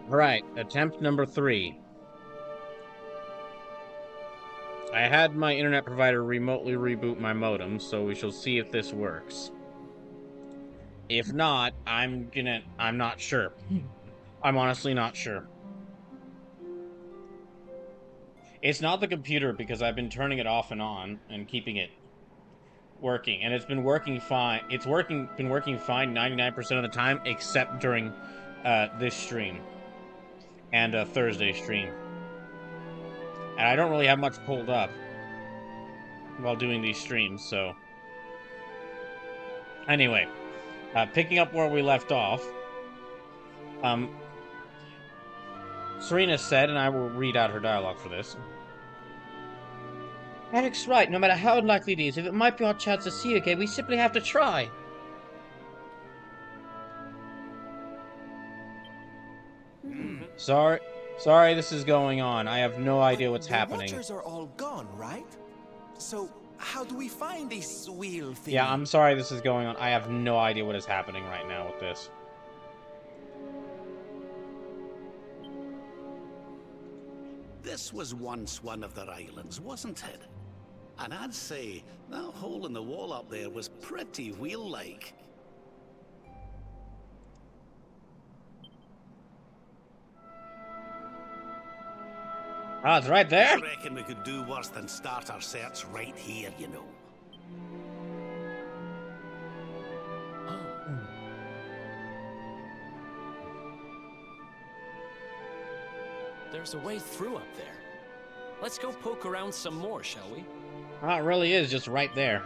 Alright, attempt number 3. I had my internet provider remotely reboot my modem, so we shall see if this works. If not, I'm not sure. I'm honestly not sure. It's not the computer because I've been turning it off and on and keeping it working, and it's been working fine. Been working fine 99% of the time, except during this stream and a Thursday stream. And I don't really have much pulled up while doing these streams, so anyway, picking up where we left off. Serena said, and I will read out her dialogue for this. Eric's right. No matter how unlikely it is, if it might be our chance to see you again, we simply have to try. Sorry this is going on. I have no idea what's happening. The watchers are all gone, right? So, how do we find this wheel thing? Yeah, I'm sorry this is going on. I have no idea what is happening right now with this. This was once one of their islands, wasn't it? And I'd say that hole in the wall up there was pretty wheel-like. Ah, it's right there? I reckon we could do worse than start our search right here, you know. There's a way through up there. Let's go poke around some more, shall we? Ah, it really is just right there.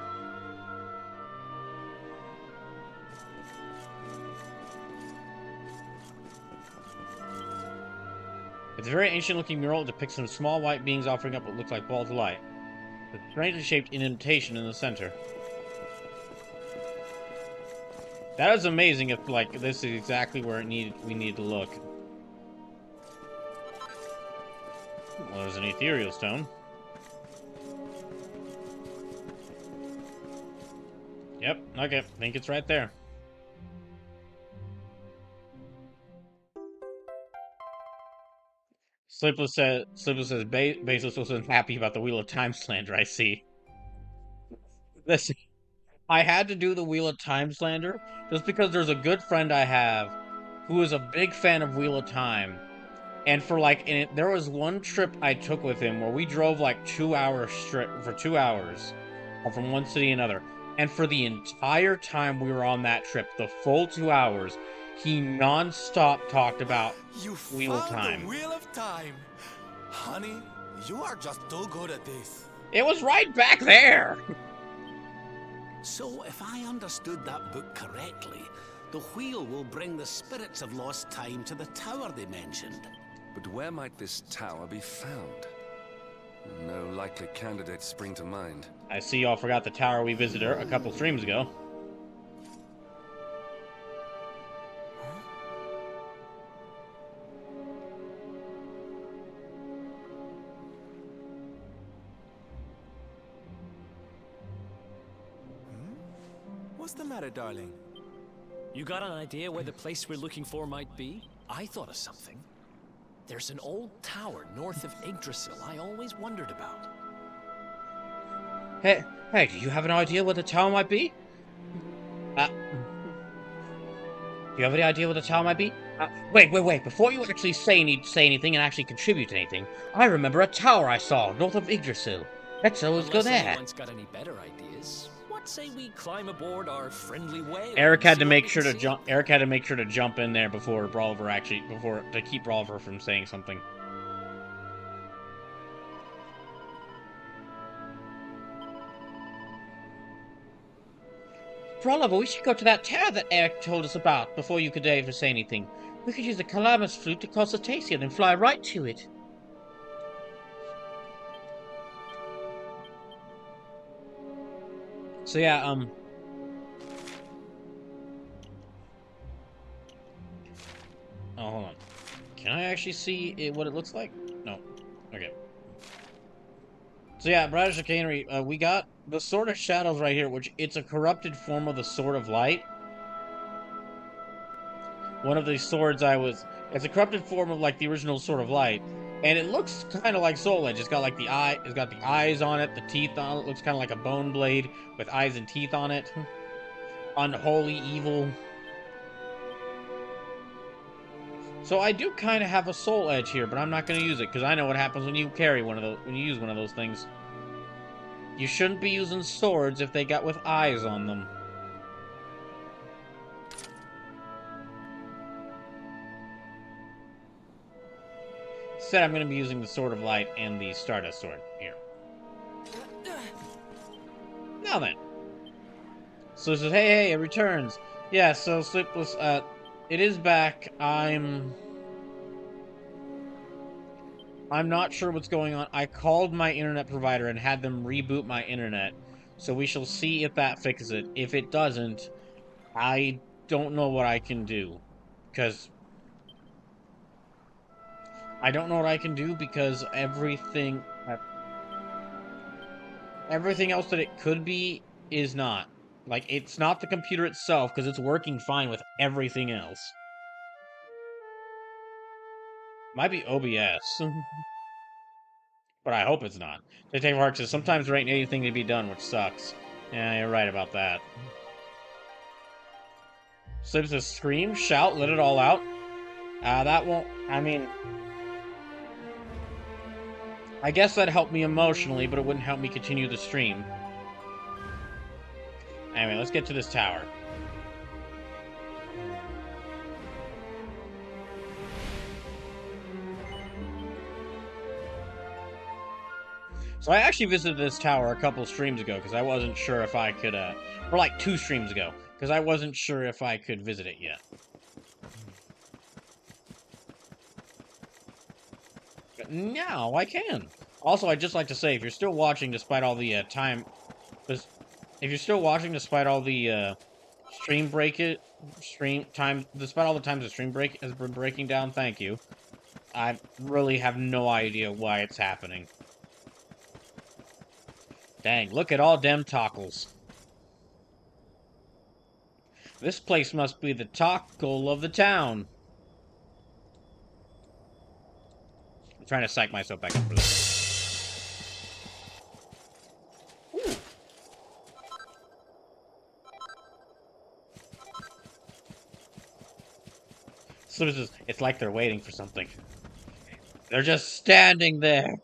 It's a very ancient-looking mural. It depicts some small white beings offering up what looks like balls of light. With a strangely shaped indentation in the center. That is amazing if, like, this is exactly where we need to look. Well, there's an ethereal stone. Yep, okay, I think it's right there. Sleepless says Baseless wasn't happy about the Wheel of Time slander, I see. Listen, I had to do the Wheel of Time slander just because there's a good friend I have who is a big fan of Wheel of Time. And for like, there was one trip I took with him where we drove like 2 hours straight for 2 hours from one city to another. And for the entire time we were on that trip, the full 2 hours, he non-stop talked about Wheel of Time. The Wheel of Time. Honey, you are just too good at this. It was right back there! So, if I understood that book correctly, the wheel will bring the spirits of lost time to the tower they mentioned. But where might this tower be found? No likely candidates spring to mind. I see y'all forgot the tower we visited a couple streams ago. What's the matter, darling? You got an idea where the place we're looking for might be? I thought of something. There's an old tower north of Yggdrasil I always wondered about. Hey, do you have an idea what the tower might be? Do you have any idea what the tower might be? Wait. Before you actually say anything and actually contribute anything, I remember a tower I saw north of Yggdrasil. Let's always go there. Anyone's got any better ideas? What say we climb aboard our friendly whale? Eric had to make sure to jump. Eric had to make sure to jump in there before to keep Brawler from saying something. Brawler, we should go to that tower that Eric told us about before you could ever say anything. We could use the Calamus flute to call Cetacean and then fly right to it. So yeah, Oh, hold on. Can I actually see what it looks like? No. Okay. So yeah, British Chicanery, we got the Sword of Shadows right here, which it's a corrupted form of the Sword of Light. one of the swords it's a corrupted form of like the original Sword of Light, and it looks kind of like Soul Edge. It's got like it's got the eyes on it, the teeth on it. Looks kind of like a bone blade with eyes and teeth on it. Unholy evil. So I do kind of have a Soul Edge here, but I'm not going to use it because I know what happens when you carry one of those. When you use one of those things, you shouldn't be using swords if they got with eyes on them. Instead, I'm going to be using the Sword of Light and the Stardust Sword here. Now then. So it says, hey, it returns. Yeah, so Sleepless, it is back. I'm not sure what's going on. I called my internet provider and had them reboot my internet. So we shall see if that fixes it. If it doesn't, I don't know what I can do. Because I don't know what I can do because everything else that it could be is not. Like, it's not the computer itself because it's working fine with everything else. Might be OBS. But I hope it's not. Detective Hark says, sometimes there ain't anything to be done, which sucks. Yeah, you're right about that. Slip says, scream, shout, let it all out. That won't... I mean... I guess that'd help me emotionally, but it wouldn't help me continue the stream. Anyway, let's get to this tower. So I actually visited this tower a couple streams ago, because I wasn't sure if I could, or like 2 streams ago, because I wasn't sure if I could visit it yet. But now I can. Also, I'd just like to say, if you're still watching despite all the, if you're still watching despite all the, despite all the times the stream break has been breaking down, thank you. I really have no idea why it's happening. Dang, look at all dem tockles. This place must be the tockle of the town. I'm trying to psych myself back up for this. Ooh. So it's like they're waiting for something. They're just standing there.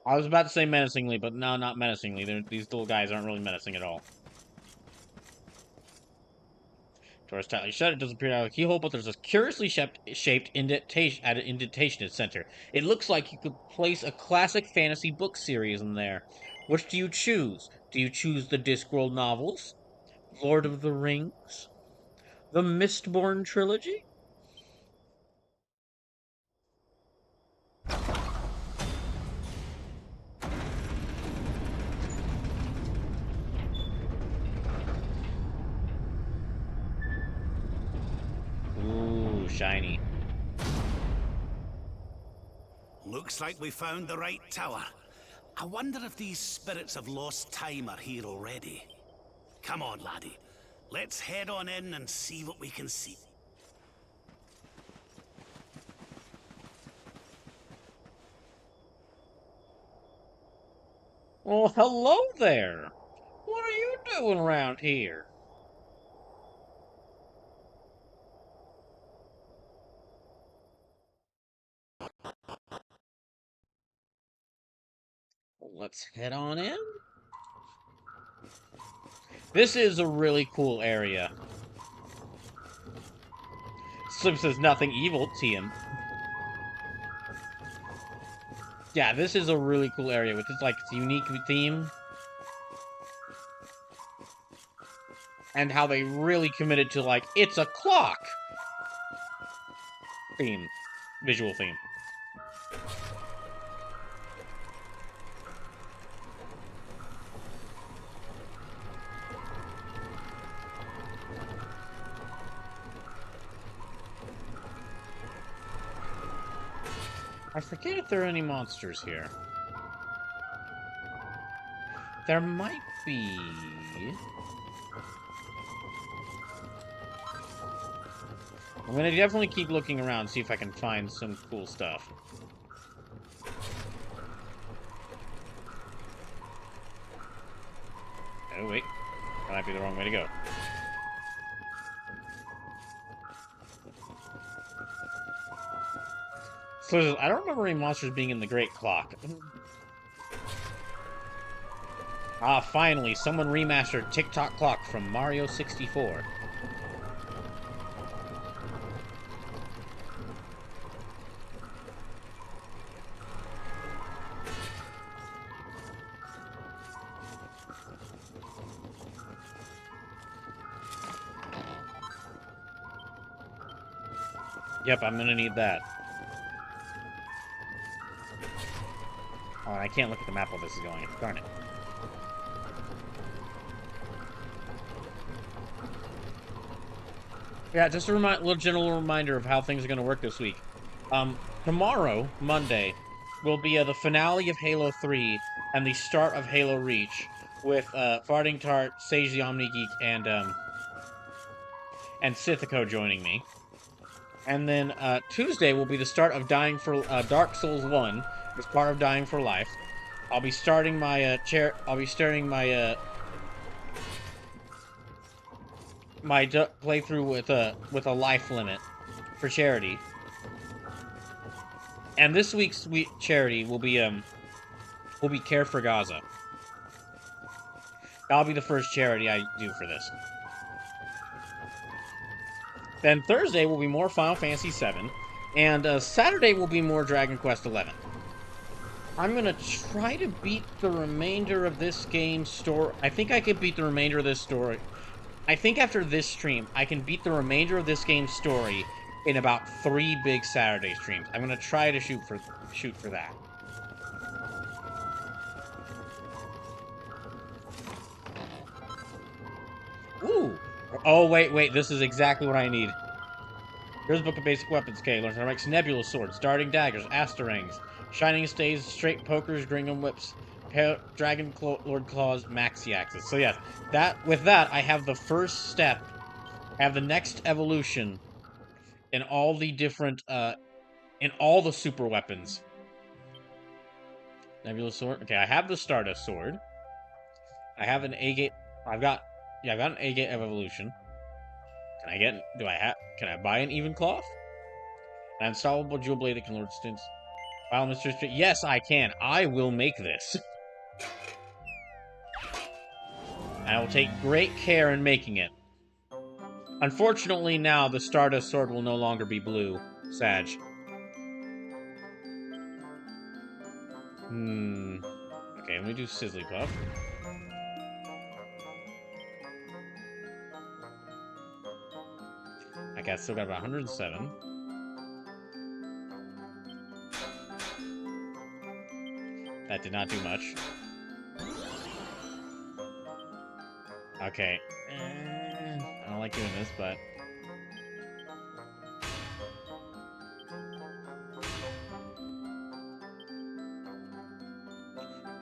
I was about to say menacingly, but no, not menacingly. These little guys aren't really menacing at all. Doors tightly shut. It doesn't appear to have a keyhole, but there's a curiously shaped indentation at an indentation in its center. It looks like you could place a classic fantasy book series in there. Which do you choose? Do you choose the Discworld novels? Lord of the Rings? The Mistborn trilogy? Ooh, shiny. Looks like we found the right tower. I wonder if these spirits of lost time are here already. Come on, laddie. Let's head on in and see what we can see. Well, hello there. What are you doing around here? Let's head on in. This is a really cool area. Slim says nothing evil, TM. Yeah, this is a really cool area with its like its unique theme. And how they really committed to like, it's a clock theme. Visual theme. I forget if there are any monsters here. There might be... I'm gonna definitely keep looking around, see if I can find some cool stuff. Oh, wait. That might be the wrong way to go. So, I don't remember any monsters being in the Great Clock. Ah, finally, someone remastered Tick-Tock Clock from Mario 64. Yep, I'm gonna need that. Oh, and I can't look at the map while this is going. Darn it. Yeah, just a little general reminder of how things are going to work this week. Tomorrow, Monday, will be the finale of Halo 3 and the start of Halo Reach with Farting Tart, Sage the Omni Geek, and Sithico joining me. And then Tuesday will be the start of Dark Souls 1 as part of Dying for Life. I'll be starting my playthrough with a life limit for charity. And this week's charity will be Care for Gaza. That'll be the first charity I do for this. Then Thursday will be more Final Fantasy VII, and Saturday will be more Dragon Quest XI. I'm gonna try to beat the remainder of this game's story. I think I can beat the remainder of this story. I think after this stream, I can beat the remainder of this game's story in about 3 big Saturday streams. I'm gonna try to shoot for that. Ooh! Oh, wait, this is exactly what I need. Here's a book of basic weapons. Okay, learn how to make nebula swords, darting daggers, asterangs, shining staves, straight pokers, Gringham whips, dragon lord claws, maxi axes. So yes, with that, I have the first step. I have the next evolution in all the different, in all the super weapons. Nebula sword. Okay, I have the Stardust sword. I have an A-gate. I've got an A-gate of evolution. Can I buy an even cloth? An unstoppable jewel blade that can lord stints. Wow, Mr. Yes, I can. I will make this. I will take great care in making it. Unfortunately, now the Stardust sword will no longer be blue. Sag. Okay, let me do Sizzly Puff. I still got about 107. That did not do much. Okay. I don't like doing this, but...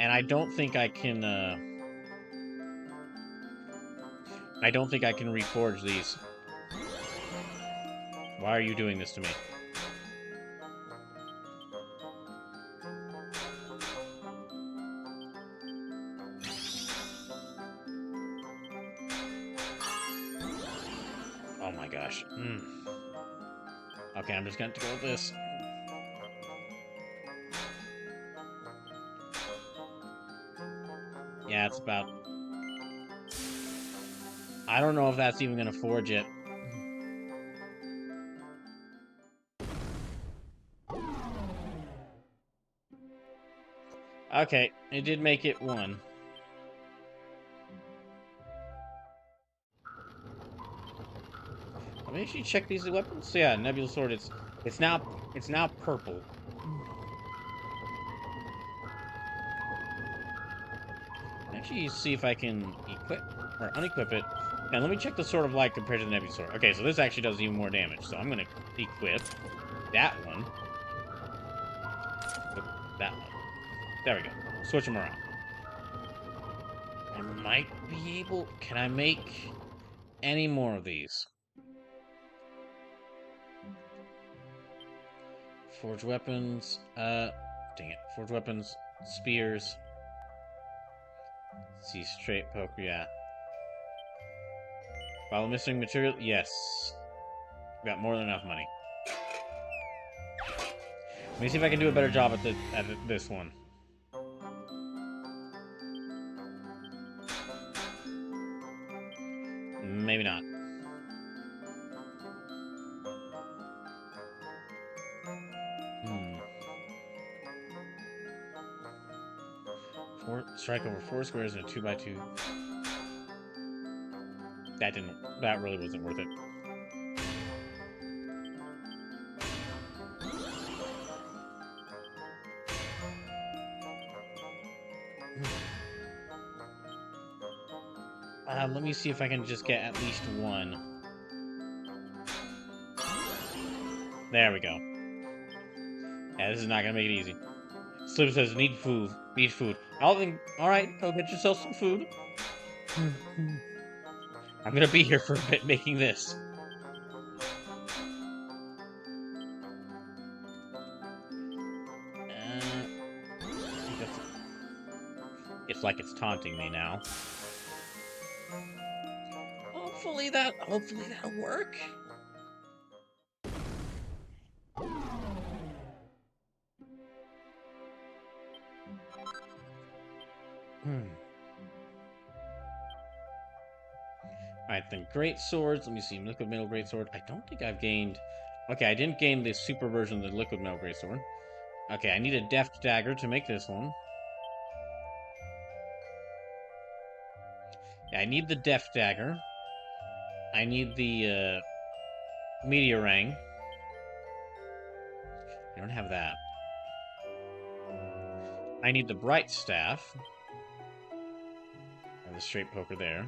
And I don't think I can, I don't think I can reforge these. Why are you doing this to me? Oh my gosh. Okay, I'm just going to go with this. Yeah, it's about... I don't know if that's even going to forge it. Okay, it did make it 1. Let me actually check these weapons. So yeah, Nebula Sword, it's now purple. Actually see if I can equip or unequip it. And let me check the Sword of Light compared to the Nebula Sword. Okay, so this actually does even more damage. So I'm gonna equip that one. That one. There we go. Switch them around. I might be able... Can I make any more of these? Forged weapons. Dang it. Forged weapons, spears. Let's see, straight poke, yeah. Follow missing material, yes. Got more than enough money. Let me see if I can do a better job at this one. Maybe not. Strike over 4 squares in a 2x2. That really wasn't worth it. Let me see if I can just get at least one. There we go. Yeah, this is not gonna make it easy. Slip says, need food. Need food. Alright, go get yourself some food. I'm gonna be here for a bit making this. It's like it's taunting me now. Hopefully that'll work. Alright, then great swords. Let me see. Liquid metal great sword. I don't think I've gained. Okay, I didn't gain the super version of the liquid metal great sword. Okay, I need a deft dagger to make this one. Yeah, I need the deft dagger. I need the meteorang. I don't have that. I need the bright staff. I have the straight poker there.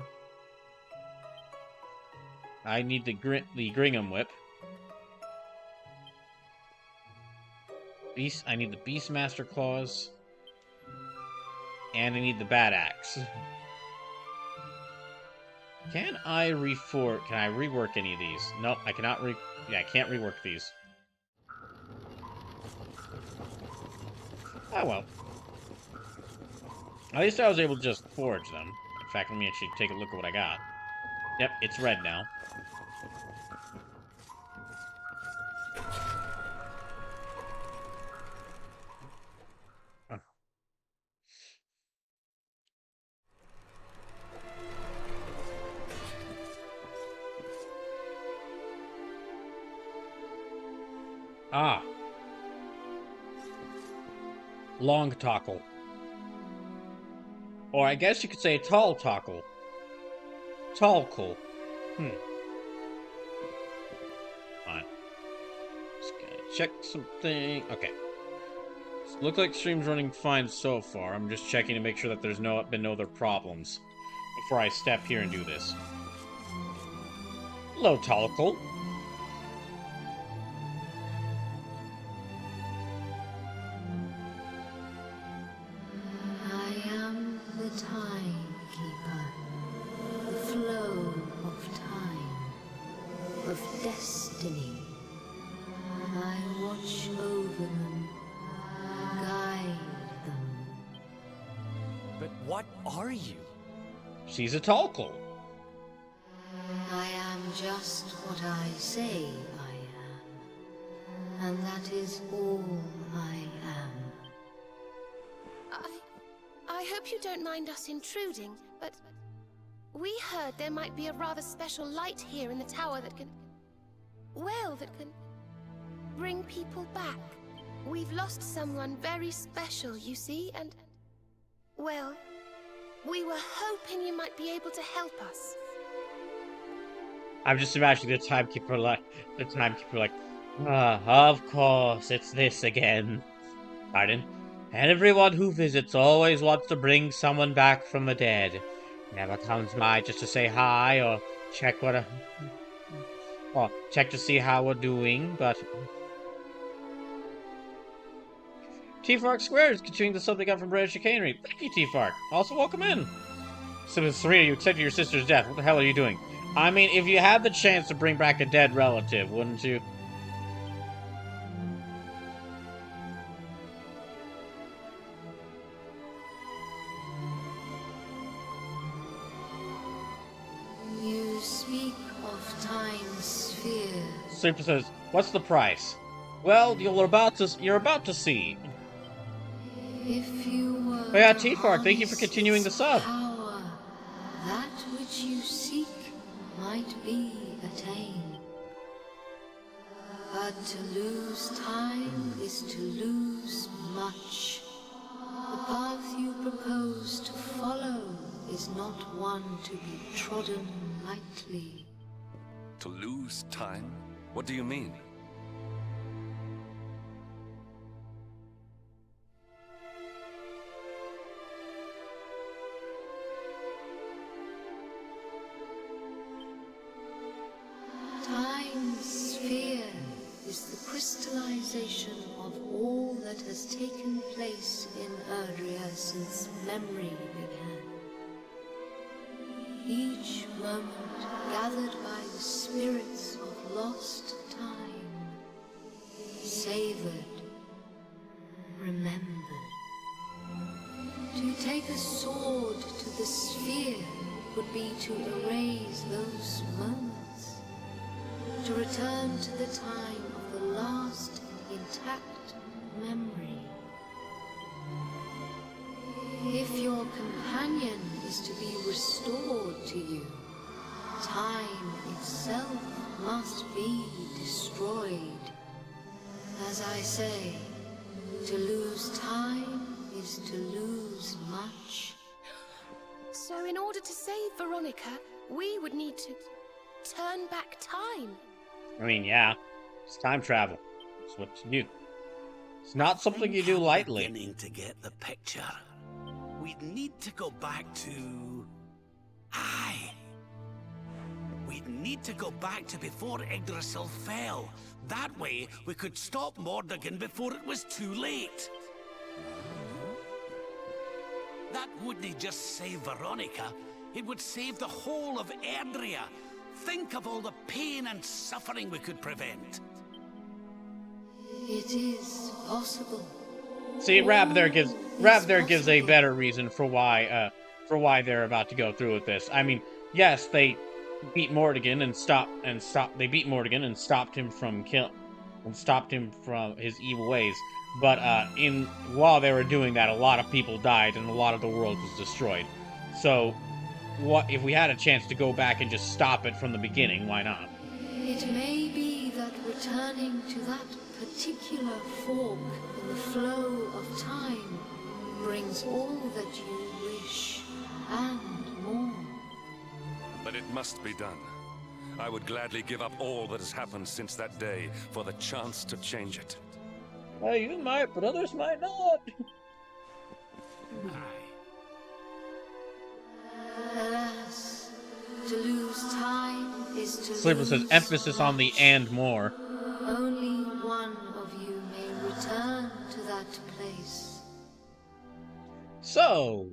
I need the Gringham whip. I need the Beastmaster claws. And I need the bad axe. Can I rework any of these? Nope, I cannot I can't rework these. Oh well. At least I was able to just forge them. In fact, let me actually take a look at what I got. Yep, it's red now. Ah. Long tockle. Or I guess you could say tall tockle. Talkle. Fine. Just gotta check something. Okay. Looks like stream's running fine so far. I'm just checking to make sure that there's been no other problems before I step here and do this. Hello, Talkle. She's a Talkle. I am just what I say I am, and that is all I am. I hope you don't mind us intruding, but we heard there might be a rather special light here in the tower that can bring people back. We've lost someone very special, you see, and well, we were hoping you might be able to help us. I'm just imagining the timekeeper like, of course, it's this again. Pardon? And everyone who visits always wants to bring someone back from the dead. Never comes by just to say hi or check check to see how we're doing, but T-Fark Squares, continuing the sub they got from British Chicanery. Thank you, T-Fark. Also, welcome in. So, Serena, you accepted your sister's death. What the hell are you doing? I mean, if you had the chance to bring back a dead relative, wouldn't you? Sleeper says, "What's the price?" Well, you're about to see. If you were Oh yeah, to T-Fark, thank you for harness continuing the its sub. power, that which you seek might be attained. But to lose time is to lose much. The path you propose to follow is not one to be trodden lightly. To lose time? What do you mean? Time's sphere is the crystallization of all that has taken place in Erdrea since memory began. Each moment gathered by the spirits of lost time, savored, remembered. To take a sword to the sphere would be to erase those moments. To return to the time of the last intact memory. If your companion is to be restored to you, time itself must be destroyed. As I say, to lose time is to lose much. So in order to save Veronica, we would need to turn back time. I mean, yeah, it's time travel. It's what you do. It's not something you do lightly. I'm beginning to get the picture. We'd need to go back to... Aye. We'd need to go back to before Yggdrasil fell. That way, we could stop Mordegon before it was too late. That wouldn't just save Veronica. It would save the whole of Erdrea. Think of all the pain and suffering we could prevent. It is possible. See, Rab there gives a better reason for why they're about to go through with this. I mean, yes, they beat Mordegon they beat Mordegon and stopped him from his evil ways. But while they were doing that, a lot of people died and a lot of the world was destroyed. So, what if we had a chance to go back and just stop it from the beginning? Why not? It may be that returning to that particular fork in the flow of time brings all that you wish and more. But it must be done. I would gladly give up all that has happened since that day for the chance to change it. Well, you might, but others might not. Alas, to lose time is to Sleeper lose says emphasis on the much. and more. Only one of you may return to that place. So,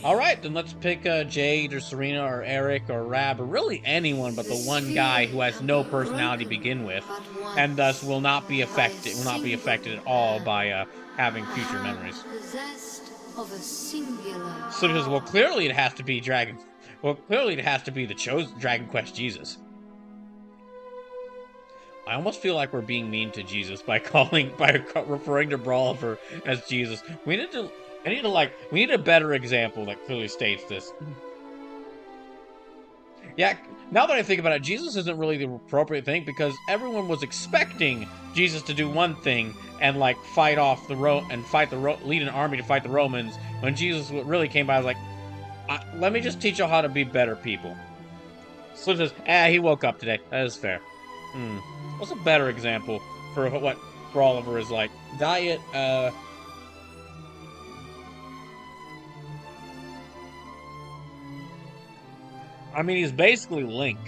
alright, then let's pick Jade or Serena or Eric or Rab or really anyone but the one guy who has no personality to begin with, and thus will not be affected at all by having future memories. Possessed of a singular. So because well clearly it has to be the chosen Dragon Quest Jesus. I almost feel like we're being mean to Jesus by referring to Brawler as Jesus. We need a better example that clearly states this. Yeah, now that I think about it, Jesus isn't really the appropriate thing because everyone was expecting Jesus to do one thing and like lead an army to fight the Romans. When Jesus really came by, I was like, let me just teach you how to be better people. So it says, he woke up today. That is fair. What's a better example for what Brawler is like? Diet, I mean, he's basically Link.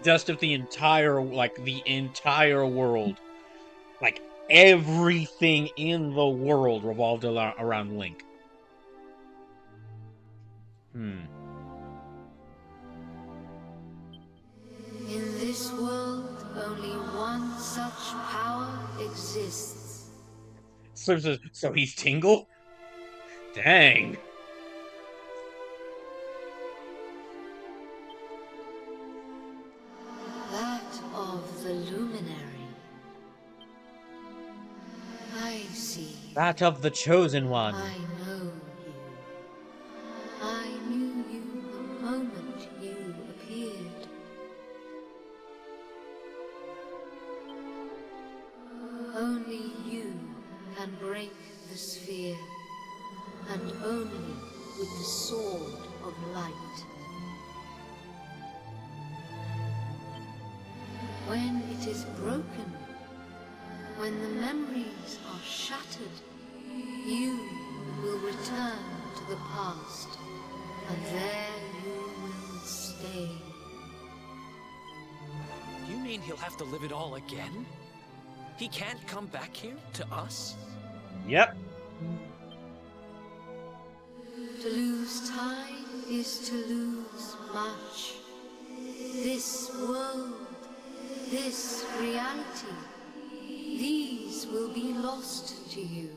Just if the entire world, like everything in the world revolved around Link. In this world, only one such power exists. So he's Tingle? Dang. That of the Chosen One. I know you. I knew you the moment you appeared. Only you can break the sphere, and only with the sword of light. When it is broken, when the memories are shattered, you will return to the past, and there you will stay. You mean he'll have to live it all again? He can't come back here to us? Yep. To lose time is to lose much. This world, this reality, these will be lost to you.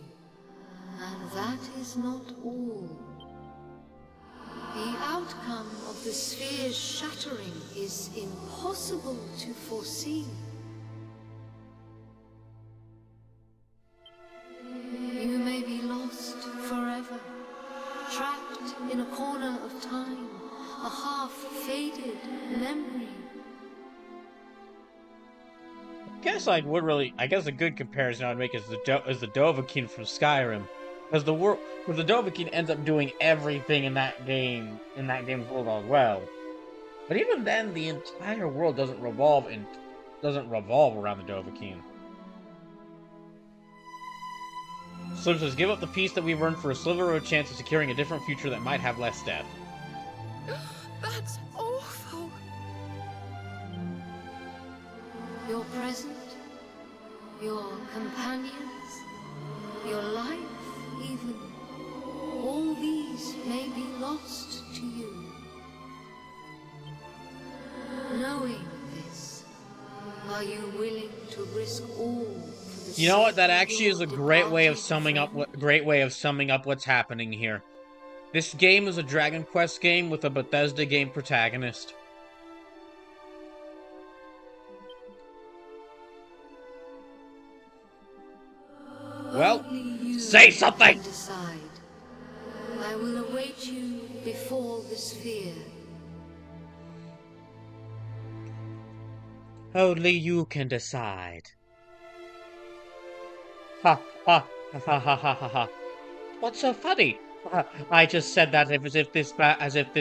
And that is not all. The outcome of the sphere's shattering is impossible to foresee. You may be lost forever, trapped in a corner of time, a half-faded memory. I guess a good comparison I would make is the Dovahkiin from Skyrim, because the Dovahkiin ends up doing everything in that game's world as well. But even then, the entire world doesn't revolve around the Dovahkiin. Slim says, "Give up the peace that we've earned for a sliver of a chance of securing a different future that might have less death." That's awful. Your present, your companions, your life even, all these may be lost to you. Knowing this, are you willing to risk all for the You know what? That sake of actually is your a great way of departed summing up what's happening here. This game is a Dragon Quest game with a Bethesda game protagonist. Well, Only you say something! can decide. I will await you before the sphere. Only you can decide. Ha ha ha ha ha ha ha ha. What's so funny? I just said that as if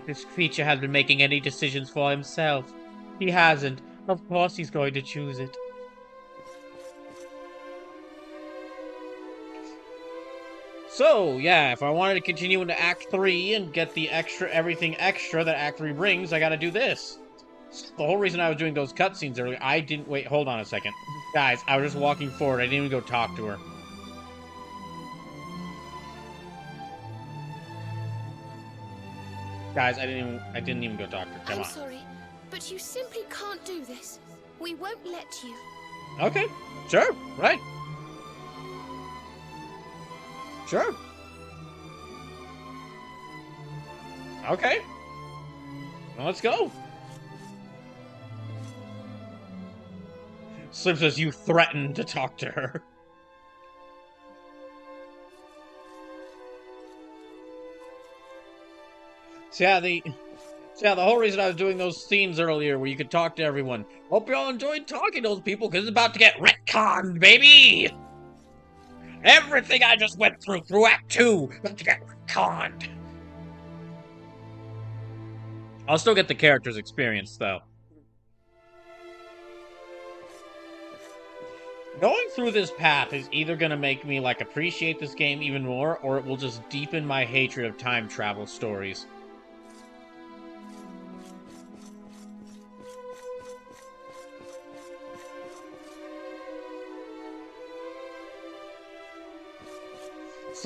this creature had been making any decisions for himself. He hasn't. Of course he's going to choose it. So, yeah, if I wanted to continue into Act 3 and get the everything extra that Act 3 brings, I gotta do this. The whole reason I was doing those cutscenes earlier, wait, hold on a second. Guys, I was just walking forward, I didn't even go talk to her. Guys, I didn't even go talk to her, come I'm on. sorry, but you simply can't do this. We won't let you. Okay, sure, right. Sure. Okay. Well, let's go. Slim says you threatened to talk to her. So yeah, the whole reason I was doing those scenes earlier where you could talk to everyone. Hope you all enjoyed talking to those people, because it's about to get retconned, baby! Everything I just went through Act 2, about to get retconned. I'll still get the character's experience, though. Going through this path is either going to make me, like, appreciate this game even more, or it will just deepen my hatred of time travel stories.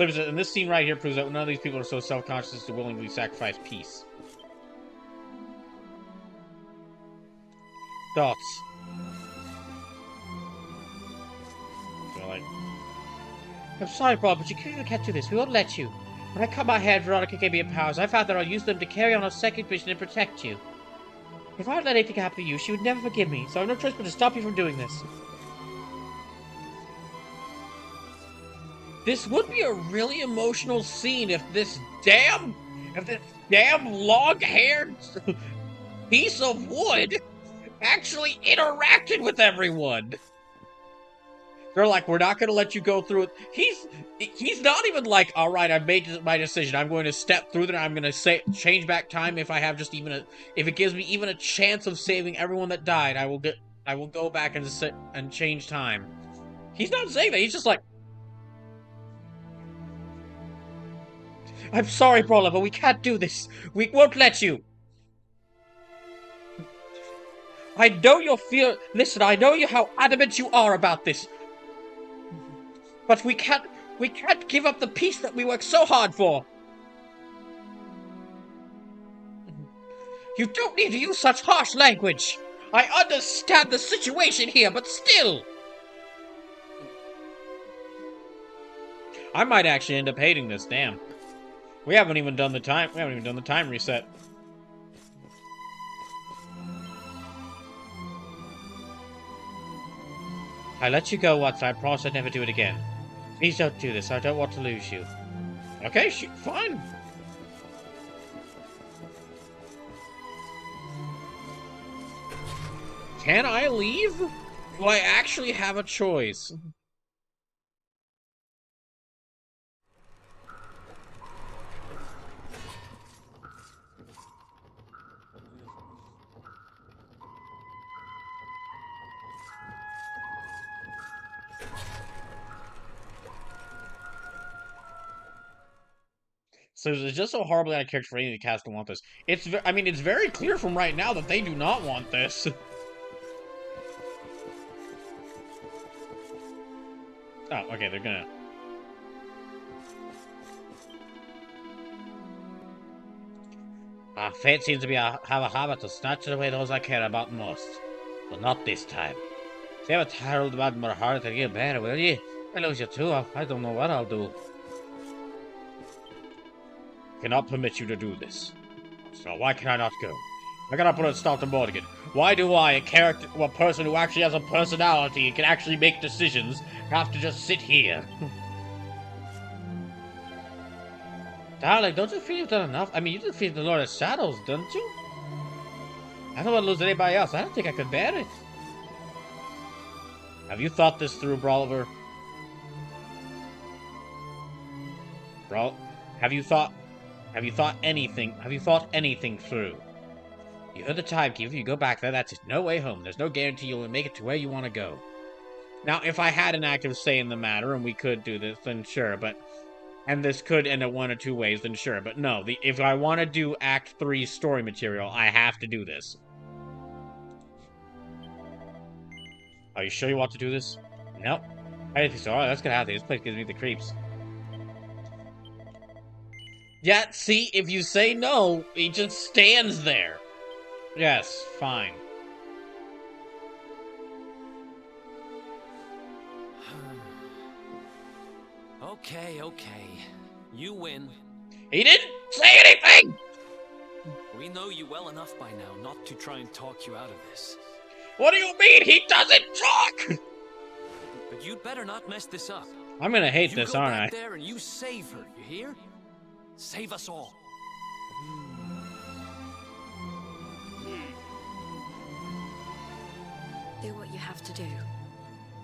And this scene right here proves that none of these people are so self-conscious as to willingly sacrifice peace. Thoughts? So, like, I'm sorry, Bob, but you can't do this. We won't let you. When I cut my hair, Veronica gave me powers. I found that I'll use them to carry on a second mission and protect you. If I let anything happen to you, she would never forgive me, so I have no choice but to stop you from doing this. This would be a really emotional scene if this damn long-haired piece of wood actually interacted with everyone. They're like, we're not going to let you go through it. He's not even like, all right, I've made my decision. I'm going to step through that. I'm going to change back time if I have just even if it gives me even a chance of saving everyone that died. I will go back and change time. He's not saying that. He's just like, I'm sorry, Brawler, but we can't do this. We won't let you. I know you're listen, I know how adamant you are about this. But we can't give up the peace that we worked so hard for. You don't need to use such harsh language. I understand the situation here, but still. I might actually end up hating this, damn. We haven't even done the time reset. I let you go once, I promise I'd never do it again. Please don't do this, I don't want to lose you. Okay, fine. Can I leave? Do I actually have a choice? So it's just so horribly out of character for any of the cast to want this. I mean, it's very clear from right now that they do not want this. Oh, okay, they're gonna... Our fate seems to have a habit of snatching away those I care about most. But not this time. Save a tired about my heart and get better, will you? I lose you too. I don't know what I'll do. I cannot permit you to do this. So why can I not go? I gotta put a stop to Morgan. Why do I, a person who actually has a personality and can actually make decisions, have to just sit here? Darling, don't you feel you've done enough? I mean, you defeated the Lord of Shadows, didn't you? I don't want to lose anybody else. I don't think I could bear it. Have you thought this through, Brawler? Bro, have you thought anything through? You heard the timekeeper, you go back there, that's it. No way home. There's no guarantee you'll make it to where you want to go. Now, if I had an active say in the matter and we could do this, then sure, but... And this could end up one or two ways, then sure. But no, if I want to do Act 3 story material, I have to do this. Are you sure you want to do this? Nope. I didn't think so. Alright, let's get out of here. This place gives me the creeps. Yeah, see, if you say no, he just stands there. Yes, fine. Okay. You win. He didn't say anything! We know you well enough by now not to try and talk you out of this. What do you mean he doesn't talk? But you'd better not mess this up. I'm gonna hate this, aren't I? You go back there and you save her, you hear? Save us all. Do what you have to do.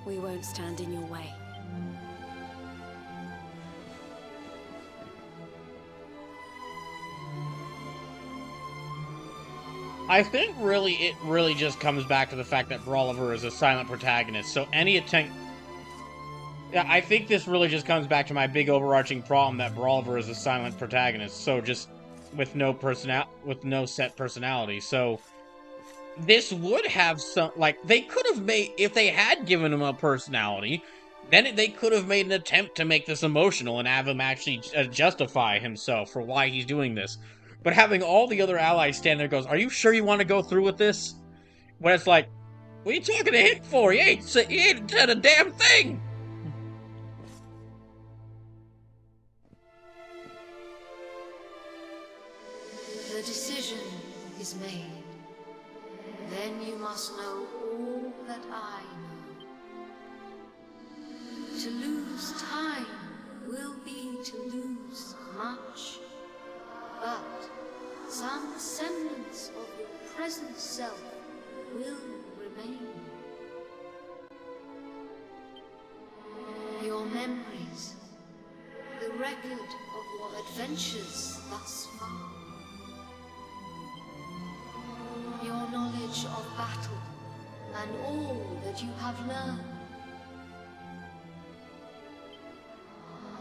We won't stand in your way. I think it really just comes back to the fact that Brawler is a silent protagonist, so any attempt... Yeah, I think this really just comes back to my big overarching problem that Brawler is a silent protagonist, so just with no set personality, so... This would have some, like, they could have made, if they had given him a personality, then they could have made an attempt to make this emotional and have him actually justify himself for why he's doing this. But having all the other allies stand there goes, are you sure you want to go through with this? When it's like, what are you talking to him for? He ain't said a damn thing! The decision is made. Then you must know all that I know. To lose time will be to lose much, but some semblance of your present self will remain. Your memories, the record of your adventures thus far, your knowledge of battle, and all that you have learned.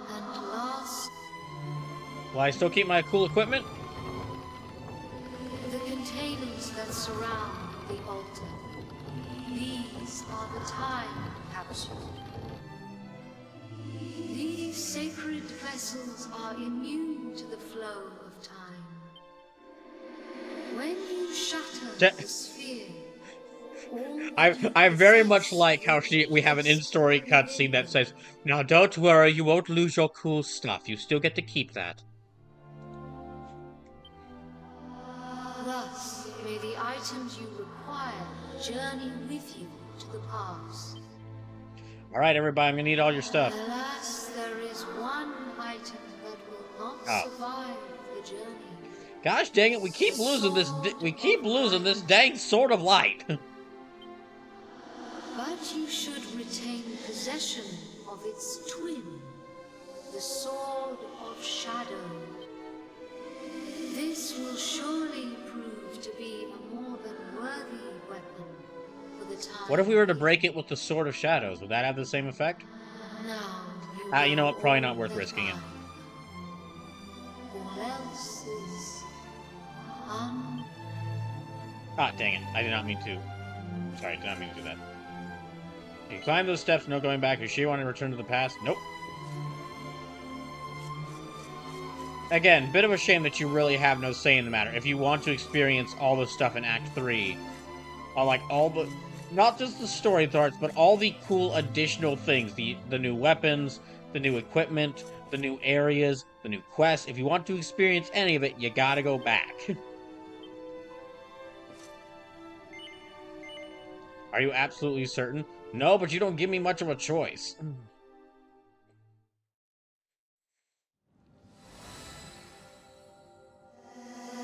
And last, Will I still keep my cool equipment? the containers that surround the altar. These are the time capsules. These sacred vessels are immune to the flow of time. When you shatter the sphere, I very much like how we have an in-story cutscene that says, "Now don't worry, you won't lose your cool stuff. You still get to keep that." Thus, may the items you require journey with you to the past. Alright, everybody, I'm gonna need all your stuff. Alas, there is one item that will not survive the journey. Gosh dang it, we keep losing this dang Sword of Light. But you should retain possession of its twin, the Sword of Shadow. This will surely prove to be a more than worthy weapon for the time. What if we were to break it with the Sword of Shadows? Would that have the same effect? Now You know what? Probably not worth risking it. All else is Ah, dang it. I did not mean to. Sorry, I did not mean to do that. You climb those steps, no going back. You sure you want to return to the past? Nope. Again, bit of a shame that you really have no say in the matter. If you want to experience all the stuff in Act 3, like all the... Not just the story parts, but all the cool additional things. The new weapons, the new equipment, the new areas, the new quests. If you want to experience any of it, you gotta go back. Are you absolutely certain? No, but you don't give me much of a choice.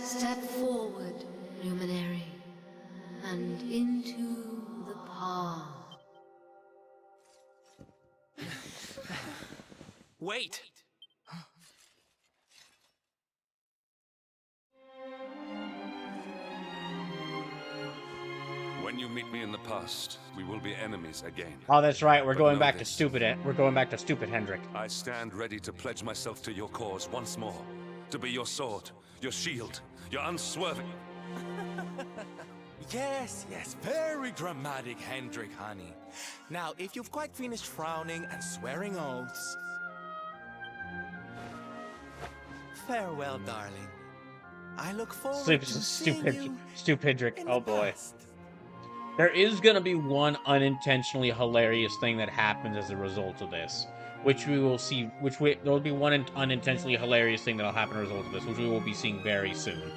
Step forward, luminary, and into the past. Wait! When you meet me in the past, we will be enemies again. Oh, that's right. We're But going know back to this. stupid Hendrik. I stand ready to pledge myself to your cause once more. To be your sword, your shield, your unswerving... Yes, very dramatic, Hendrik, honey. Now, if you've quite finished frowning and swearing oaths... Farewell, darling. I look forward to seeing you Stupid Hendrik. in Oh the boy. past. There is gonna be one unintentionally hilarious thing that happens as a result of this. Which we will see, there'll be one unintentionally hilarious thing that'll happen as a result of this, which we will be seeing very soon.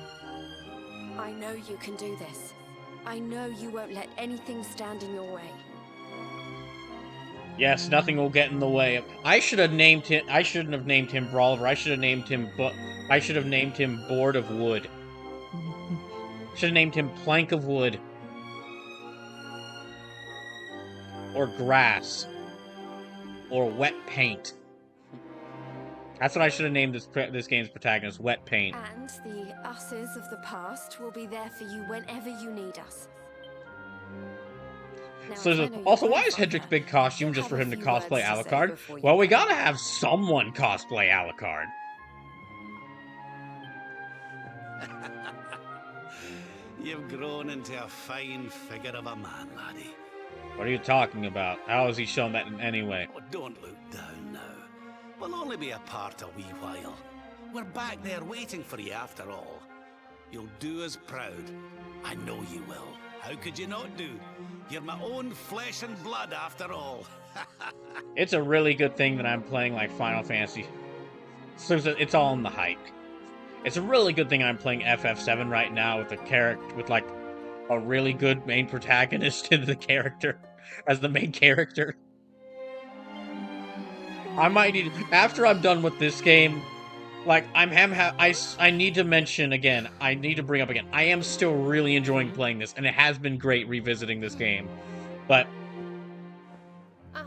I know you can do this. I know you won't let anything stand in your way. Yes, nothing will get in the way. I shouldn't have named him Brawler. I should have named him Board of Wood. Should have named him Plank of Wood. Or Grass. Or Wet Paint. That's what I should have named this game's protagonist, Wet Paint. And the us's of the past will be there for you whenever you need us. Now, So, if I know your also, why is grandfather, Hendrik's big costume you'll just for have him a to few words cosplay to say Alucard? before you Well, we go. gotta have someone cosplay Alucard. You've grown into a fine figure of a man, laddie. What are you talking about? How has he shown that in any way? Oh, don't look down now. We'll only be apart a wee while. We're back there waiting for you after all. You'll do us proud. I know you will. How could you not do? You're my own flesh and blood after all. It's a really good thing that I'm playing like Final Fantasy. So it's all in the hype. It's a really good thing I'm playing FF7 right now with like a really good main protagonist in the character as the main character. I might need after I'm done with this game. Like I need to mention again. I need to bring up again. I am still really enjoying playing this, and it has been great revisiting this game. But I...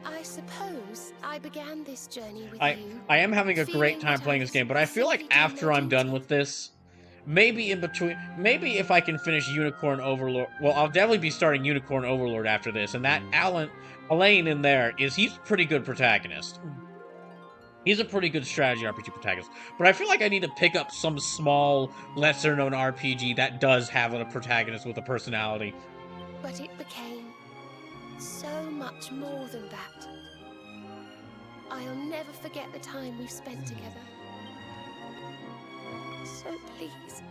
I suppose I began this journey with I you, I am having a great feeling time that I playing this was game. But I feel like simply doing after my I'm done duty. with this, maybe in between, maybe if I can finish Unicorn Overlord. Well, I'll definitely be starting Unicorn Overlord after this, and that Elaine in there he's a pretty good protagonist. He's a pretty good strategy RPG protagonist. But I feel like I need to pick up some small, lesser known RPG that does have a protagonist with a personality. But it became so much more than that. I'll never forget the time we've spent together. So please,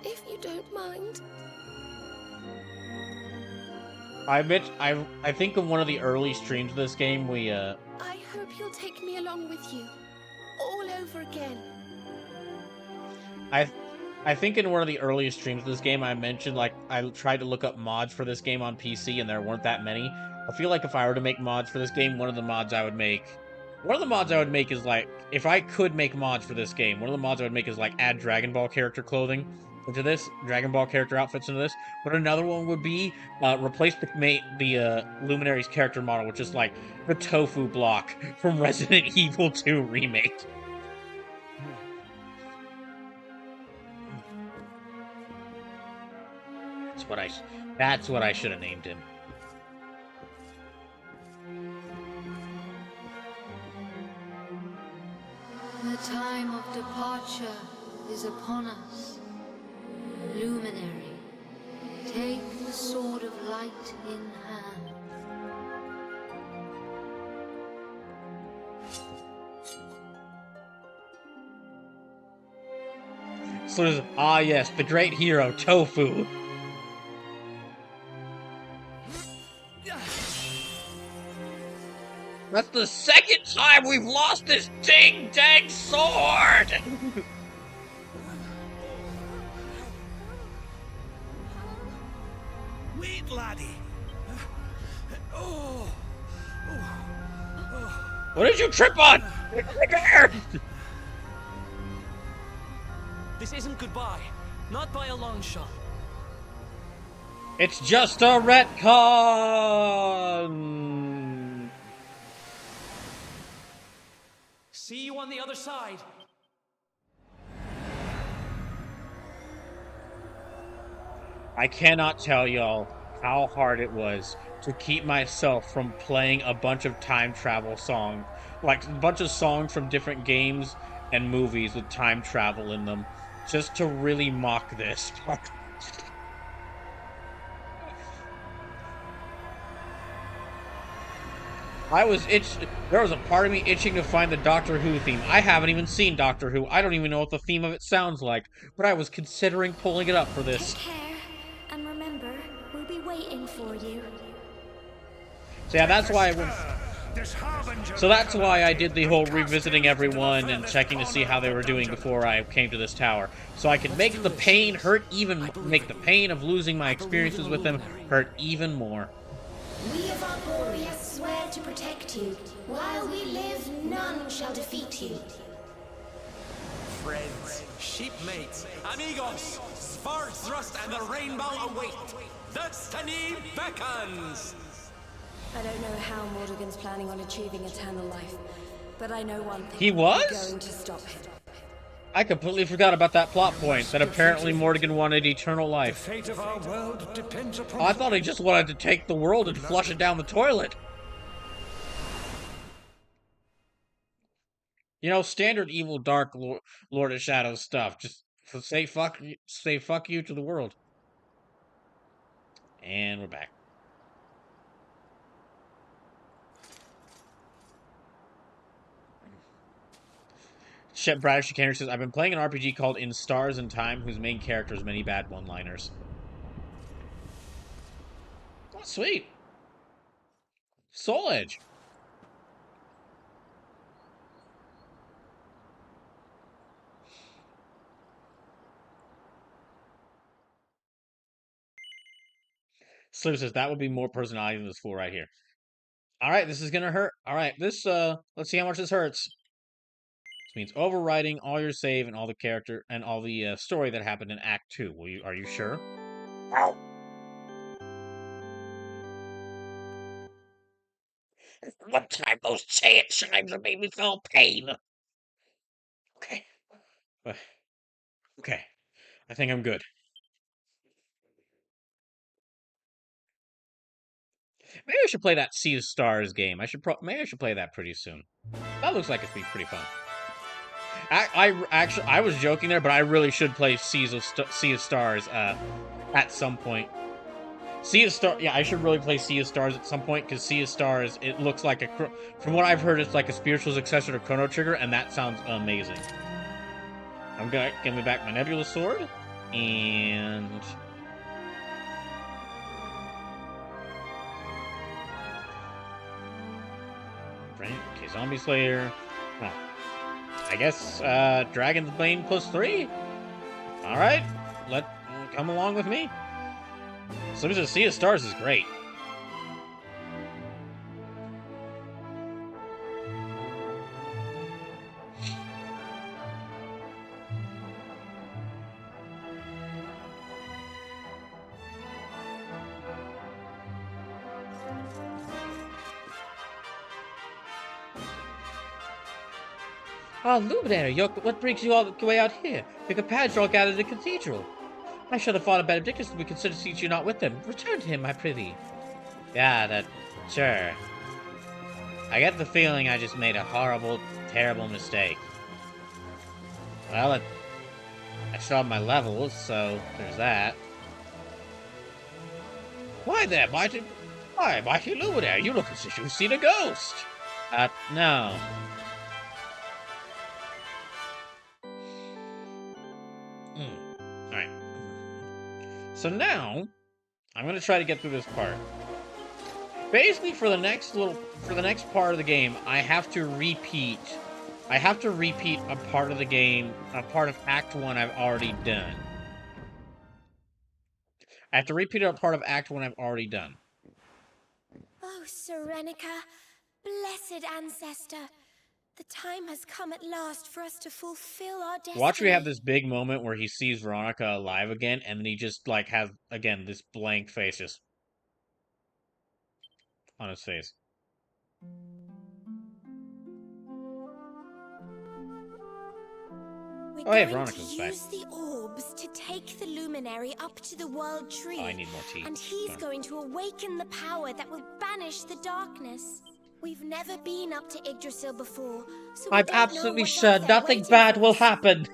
if you don't mind. I think in one of the early streams of this game I hope you'll take me along with you, all over again. I I think in one of the earliest streams of this game I mentioned like I tried to look up mods for this game on PC and there weren't that many. I feel like if I were to make mods for this game, one of the mods I would make is like if I could make mods for this game, one of the mods I would make is like add Dragon Ball character clothing into this, Dragon Ball character outfits into this. But another one would be replace the Luminary's character model with just like the tofu block from Resident Evil 2 remake. That's what I that's what I should have named him. The time of departure is upon us. Luminary, take the sword of light in hand. So there's, yes, the great hero, Tofu. That's the second time we've lost this ding-dang sword! Wait, laddie. What did you trip on? This isn't goodbye. Not by a long shot. It's just a retcon! See you on the other side. I cannot tell y'all how hard it was to keep myself from playing a bunch of time travel songs, like a bunch of songs from different games and movies with time travel in them, just to really mock this. There was a part of me itching to find the Doctor Who theme. I haven't even seen Doctor Who. I don't even know what the theme of it sounds like, but I was considering pulling it up for Take this. care, and remember, we'll be waiting for you. So yeah, that's why I did the whole revisiting everyone and checking to see how they were doing before I came to this tower. So I could make the pain of losing my experiences with them hurt even more. We of Arborea swear to protect you. While we live, none shall defeat you. Friends, shipmates, amigos, Spark Thrust and the Rainbow await. Destiny beckons! I don't know how Mordegon's planning on achieving eternal life, but I know one thing. He was? We're going to stop him. I completely forgot about that plot point, that apparently Mordegon wanted eternal life. Fate of our world depends upon... I thought he just wanted to take the world and flush it down the toilet. You know, standard evil dark Lord of Shadows stuff. Just say fuck you to the world. And we're back. Brad Chicaner says, I've been playing an RPG called In Stars and Time, whose main character has many bad one-liners. Oh, sweet. Soul Edge. Slim says, that would be more personality than this fool right here. Alright, this is gonna hurt. Alright, this, let's see how much this hurts. This means overwriting all your save and all the character and all the story that happened in Act 2. Are you sure? One time those chimes have made me feel pain. Okay. Okay. I think I'm good. Maybe I should play that Sea of Stars game. Maybe I should play that pretty soon. That looks like it's be pretty fun. I was joking there, but I really should play Sea of Stars at some point. Yeah, I should really play Sea of Stars at some point, because Sea of Stars, it looks like from what I've heard, it's like a spiritual successor to Chrono Trigger, and that sounds amazing. I'm gonna give me back my Nebula Sword, and okay, Zombie Slayer. Oh. I guess Dragon's Bane +3. All right, come along with me. So the Sea of Stars is great. Oh, Luminary, what brings you all the way out here? Your companions are all gathered in the cathedral. I should have thought of Benedictus to be considered since you're not with them. Return to him, I prithee. Yeah, sure. I get the feeling I just made a horrible, terrible mistake. Well, I still have my levels, so there's that. Why there, Mighty Luminary? You look as if you've seen a ghost. No. Alright. So now, I'm gonna try to get through this part. Basically, for the next part of the game, I have to repeat a part of the game, a part of Act 1 I've already done. I have to repeat a part of Act 1 I've already done. Oh, Serenica, blessed ancestor. The time has come at last for us to fulfill our destiny. Watch me have this big moment where he sees Veronica alive again, and then he just, like, has, again, this blank face just on his face. We're hey, going Veronica's to back. use the orbs to take the luminary up to the world tree. Oh, I need more tea. And he's going to awaken the power that will banish the darkness. We've never been up to Yggdrasil before, so I'm absolutely sure nothing bad will happen.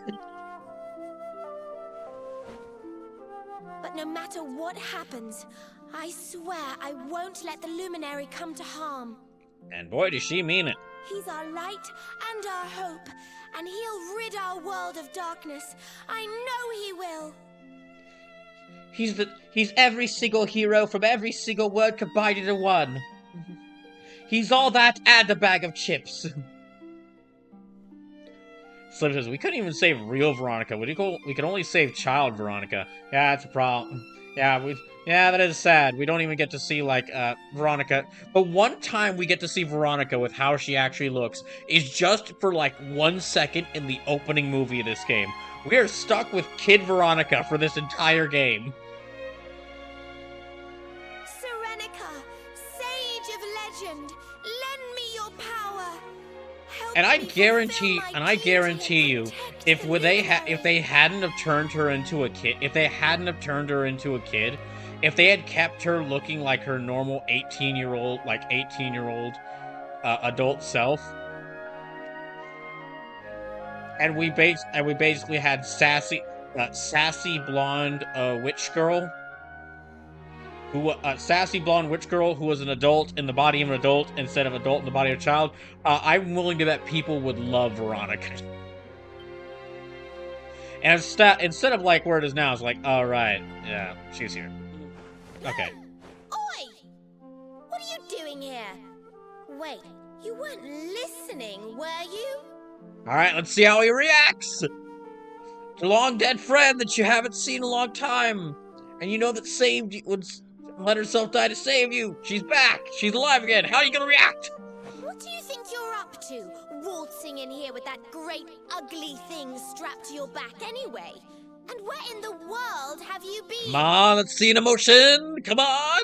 But no matter what happens, I swear I won't let the luminary come to harm. And boy, does she mean it. He's our light and our hope, and he'll rid our world of darkness. I know he will. He's every single hero from every single word combined into one. He's all that and a bag of chips. Slim says, we couldn't even save real Veronica. We can only save child Veronica. Yeah, that's a problem. Yeah, that is sad. We don't even get to see, like, Veronica. But one time we get to see Veronica with how she actually looks is just for, like, 1 second in the opening movie of this game. We are stuck with Kid Veronica for this entire game. Serenica, sage of legend, lend me your power. And I guarantee you, if they hadn't have turned her into a kid, if they had kept her looking like her normal 18-year-old adult self, and we basically had sassy blonde witch girl. Sassy blonde witch girl who was an adult in the body of an adult instead of adult in the body of a child. I'm willing to bet people would love Veronica. And instead of like where it is now, it's like, all right, yeah, she's here. Okay. Oi! What are you doing here? Wait, you weren't listening, were you? All right, let's see how he reacts. It's a long dead friend that you haven't seen in a long time, and you know that saved you let herself die to save you. She's back. She's alive again. How are you gonna react? What do you think you're up to? Waltzing in here with that great ugly thing strapped to your back anyway? And where in the world have you been? Come on, let's see an emotion. Come on.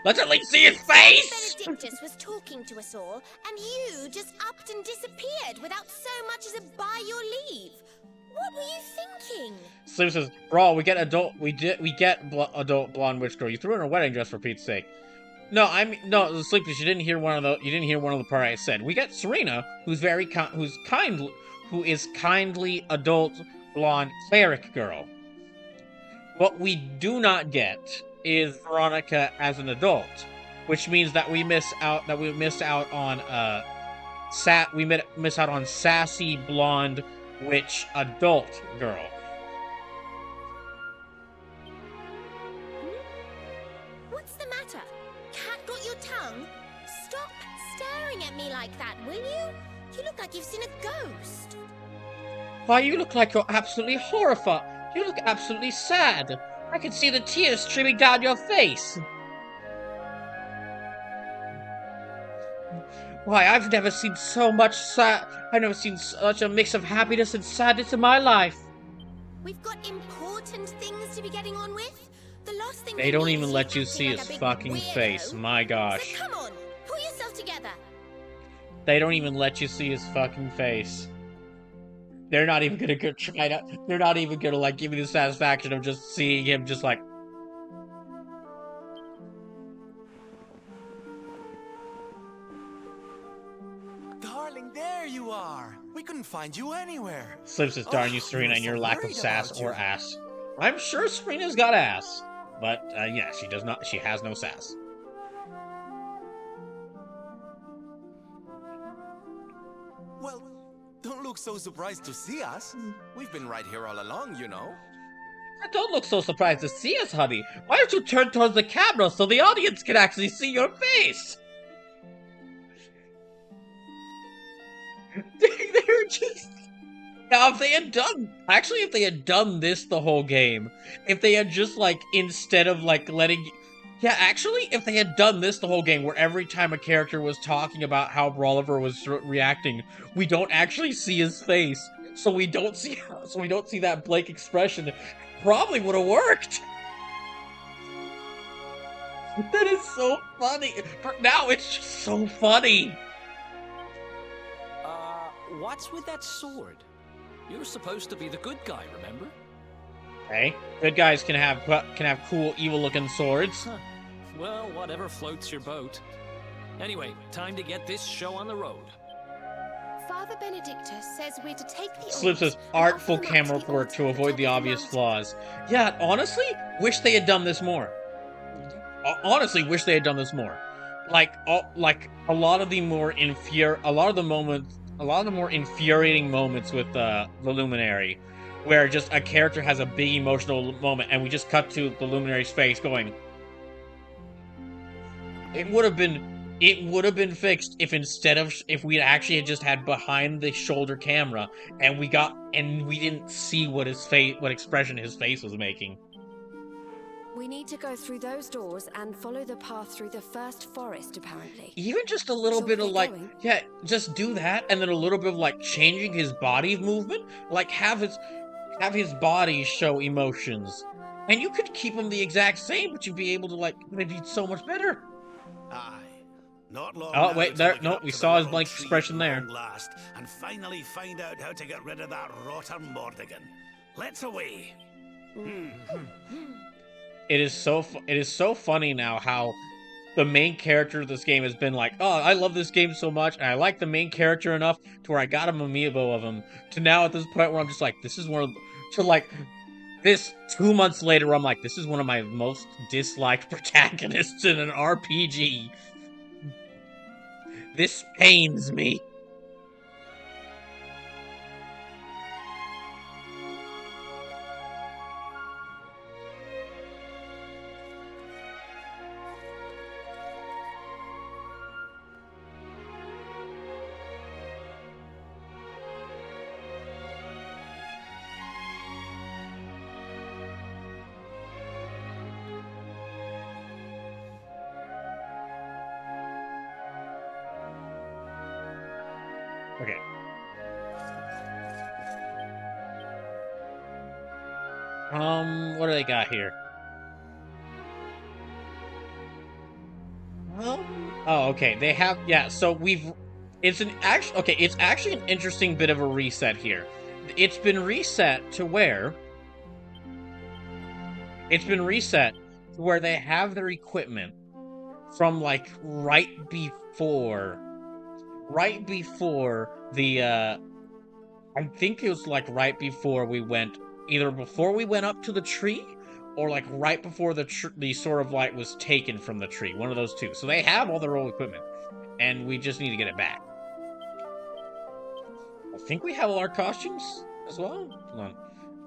Let's at least see his face. Benedictus was talking to us all, and you just upped and disappeared without so much as a by your leave. What were you thinking? Sleep says, "Bro, we get adult blonde witch girl. You threw in her wedding dress for Pete's sake." No, Sleepy, you didn't hear one of the part I said. We get Serena, who is kindly adult blonde cleric girl. What we do not get is Veronica as an adult, which means that we miss out on sassy blonde witch adult girl. What's the matter? Cat got your tongue? Stop staring at me like that, will you? You look like you've seen a ghost. Why, you look like you're absolutely horrified. You look absolutely sad. I can see the tears streaming down your face. Why, I've never seen so much I've never seen such a mix of happiness and sadness in my life. We've got important things to be getting on with. The last thing They we don't need even is let you acting see like his a big fucking weirdo. face. My gosh. So come on, pull yourself together. They don't even let you see his fucking face. They're not even gonna they're not even gonna, like, give me the satisfaction of just seeing him just like... Darling, there you are. We couldn't find you anywhere. Sleep says, darn you, Serena, and your lack of sass or ass. I'm sure Serena's got ass. But, yeah, she does not. She has no sass. Well, don't look so surprised to see us. We've been right here all along, you know. Don't look so surprised to see us, honey. Why don't you turn towards the camera so the audience can actually see your face? They're just... Now, if they had done this the whole game, if they had just, like, instead of, like, yeah, actually, if they had done this the whole game, where every time a character was talking about how Rolliver was reacting, we don't actually see his face, so we don't see that blank expression, probably would have worked. That is so funny. But now it's just so funny. What's with that sword? You're supposed to be the good guy, remember? Hey, good guys can have cool, evil-looking swords. Huh. Well, whatever floats your boat. Anyway, time to get this show on the road. Father Benedictus says we're to take the Slip says, artful camera work to avoid the obvious flaws. Yeah, honestly, wish they had done this more. Honestly, wish they had done this more. Like a lot of the more infuriating moments with the Luminary, where just a character has a big emotional moment, and we just cut to the Luminary's face going. It would have been fixed if we actually had just had behind the shoulder camera, and we didn't see what expression his face was making. We need to go through those doors and follow the path through the first forest, apparently. Even just a little bit of, like, yeah, just do that, and then a little bit of, like, changing his body movement, like, have his body show emotions. And you could keep him the exact same, but you'd be able to, like, maybe so much better. Aye. Not long. Oh, wait, there, no, we saw his blank expression there. Last, and finally find out how to get rid of that rotter Mordigan. Let's away. It is so funny now how the main character of this game has been like, oh, I love this game so much, and I like the main character enough to where I got him amiibo of him, to now at this point where I'm just like, this is one of, to like, this 2 months later, I'm like, this is one of my most disliked protagonists in an RPG. This pains me. Okay. What do they got here? Oh, okay. They have, yeah, so it's it's actually an interesting bit of a reset here. It's been reset to where they have their equipment from like right before the I think it was like right before we went, either before we went up to the tree or like right before the sort of light was taken from the tree, one of those two. So they have all their old equipment and we just need to get it back. I think we have all our costumes as well. Hold on.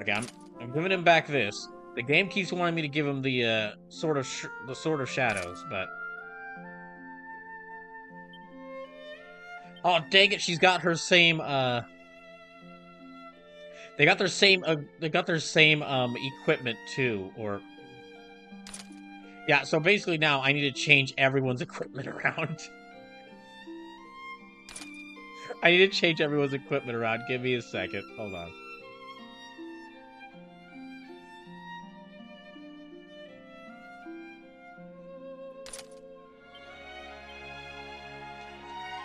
Okay, I'm giving him back this. The game keeps wanting me to give him the sword of shadows, but oh dang it, she's got her same they got their same equipment too, or yeah, so basically now I need to change everyone's equipment around. I need to change everyone's equipment around. Give me a second. Hold on.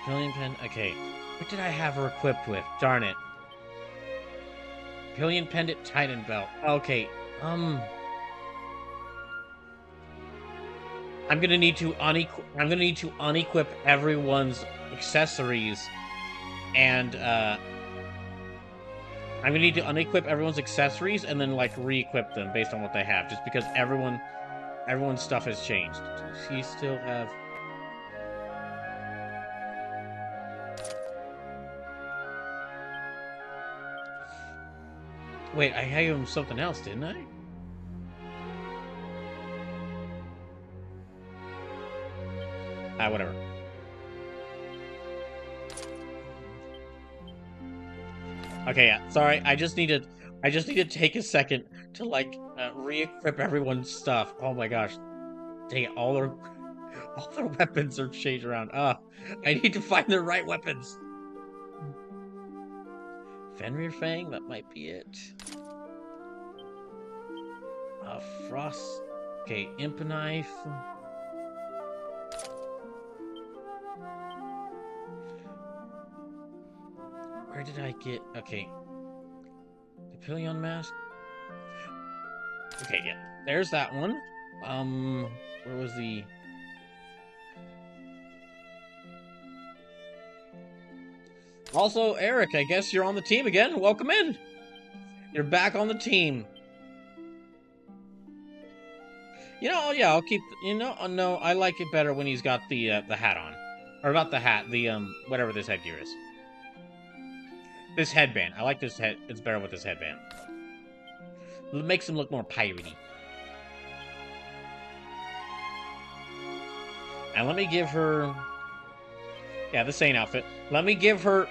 Pillion pen. Okay. What did I have her equipped with? Darn it. Pillion pendant, Titan belt. Okay. I'm gonna need to unequip everyone's accessories, and I'm gonna need to unequip everyone's accessories and then like re-equip them based on what they have, just because everyone's stuff has changed. Does he still have? Wait, I gave him something else, didn't I? Whatever. Okay, yeah. Sorry, I just need to take a second to like re-equip everyone's stuff. Oh my gosh. Dang it, all their weapons are changed around. I need to find the right weapons. Fenrir Fang, that might be it. Frost. Okay, Imp Knife. Where did I get? Okay. The Pillion Mask. Okay, yeah. There's that one. Where was the... Also, Eric, I guess you're on the team again. Welcome in. You're back on the team. You know, yeah, I'll keep... You know, no, I like it better when he's got the hat on. Or not the hat, the, whatever this headgear is. This headband. I like this head. It's better with this headband. It makes him look more piratey. And let me give her... Yeah, the same outfit. Let me give her,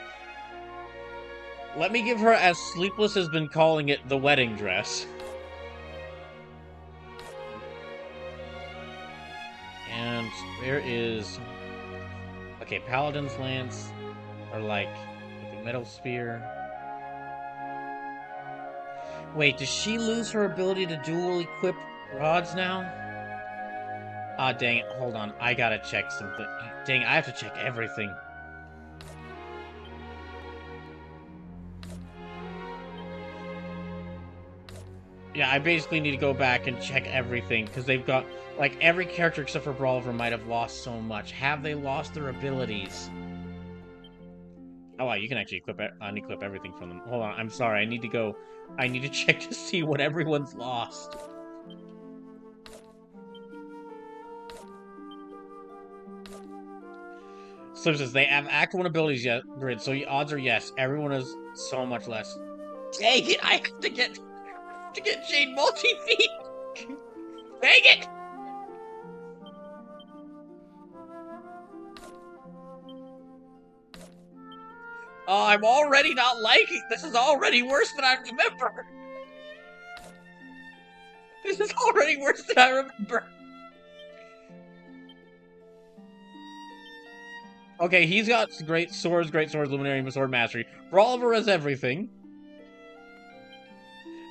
as Sleepless has been calling it, the wedding dress. And where is... Okay, Paladin's Lance, or like the Metal Spear. Wait, does she lose her ability to dual equip rods now? Ah, dang it. Hold on. I gotta check something. Dang, I have to check everything. Yeah, I basically need to go back and check everything, because they've got, like, every character except for Brawler might have lost so much. Have they lost their abilities? Oh, wow, you can actually unequip everything from them. Hold on, I'm sorry, I need to check to see what everyone's lost. So says they have Act 1 abilities yet, grid, so the odds are yes. Everyone is so much less. Dang it, I have to get Jade multi-feet! Dang it! Oh, I'm already not liking this. Is already worse than I remember. This is already worse than I remember. Okay, he's got great swords, luminary, sword mastery. Brawler has everything.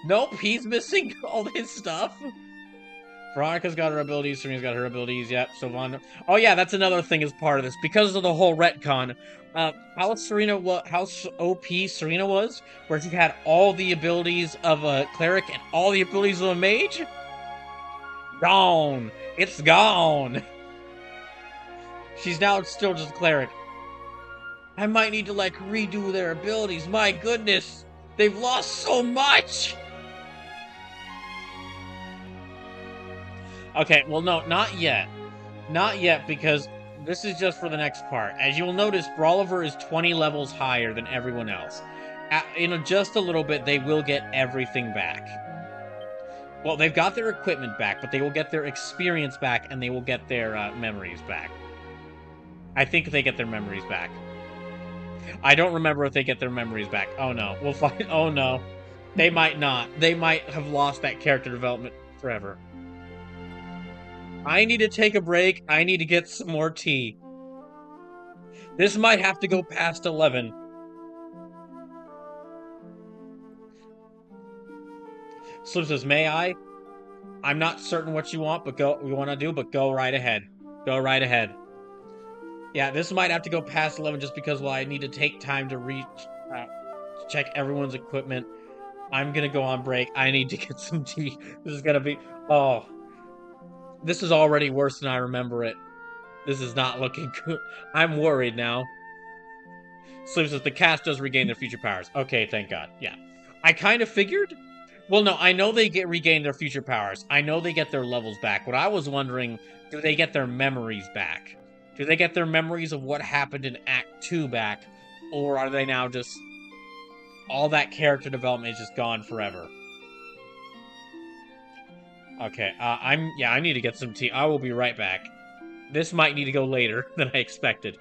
Nope, he's missing all his stuff. Veronica's got her abilities, Serena's got her abilities, yep, Sylvana. Oh yeah, that's another thing as part of this. Because of the whole retcon, how OP Serena was, where she had all the abilities of a cleric and all the abilities of a mage? Gone! It's gone! She's now still just a cleric. I might need to, like, redo their abilities. My goodness! They've lost so much! Okay, well, no, not yet. Not yet, because this is just for the next part. As you'll notice, Brawliver is 20 levels higher than everyone else. In just a little bit, they will get everything back. Well, they've got their equipment back, but they will get their experience back, and they will get their memories back. I think they get their memories back. I don't remember if they get their memories back. Oh no, we'll find. Oh no, they might not. They might have lost that character development forever. I need to take a break. I need to get some more tea. This might have to go past 11. Slip says, "May I? I'm not certain what you want, but we want to do, but go right ahead. Go right ahead." Yeah, this might have to go past 11 just because, well, I need to take time to check everyone's equipment. I'm gonna go on break. I need to get some tea. This is gonna be... Oh. This is already worse than I remember it. This is not looking good. I'm worried now. Slim says, the cast does regain their future powers. Okay, thank God. Yeah. I kind of figured... Well, no, I know they regain their future powers. I know they get their levels back. What I was wondering, do they get their memories back? Do they get their memories of what happened in Act 2 back? Or are they now just... all that character development is just gone forever? Okay, I need to get some tea. I will be right back. This might need to go later than I expected.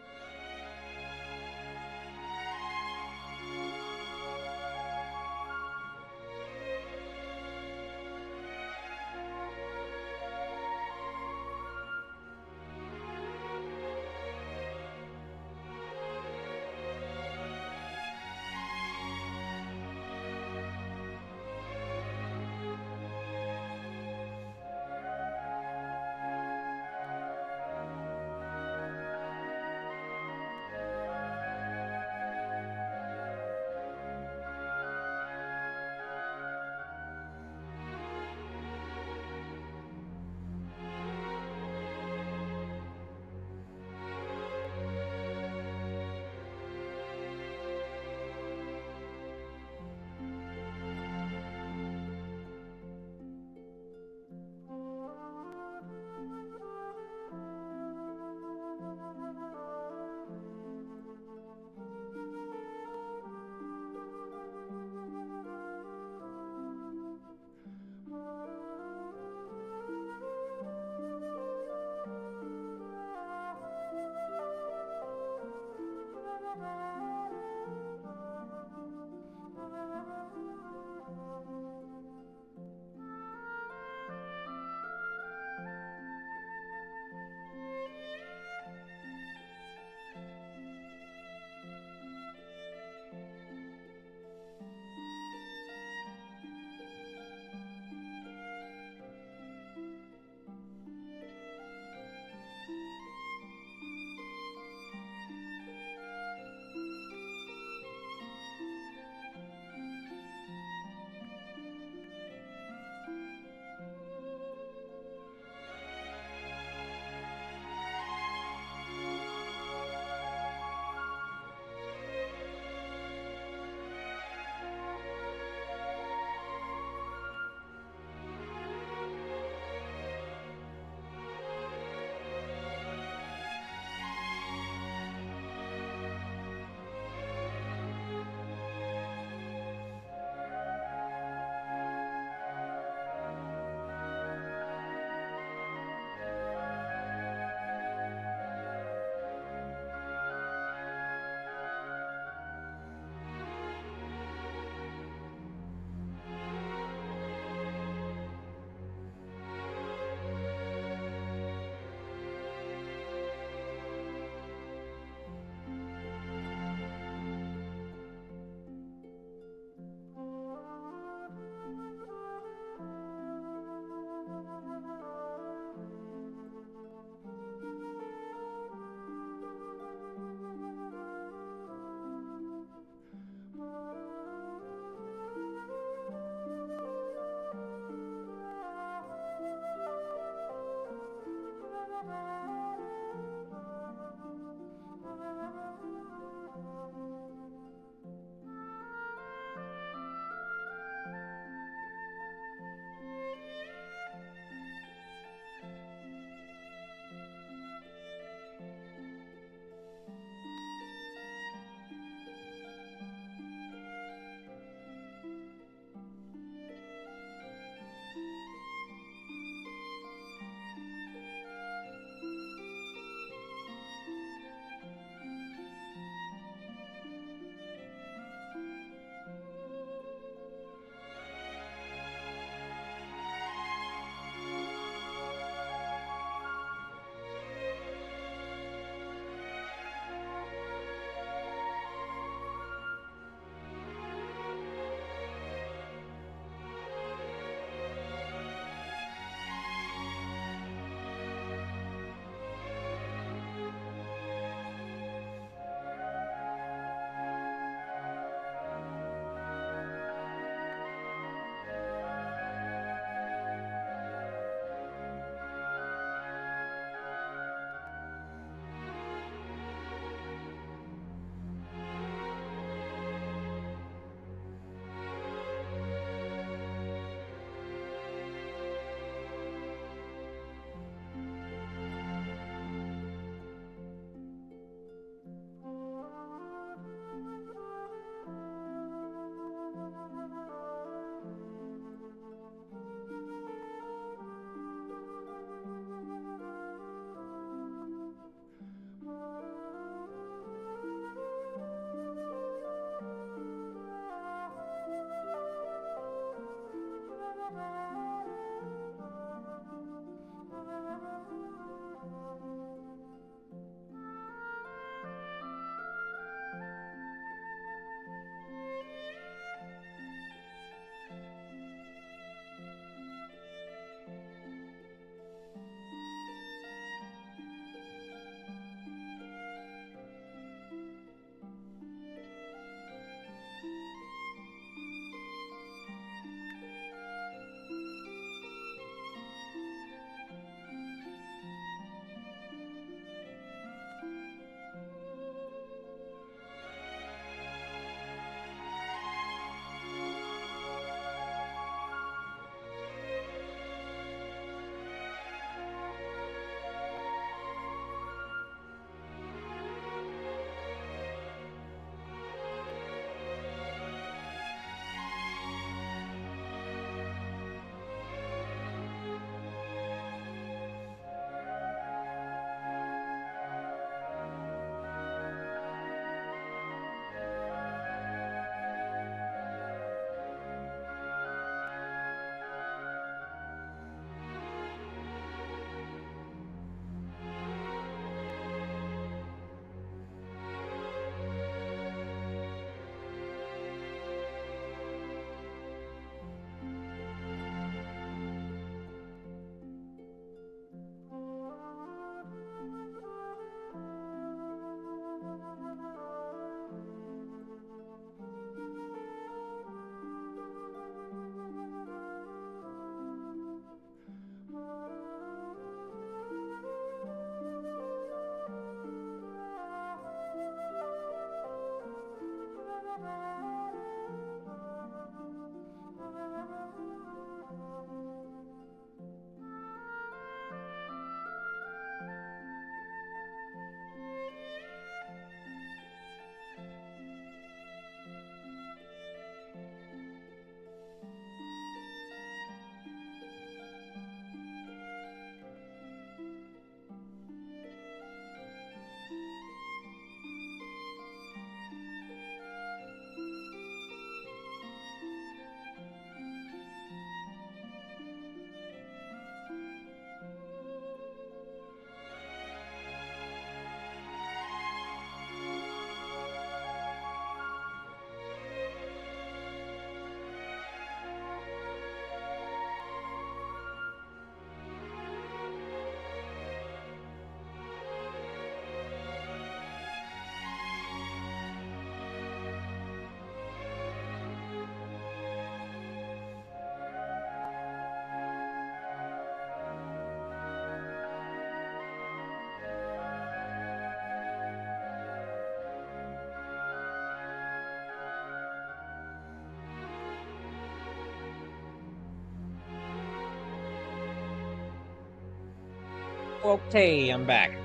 Okay, I'm back.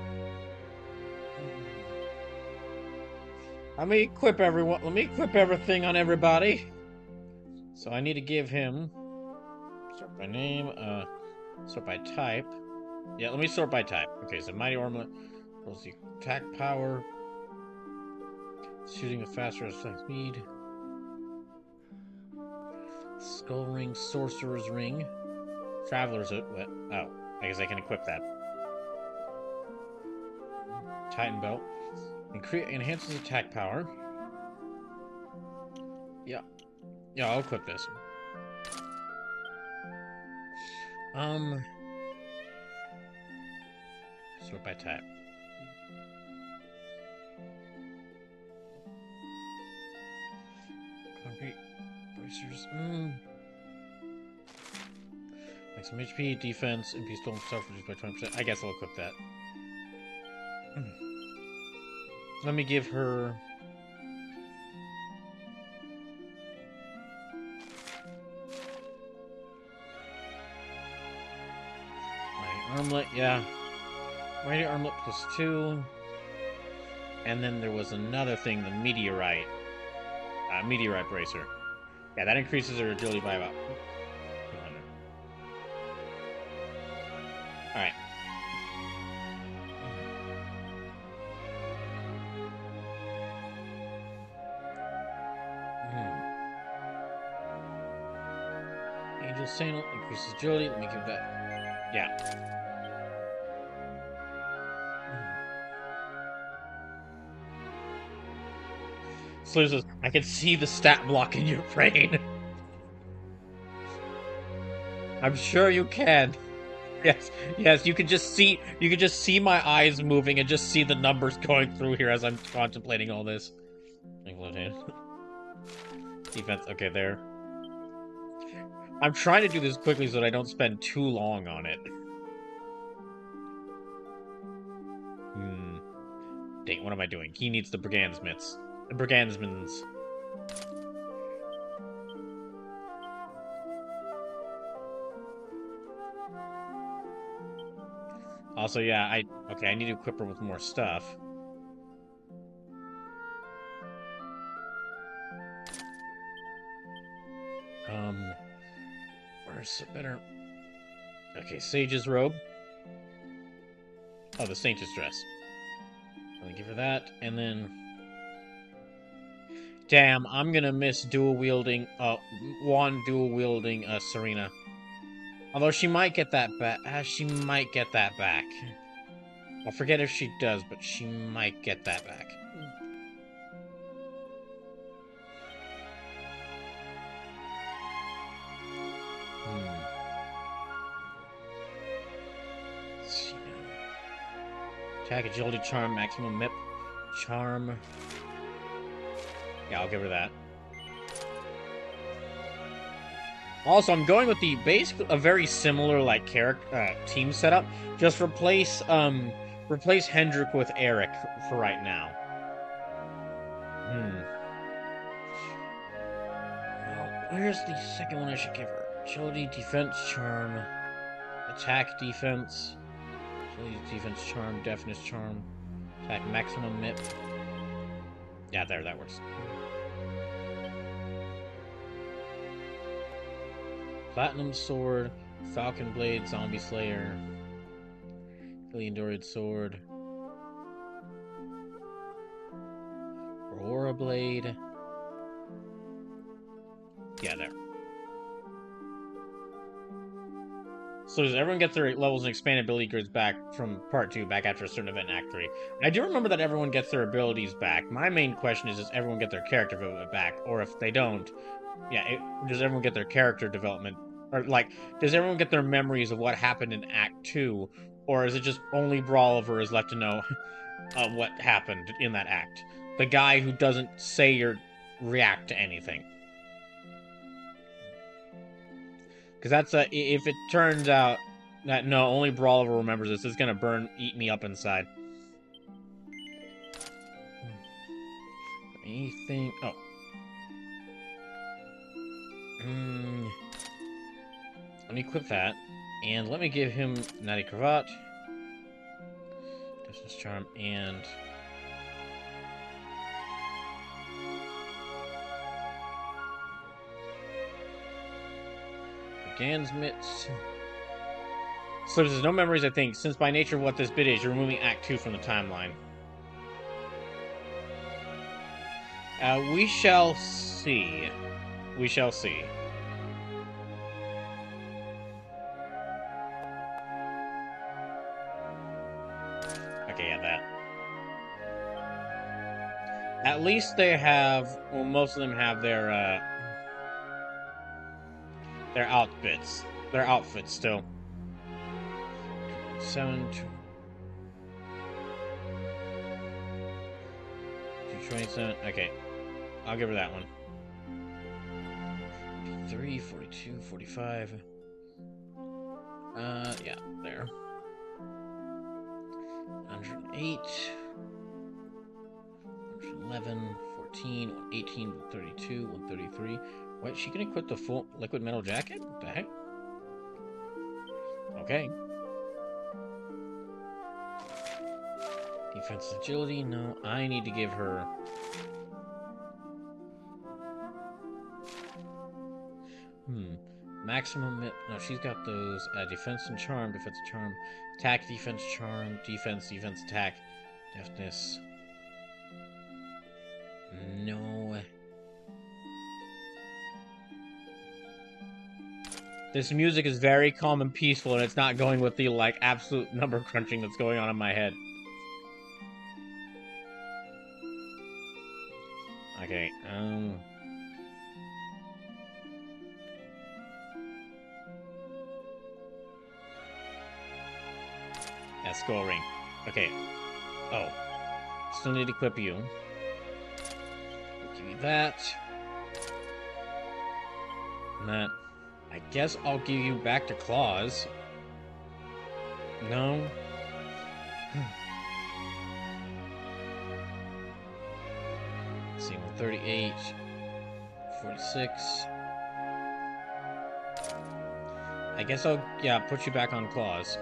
Let me equip everyone. Let me equip everything on everybody. So I need to give him sort by name, sort by type. Yeah, let me sort by type. Okay, so mighty armlet rolls the attack power, shooting a faster attack speed. Skull ring, sorcerer's ring, traveler's oh, I guess I can equip that. Titan belt, enhances attack power. Yeah, I'll equip this. Sort by type. Concrete bracers. Like some HP, defense, and stolen stuff reduced by 20%. I guess I'll equip that. Let me give her. Mighty armlet, yeah. Mighty armlet +2. And then there was another thing, the meteorite. Meteorite bracer. Yeah, that increases her agility by about 200. Alright. Angel Sandal increases agility. Let me give that. Yeah. Slew says, I can see the stat block in your brain. I'm sure you can. Yes, you can just see my eyes moving and just see the numbers going through here as I'm contemplating all this. Defense, okay, there. I'm trying to do this quickly so that I don't spend too long on it. Dang, what am I doing? He needs the Brigandsmiths. The Brigandsmans. Also, yeah, I need to equip her with more stuff. Where's the better? Okay, Sage's robe. Oh, the Saint's dress. Let me give her that, and then. Damn, I'm gonna miss dual-wielding, wand dual-wielding, Serena. Although she might get that back. She might get that back. I'll forget if she does, but she might get that back. Let's see now. Attack, agility, charm, maximum MIP, charm. Yeah, I'll give her that. Also, I'm going with the basically a very similar like character team setup. Just replace Hendrik with Eric for right now. Well, where's the second one I should give her? Agility, defense, charm, attack, defense, agility, defense, charm, deafness, charm, attack, maximum MIP. Yeah, there, that works. Platinum Sword, Falcon Blade, Zombie Slayer, Heliodorian Sword, Aurora Blade. Yeah, there. So does everyone get their levels and expanded ability grids back from Part 2, back after a certain event in Act 3? I do remember that everyone gets their abilities back. My main question is, does everyone get their character development back? Or if they don't, yeah, does everyone get their character development? Or, like, does everyone get their memories of what happened in Act 2? Or is it just only Brawliver is left to know what happened in that act? The guy who doesn't say or react to anything. Because that's if it turns out that no, only Brawliver remembers this, it's gonna eat me up inside. Anything? Oh. Let me equip that, and let me give him Natty Cravat. charm and Gansmit. So there's no memories, I think. Since by nature of what this bit is, you're removing Act 2 from the timeline. We shall see. We shall see. Okay, yeah, that. At least they have, well, most of them have their outfits. Their outfits still. 227. Okay. I'll give her that one. 3, 42, 45. Yeah, there. 108. 111, 14, 118, 132, 133. What? She can equip the full liquid metal jacket? What the heck? Okay. Defense agility? No, I need to give her... Maximum... No, she's got those. Defense and charm, attack, defense, charm, defense, attack, deafness. No. This music is very calm and peaceful, and it's not going with the, like, absolute number crunching that's going on in my head. Okay, yeah, skull ring. Okay. Oh. Still need to equip you. Give you that. And that. I guess I'll give you back to Claws. No? Let's see, 138. 46. I guess I'll, yeah, put you back on Claws.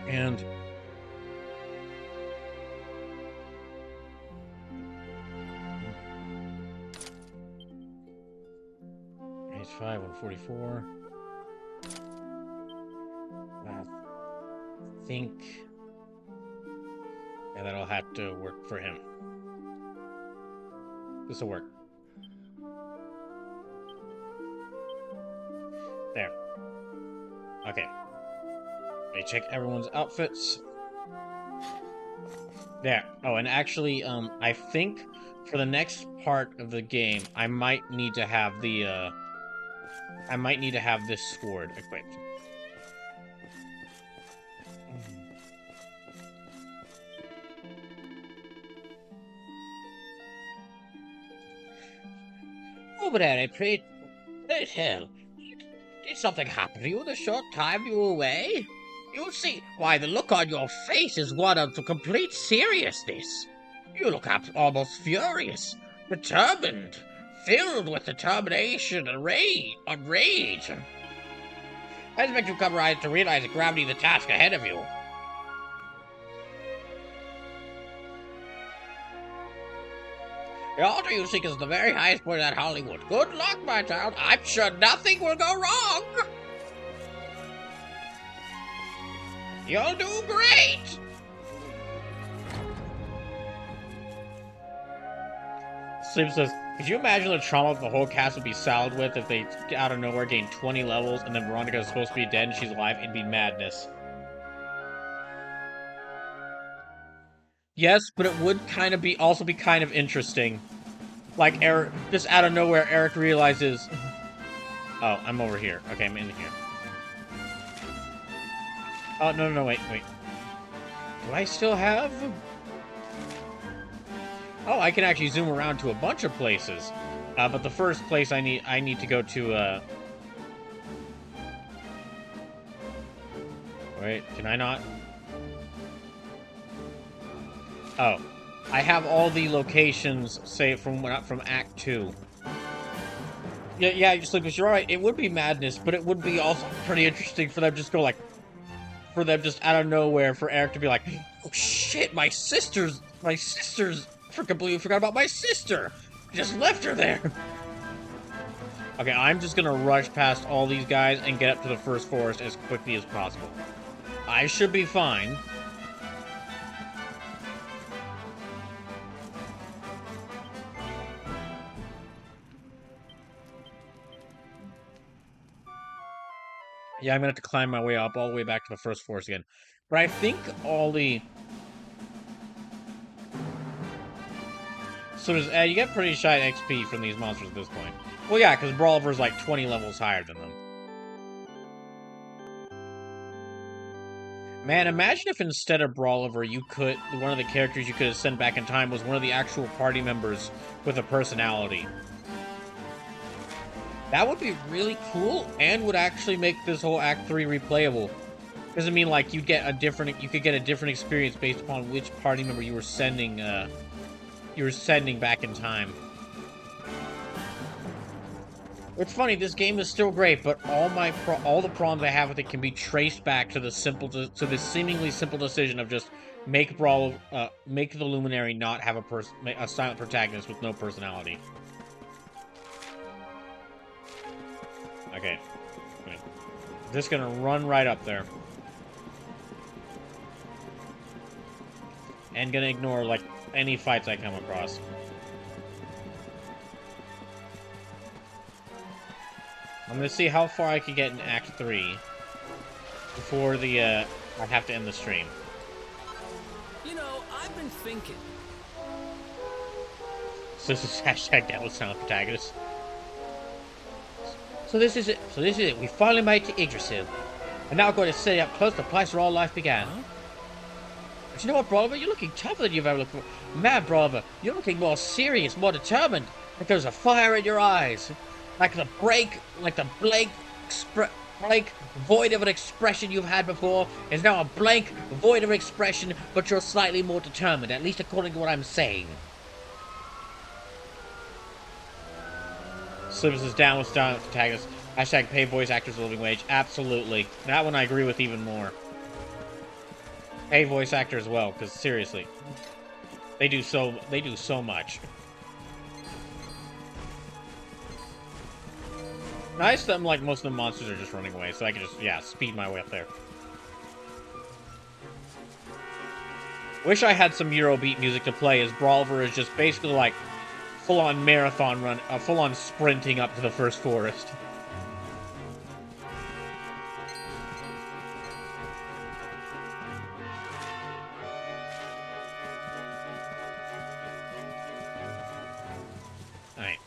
And Age 5, 144. I think, yeah, that'll have to work for him. This will work. There. Okay. Let me check everyone's outfits. There. Oh, and actually, I think for the next part of the game, I might need to have the, this sword equipped. Over there, I prayed. Great hell. Did something happen to you the short time you were away? You see, why, the look on your face is one of complete seriousness. You look almost furious, determined, filled with determination and rage. That makes you come right to realize the gravity of the task ahead of you. The altar you seek is the very highest point at Hollywood. Good luck, my child. I'm sure nothing will go wrong. You'll do great! Sleep says, could you imagine the trauma the whole cast would be saddled with if they, out of nowhere, gained 20 levels and then Veronica's supposed to be dead and she's alive? It'd be madness. Yes, but it would kind of be, also be kind of interesting. Like, Eric, just out of nowhere, Eric realizes... Oh, I'm over here. Okay, I'm in here. Oh, no, wait. Do I still have... Oh, I can actually zoom around to a bunch of places. But the first place I need to go to, Wait, can I not? Oh, I have all the locations, say, from Act 2. Yeah, Sleepless, you're right. It would be madness, but it would be also pretty interesting for them just go like, for them just out of nowhere, for Eric to be like, oh shit, my sister's, completely forgot about my sister. I just left her there. Okay, I'm just gonna rush past all these guys and get up to the first forest as quickly as possible. I should be fine. Yeah, I'm gonna have to climb my way up all the way back to the first forest again. But I think all the... So you get pretty shy XP from these monsters at this point. Well, yeah, because Brawliver's like 20 levels higher than them. Man, imagine if instead of Brawliver, one of the characters you could have sent back in time was one of the actual party members with a personality. That would be really cool, and would actually make this whole Act 3 replayable. Doesn't mean like you could get a different experience based upon which party member you were sending back in time. It's funny, this game is still great, but all the problems I have with it can be traced back to the seemingly simple decision of just make the Luminary not have a silent protagonist with no personality. Okay. Just gonna run right up there. And gonna ignore, like, any fights I come across. I'm gonna see how far I can get in Act 3 before I have to end the stream. You know, I've been thinking. So this is hashtag Devil Silent Protagonist. So this is it. We finally made it to Yggdrasil. And now we're going to set up close to the place where all life began. Huh? But you know what, Brawler? You're looking tougher than you've ever looked before. Man, Brawler, you're looking more serious, more determined. Like there's a fire in your eyes. Like the blank void of an expression you've had before is now a blank void of expression, but you're slightly more determined, at least according to what I'm saying. Slims is down with silent protagonists. Hashtag pay voice actors a living wage. Absolutely. That one I agree with even more. Pay voice actor as well, because seriously. They do so much. Nice that like most of the monsters are just running away, so I can just, yeah, speed my way up there. Wish I had some Eurobeat music to play, as Brawliver is just basically like full-on marathon run, full-on sprinting up to the first forest. Alright.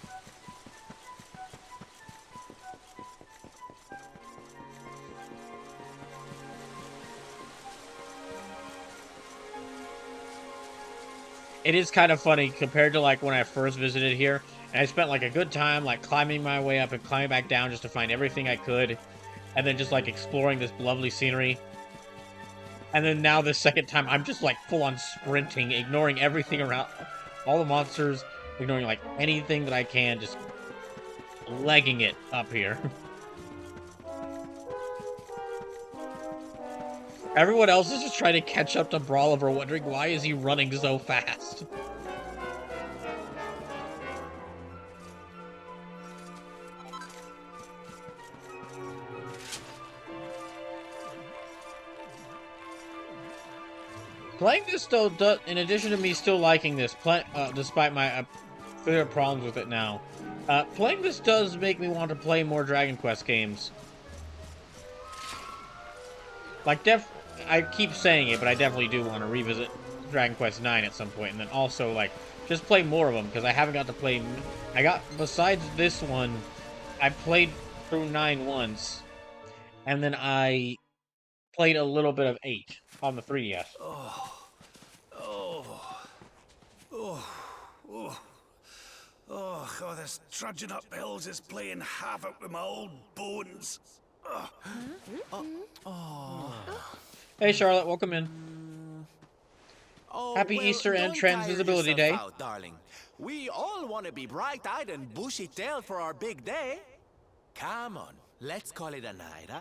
It is kind of funny compared to like when I first visited here, and I spent like a good time like climbing my way up and climbing back down just to find everything I could, and then just like exploring this lovely scenery. And then now the second time I'm just like full on sprinting, ignoring everything around, all the monsters, ignoring like anything that I can, just legging it up here. Everyone else is just trying to catch up to Brawliver, wondering why is he running so fast. Playing this, though, in addition to me still liking this, despite my clear problems with it now, playing this does make me want to play more Dragon Quest games. Like, I keep saying it, but I definitely do want to revisit Dragon Quest 9 at some point, and then also, like, just play more of them, because I haven't got to play... besides this one, I played through 9 once, and then I played a little bit of 8 on the 3DS. Oh, this trudging up hills is playing havoc with my old bones. Hey, Charlotte, welcome in. Oh, Happy well, Easter and don't tire Transvisibility yourself Day. out, darling. We all want to be bright-eyed and bushy-tailed for our big day. Come on, let's call it a night, huh?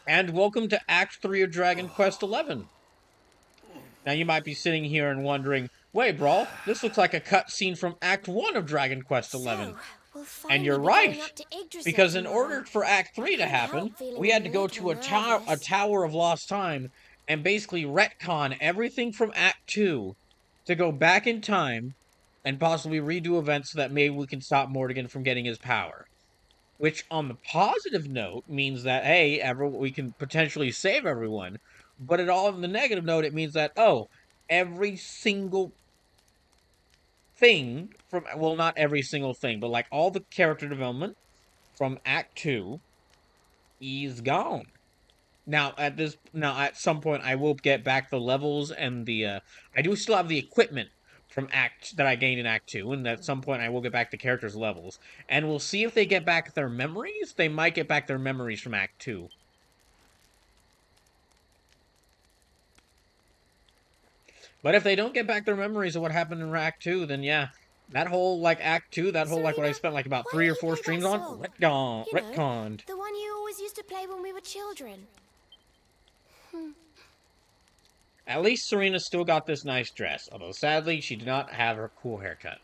And welcome to Act 3 of Dragon Quest XI. Now you might be sitting here and wondering, wait, Brawl, this looks like a cutscene from Act 1 of Dragon Quest XI. So, we'll And finally you're be going right, up to Yggdrasil because in tomorrow. order for Act 3 I to can't happen, help feeling we had to go little to a nervous. Tower of Lost Time and basically retcon everything from Act 2 to go back in time and possibly redo events so that maybe we can stop Morrigan from getting his power. Which, on the positive note, means that, hey, we can potentially save everyone. But on the negative note, it means that, oh, every single thing from, well, not every single thing, but like all the character development from Act 2 is gone. Now at some point I will get back the levels and I do still have the equipment from Act that I gained in Act 2, and at some point I will get back the characters' levels. And we'll see if they get back their memories. They might get back their memories from Act 2. But if they don't get back their memories of what happened in Act 2, then yeah, that whole like Act 2, that whole like what I Serena, spent like about why 3 or don't you 4 play that streams on, song? You know, retconned. the one you always used to play when we were children. At least Serena still got this nice dress, although sadly she did not have her cool haircut.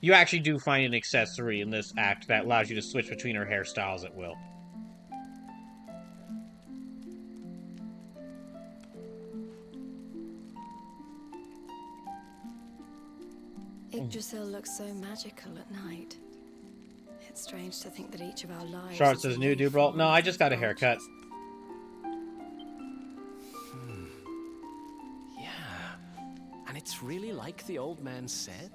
You actually do find an accessory in this act that allows you to switch between her hairstyles at will. Yggdrasil looks so magical at night. It's strange to think that each of our lives... Charlotte says, new dude, bro. No, I just got a haircut. Yeah. And it's really like the old man said?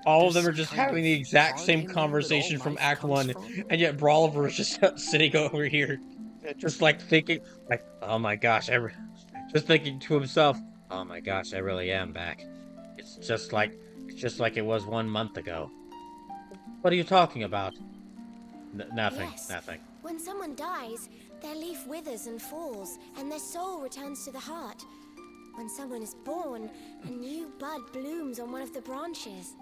All of them are just having the exact same conversation from Act 1, and yet Brawler is just sitting over here, just like thinking, like, oh my gosh, just thinking to himself, oh my gosh, I really am back. It's just like it was 1 month ago. What are you talking about? Nothing, Yes. nothing. When someone dies, their leaf withers and falls, and their soul returns to the heart. When someone is born, a new bud blooms on one of the branches.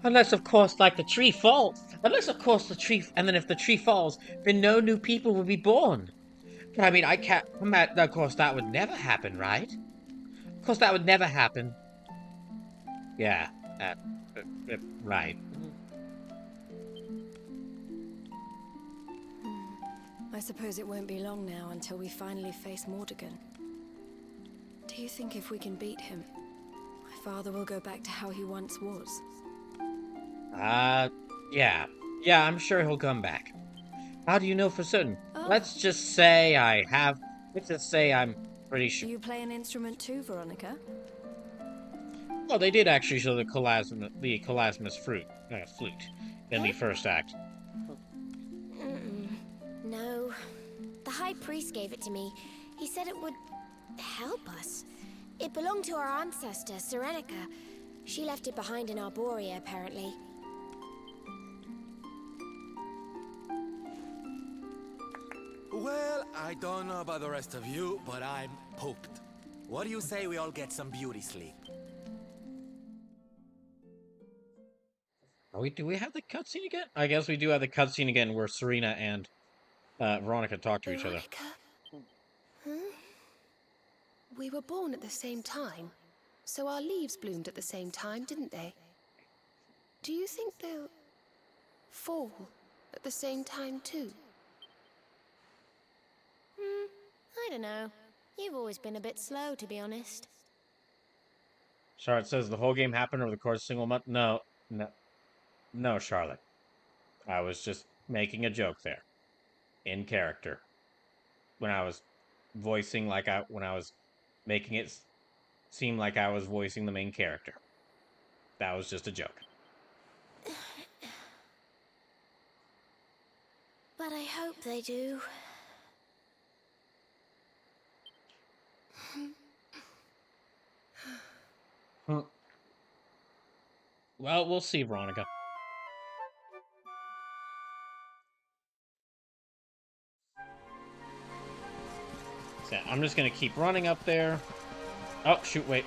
Unless, of course, like the tree falls. Unless, of course, and then if the tree falls, then no new people will be born. But I mean, I can't. Of course, that would never happen, right? Of course, that would never happen. Yeah, right. I suppose it won't be long now until we finally face Morrigan. Do you think if we can beat him, my father will go back to how he once was? Yeah. Yeah, I'm sure he'll come back. How do you know for certain? Oh. Let's just say I'm pretty sure. Do you play an instrument too, Veronica? Well, they did actually show the Calasmus flute in the first act. No. The High Priest gave it to me. He said it would help us. It belonged to our ancestor, Serenica. She left it behind in Arborea, apparently. Well, I don't know about the rest of you, but I'm pooped. What do you say we all get some beauty sleep? Do we have the cutscene again? I guess we do have the cutscene again where Serena and Veronica talk to each other. Veronica? Huh? We were born at the same time, so our leaves bloomed at the same time, didn't they? Do you think they'll fall at the same time too? I don't know. You've always been a bit slow, to be honest. Charlotte says the whole game happened over the course of a single month. No, Charlotte. I was just making a joke there, in character, when I was when I was making it seem like I was voicing the main character. That was just a joke. But I hope they do. Well, we'll see, Veronica. So I'm just gonna keep running up there. Oh shoot! Wait.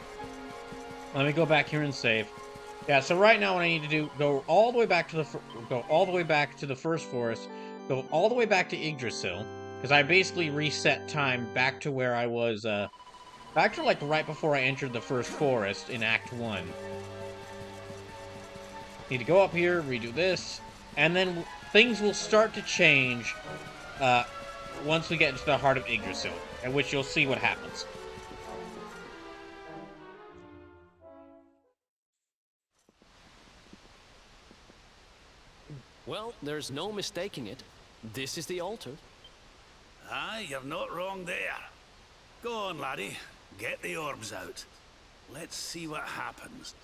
Let me go back here and save. Yeah. So right now, what I need to do: go all the way back to the first forest, go all the way back to Yggdrasil, because I basically reset time back to where I was. Back to like right before I entered the first forest in Act 1. Need to go up here, redo this, and then things will start to change once we get into the heart of Yggdrasil, at which you'll see what happens. Well, there's no mistaking it. This is the altar. Aye, you're not wrong there. Go on, laddie. Get the orbs out. Let's see what happens.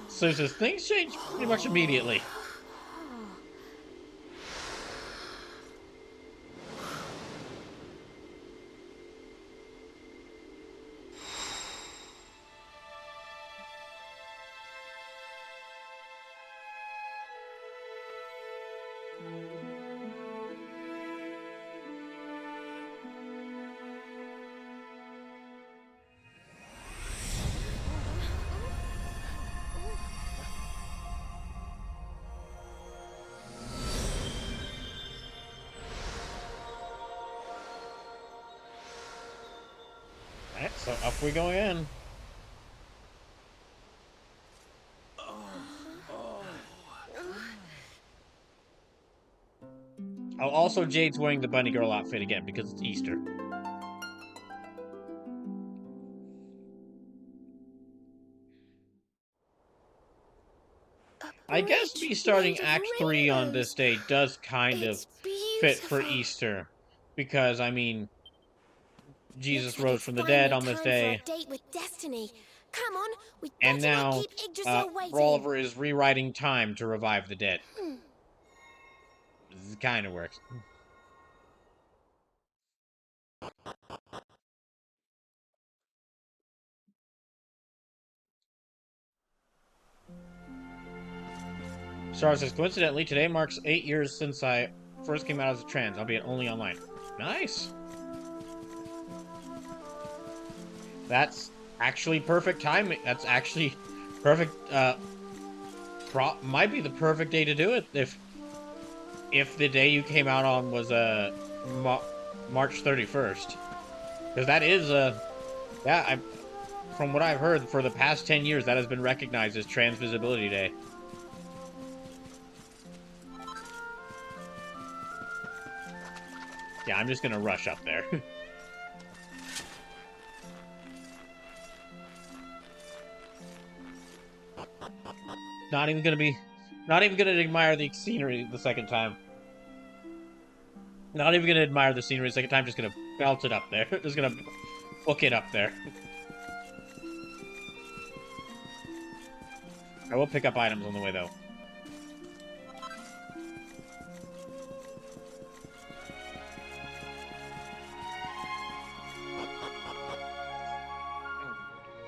So it says things change pretty much immediately. Alright, so up we go again. Oh, also Jade's wearing the bunny girl outfit again because it's Easter. I guess me starting Act 3 on this day does kind of fit for Easter. Because, I mean, Jesus rose from the dead on this day. Date with destiny. Come on, we And better not now, keep Yggdrasil waiting. Brawler is rewriting time to revive the dead. This kind of works. Star says, coincidentally, today marks 8 years since I first came out as a trans, albeit only online. Nice! That's actually perfect timing. That's actually perfect, might be the perfect day to do it if the day you came out on was, March 31st. Because that is, yeah, from what I've heard, for the past 10 years, that has been recognized as Trans Visibility Day. Yeah, I'm just gonna rush up there. Not even gonna admire the scenery the second time. Not even gonna admire the scenery the second time, just gonna belt it up there. Just gonna book it up there. I will pick up items on the way, though.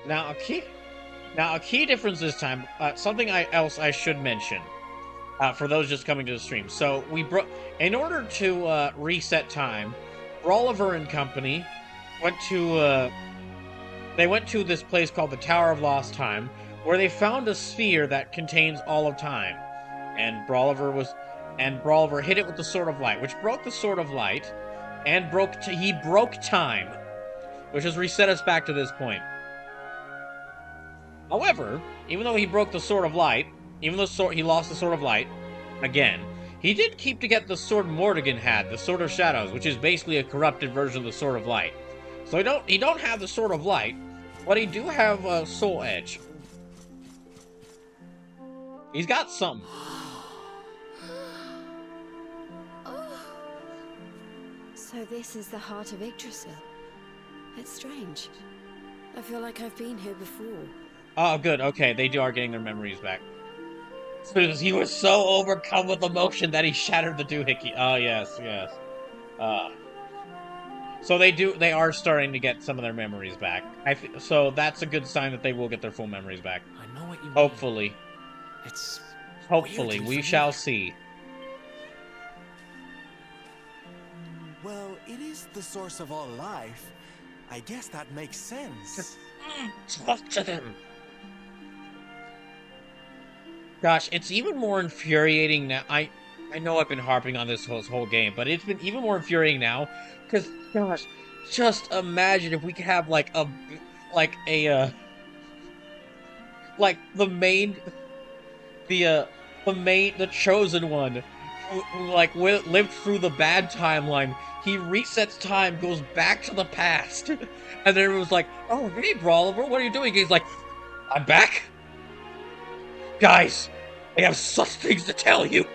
Now, a key difference this time, something else I should mention, for those just coming to the stream. So, in order to, reset time, Brawler and company went to, they went to this place called the Tower of Lost Time, where they found a sphere that contains all of time. And Brawler hit it with the Sword of Light, which broke the Sword of Light, and he broke time, which has reset us back to this point. However, even though he broke the Sword of Light, he lost the Sword of Light, again, he did keep to get the sword Mordegon had, the Sword of Shadows, which is basically a corrupted version of the Sword of Light. So he don't have the Sword of Light, but he do have a Soul Edge. He's got something. So this is the heart of Yggdrasil. It's strange. I feel like I've been here before. Oh, good. Okay, they are getting their memories back. He was so overcome with emotion that he shattered the doohickey. Oh, yes. So they are starting to get some of their memories back. So that's a good sign that they will get their full memories back. I know what you mean. Hopefully. It's Hopefully, we shall see. it is the source of all life, I guess that makes sense. Talk to them. Gosh, it's even more infuriating now. I know I've been harping on this whole game, but it's been even more infuriating now because gosh, just imagine if we could have like a like the chosen one who like lived through the bad timeline. He resets time, goes back to the past, and then everyone's like, "Oh, hey, Brawler, what are you doing?" He's like, "I'm back, guys. I have such things to tell you."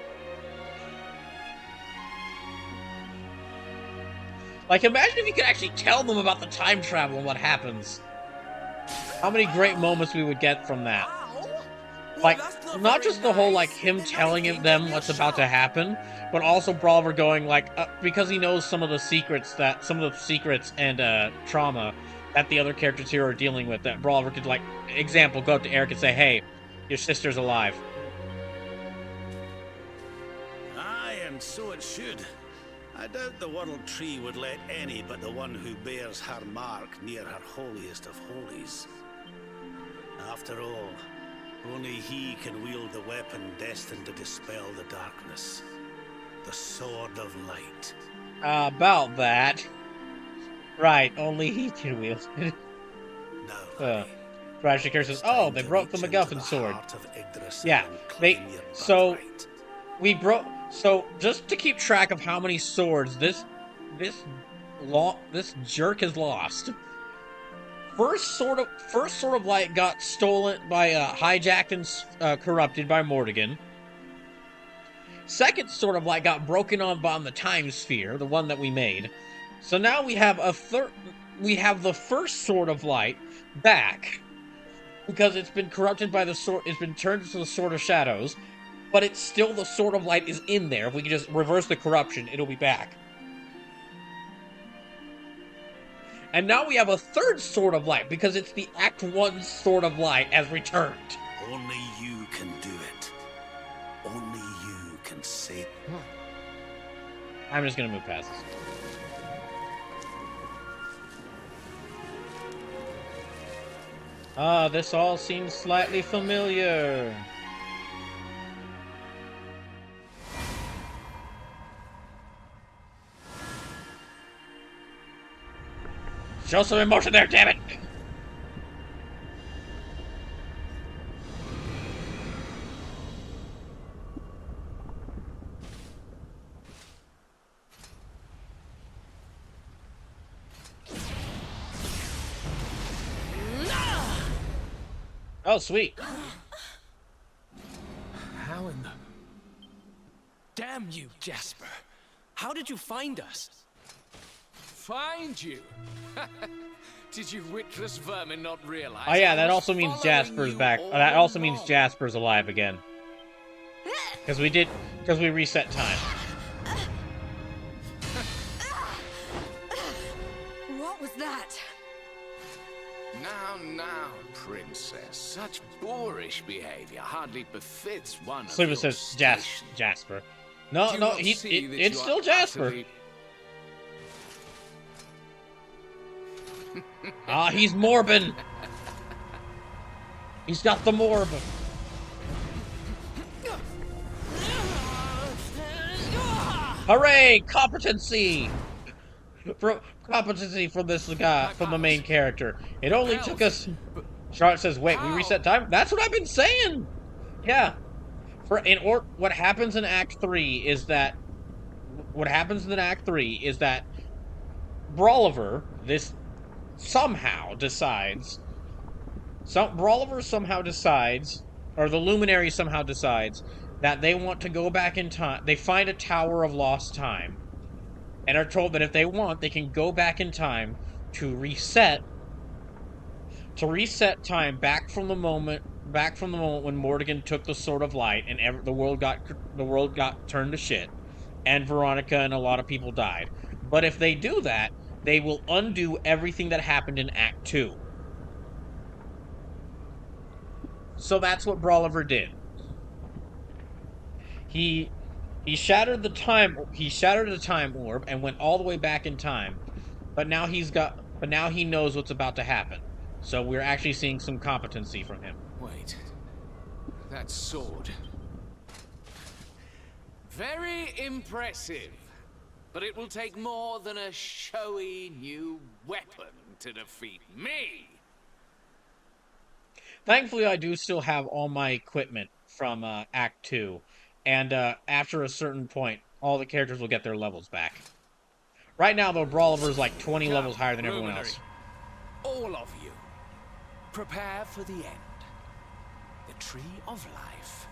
Like, imagine if you could actually tell them about the time travel and what happens. How many great moments we would get from that. Like, not just the whole, like, him telling them what's about to happen, but also Brawler going, like, because he knows some of the secrets and trauma that the other characters here are dealing with, that Brawler could, like, example, go up to Eric and say, "Hey, your sister's alive." Aye, and so it should. I doubt the World Tree would let any but the one who bears her mark near her holiest of holies. After all, only he can wield the weapon destined to dispel the darkness. The Sword of Light. About that. Right, only he can wield it. Now, Trashicare says, "Oh, they broke the MacGuffin sword." Yeah, So just to keep track of how many swords this jerk has lost. First sword of light got stolen by hijacked and corrupted by Morrigan. Second sword of light got broken on the time sphere, the one that we made. So now we have the first sword of light back because it's been corrupted by the sword. It's been turned into the sword of shadows. But it's still the Sword of Light is in there. If we can just reverse the corruption, it'll be back. And now we have a third Sword of Light, because it's the Act 1 Sword of Light as returned. Only you can do it. Only you can save... I'm just gonna move past this. This all seems slightly familiar. Show some emotion there, damn it! Oh, sweet. How in the... Damn you, Jasper. How did you find us? Find you? Did you witless vermin not realize? Oh yeah, that also means Jasper's back. That also means Jasper's alive again. Because we reset time. What was that? Now, princess. Such boorish behavior hardly befits one Sleeper of your says station. Jasper. No, it's still Jasper. He's Morbin. He's got the Morb. Hooray! Competency! Competency from this guy, from the main character. It only took us... Charlotte says, "Wait, we reset time?" That's what I've been saying! Yeah. What happens in Act 3 is that... Brawliver, somehow decides, or the Luminary somehow decides, that they want to go back in time. They find a Tower of Lost Time, and are told that if they want, they can go back in time to reset time back from the moment when Morrigan took the Sword of Light and the world got turned to shit, and Veronica and a lot of people died. But if they do that, they will undo everything that happened in Act 2. So that's what Brawliver did. He He shattered the time. He shattered the time orb and went all the way back in time. But now But now he knows what's about to happen. So we're actually seeing some competency from him. Wait. That sword. Very impressive. But it will take more than a showy new weapon to defeat me. Thankfully, I do still have all my equipment from Act 2. And after a certain point, all the characters will get their levels back. Right now, though, Brawliver's like 20 levels higher than everyone else. All of you, prepare for the end. The Tree of Life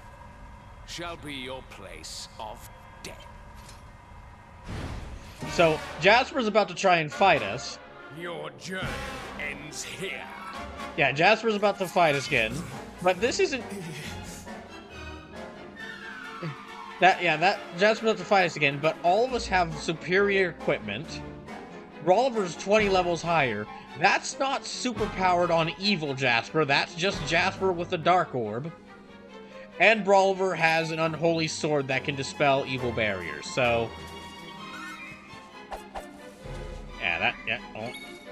shall be your place of death. So, Jasper's about to try and fight us. Your journey ends here. Yeah, Jasper's about to fight us again. But this isn't... Jasper's about to fight us again, but all of us have superior equipment. Brawliver's 20 levels higher. That's not superpowered on evil Jasper, that's just Jasper with a Dark Orb. And Brawliver has an unholy sword that can dispel evil barriers, so...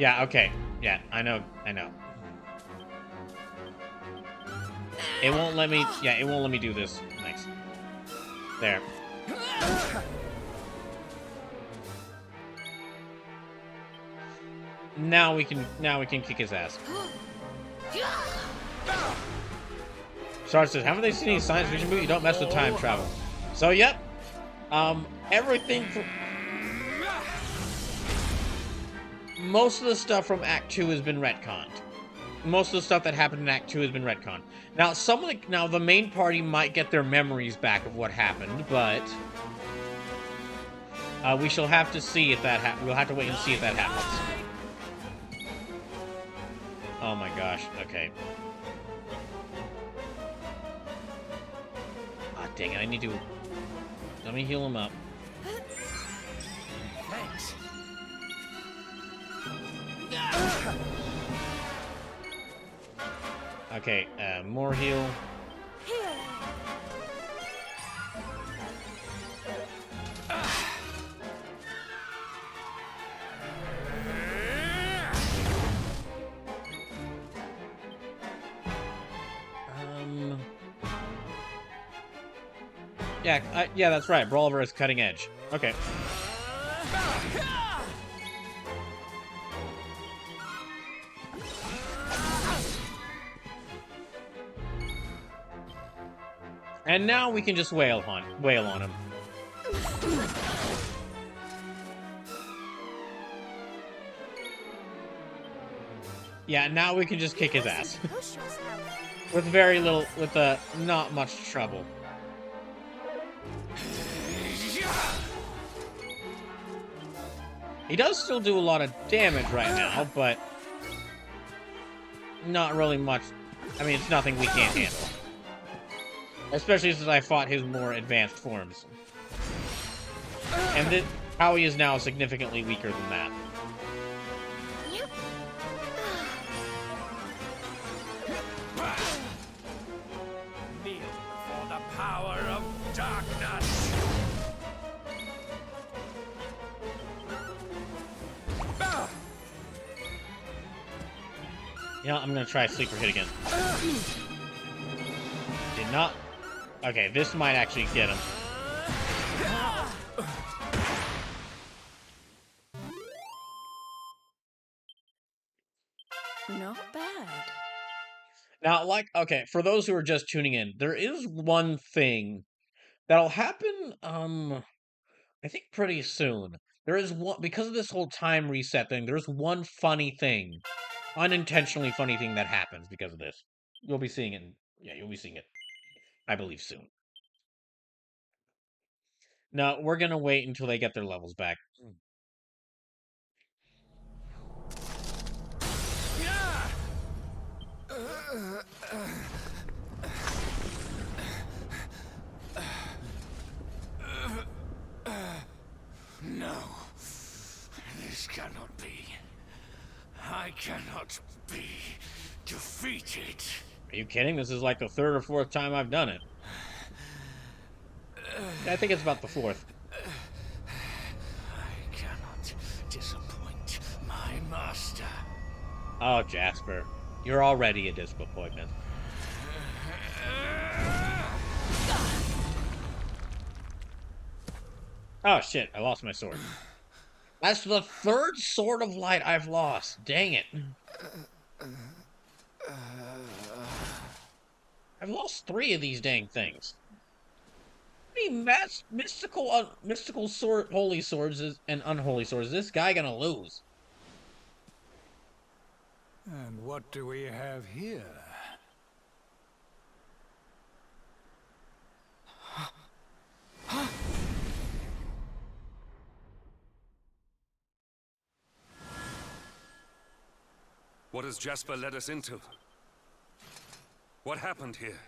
okay. Yeah, I know. It won't let me, it won't let me do this. Nice. There. Now we can kick his ass. Sarge says, haven't they seen any science fiction movie? You don't mess with time travel. So, yep. Everything from... Most of the stuff from Act 2 has been retconned. Most of the stuff that happened in Act 2 has been retconned. Now, the main party might get their memories back of what happened, but... we shall have to see if that we'll have to wait and see if that happens. Oh my gosh, okay. Ah, dang it, I need to... Let me heal him up. Thanks. Okay, more heal. Yeah, that's right. Brawliver is cutting edge. Okay. And now we can just wail on him. Yeah, now we can just kick his ass. With not much trouble. He does still do a lot of damage right now, but not really much. I mean, it's nothing we can't handle. Especially since I fought his more advanced forms. And how he is now significantly weaker than that. Kneel before the power of darkness. You know, I'm gonna try sleeper hit again. Did not. Okay, this might actually get him. Not bad. Now, okay, for those who are just tuning in, there is one thing that'll happen, I think pretty soon. There is one, because of this whole time reset thing, there's one funny thing, unintentionally funny thing that happens because of this. You'll be seeing it, you'll be seeing it, I believe, soon. No, we're gonna wait until they get their levels back. No, this cannot be. I cannot be defeated. Are you kidding? This is like the third or fourth time I've done it. I think it's about the fourth. I cannot disappoint my master. Oh, Jasper, you're already a disappointment. Oh shit, I lost my sword. That's the third sword of light I've lost. Dang it. I've lost 3 of these dang things. How many mystical sword, holy swords and unholy swords is this guy gonna lose? And what do we have here? What has Jasper led us into? What happened here?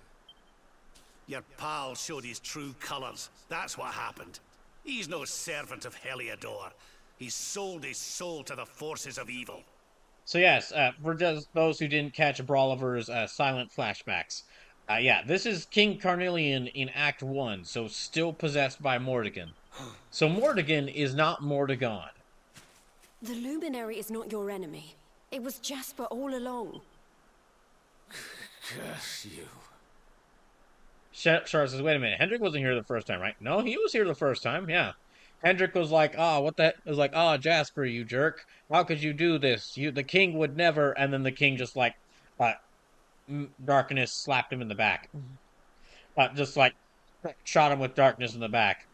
Your pal showed his true colors. That's what happened. He's no servant of Heliodor. He's sold his soul to the forces of evil. So yes, for just those who didn't catch Brawliver's silent flashbacks, yeah, this is King Carnelian in Act 1, so still possessed by Mordegon. So Mordegon is not Mordegon. The Luminary is not your enemy. It was Jasper all along. Curse you. Char says, wait a minute, Hendrik wasn't here the first time, right? No, he was here the first time, yeah. Hendrik was like, what the... It was like, Jasper, you jerk. How could you do this? The king would never... And then the king just, like, darkness slapped him in the back. Just, like, shot him with darkness in the back.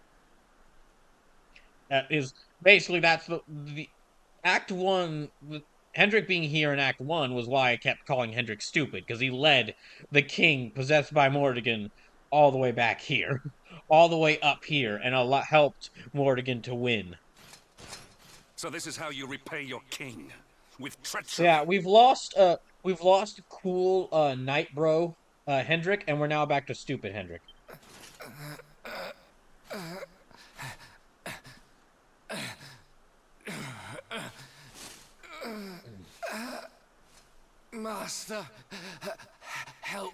Is basically, that's the Act 1... Hendrik being here in Act 1 was why I kept calling Hendrik stupid, because he led the king, possessed by Mordegon, all the way back here. All the way up here, and helped Mordegon to win. So this is how you repay your king? With treachery? Yeah, we've lost cool knight bro Hendrik, and we're now back to stupid Hendrik. Master, help.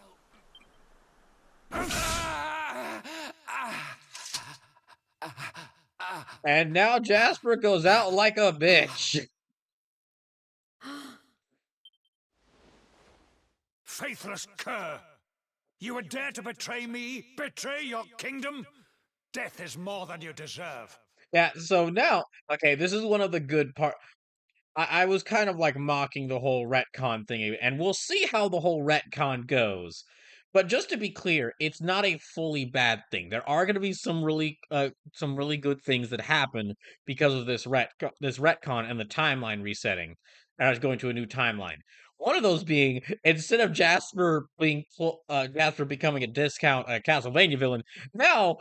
And now Jasper goes out like a bitch. Faithless cur! You would dare to betray me? Betray your kingdom? Death is more than you deserve. Yeah, so now, okay, this is one of the good part. I was kind of like mocking the whole retcon thing, and we'll see how the whole retcon goes. But just to be clear, it's not a fully bad thing. There are going to be some really good things that happen because of this retcon and the timeline resetting. And I was going to a new timeline. One of those being, instead of Jasper Jasper becoming a discount Castlevania villain, now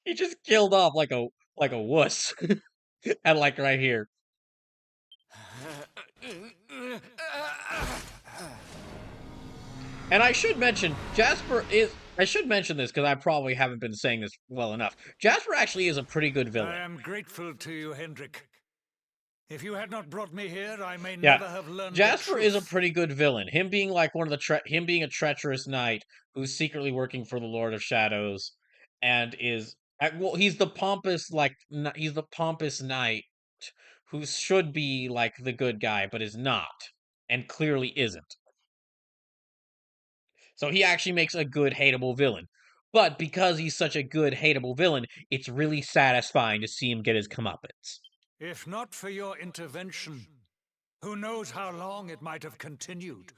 he just killed off like a wuss. And like right here. And I should mention, I should mention this because I probably haven't been saying this well enough. Jasper actually is a pretty good villain. I am grateful to you, Hendrik. If you had not brought me here, I may never have learned Jasper the is a truth. pretty good villain. Him being like him being a treacherous knight who's secretly working for the Lord of Shadows, and is well, he's the pompous knight who should be like the good guy, but is not, and clearly isn't. So he actually makes a good, hateable villain. But because he's such a good, hateable villain, it's really satisfying to see him get his comeuppance. If not for your intervention, who knows how long it might have continued?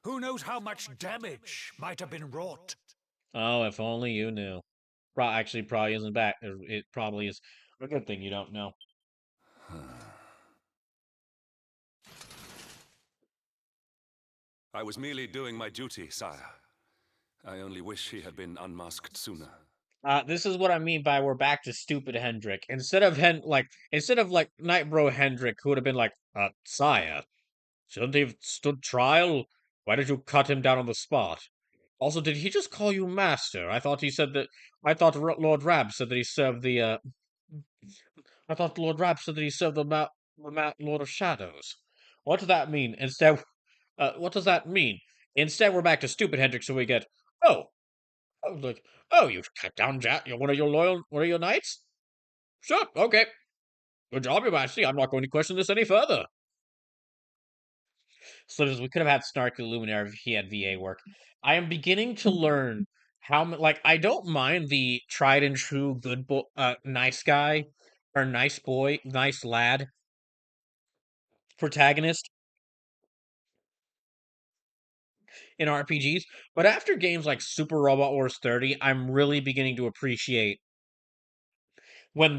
Who knows how much damage might have been wrought? Oh, if only you knew. Actually, probably isn't back. It probably is a good thing you don't know. I was merely doing my duty, sire. I only wish he had been unmasked sooner. This is what I mean by we're back to stupid Hendrik. Instead of Nightbro Hendrik, who would have been like, sire, shouldn't he have stood trial? Why did you cut him down on the spot? Also, did he just call you master? I thought Lord Rab said that he served the, I thought Lord Rab said that he served the Lord of Shadows. What does that mean? What does that mean? Instead, we're back to stupid Hendrik, so we get, oh, I was like, oh, you've cut down one of your knights? Sure, okay. Good job, Your Majesty. I'm not going to question this any further. Slivers, we could have had Snarky Luminary if he had VA work. I am beginning to learn like, I don't mind the tried and true good boy, nice guy, or nice boy, nice lad protagonist in RPGs, but after games like Super Robot Wars 30, I'm really beginning to appreciate when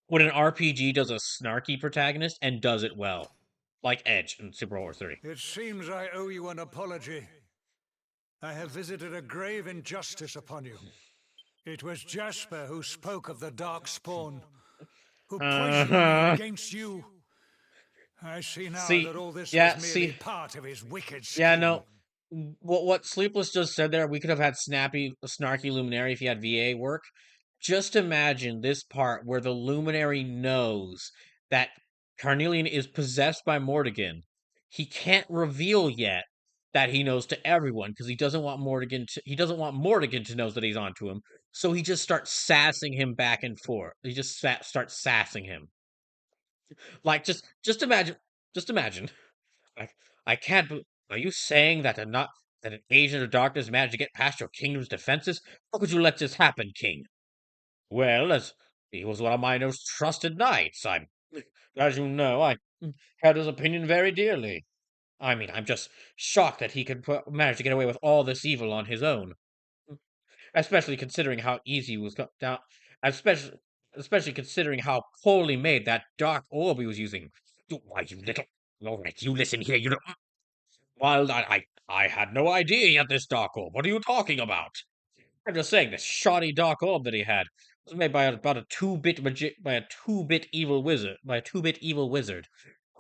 when an RPG does a snarky protagonist and does it well, like Edge in Super Robot Wars 30. It seems I owe you an apology. I have visited a grave injustice upon you. It was Jasper who spoke of the Dark Spawn, who poisoned me against you. I see now that all this was merely part of his wicked scheme. Yeah, no. What Sleepless just said there, we could have had Snarky Luminary if he had VA work. Just imagine this part where the Luminary knows that Carnelian is possessed by Mordegon. He can't reveal yet that he knows to everyone because he doesn't want Mordegon to know that he's onto him. So he just starts sassing him back and forth. He just starts sassing him. Like just imagine. I can't. Are you saying that an agent of darkness managed to get past your kingdom's defenses? How could you let this happen, King? Well, as he was one of my most trusted knights, as you know, I held his opinion very dearly. I mean, I'm just shocked that he could manage to get away with all this evil on his own. Especially considering how easy he was cut down. Especially considering how poorly made that dark orb he was using. Why, you little. All right, you listen here. You don't. Well, I had no idea he had this dark orb. What are you talking about? I'm just saying, this shoddy dark orb that he had was made by about a 2-bit evil wizard.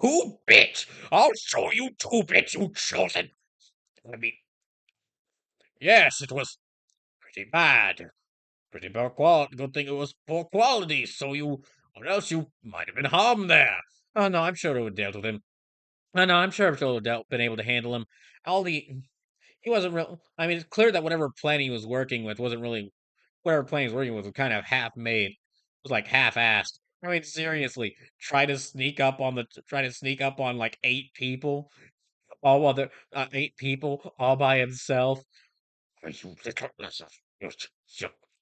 2-bit? I'll show you 2-bit, you chosen. I mean, yes, it was pretty bad. Pretty poor quality. Good thing it was poor quality, or else you might have been harmed there. Oh no, I'm sure it would have dealt with him. Oh no, I'm sure it would have been able to handle him. He wasn't real. I mean, it's clear that whatever plan he was working with wasn't really whatever plan he was working with was kind of half made. It was like half-assed. I mean, seriously, try to sneak up on like 8 people, all other 8 people all by himself. You little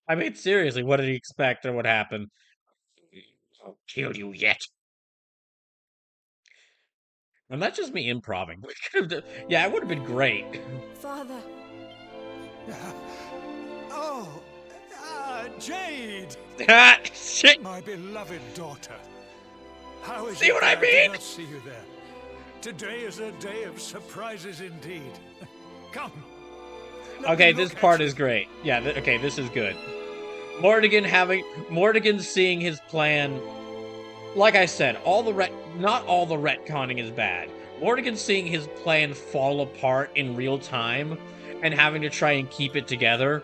I mean, seriously, what did he expect or what happened? I'll kill you yet. And that's just me improving. Yeah, it would have been great. Father. Jade! Shit! My beloved daughter. How is See it what I that mean? did not see you there? Today is a day of surprises indeed. Come. Okay, this part is great. Yeah, okay, this is good. Mordegon seeing his plan. Like I said, not all the retconning is bad. Mordegon seeing his plan fall apart in real time and having to try and keep it together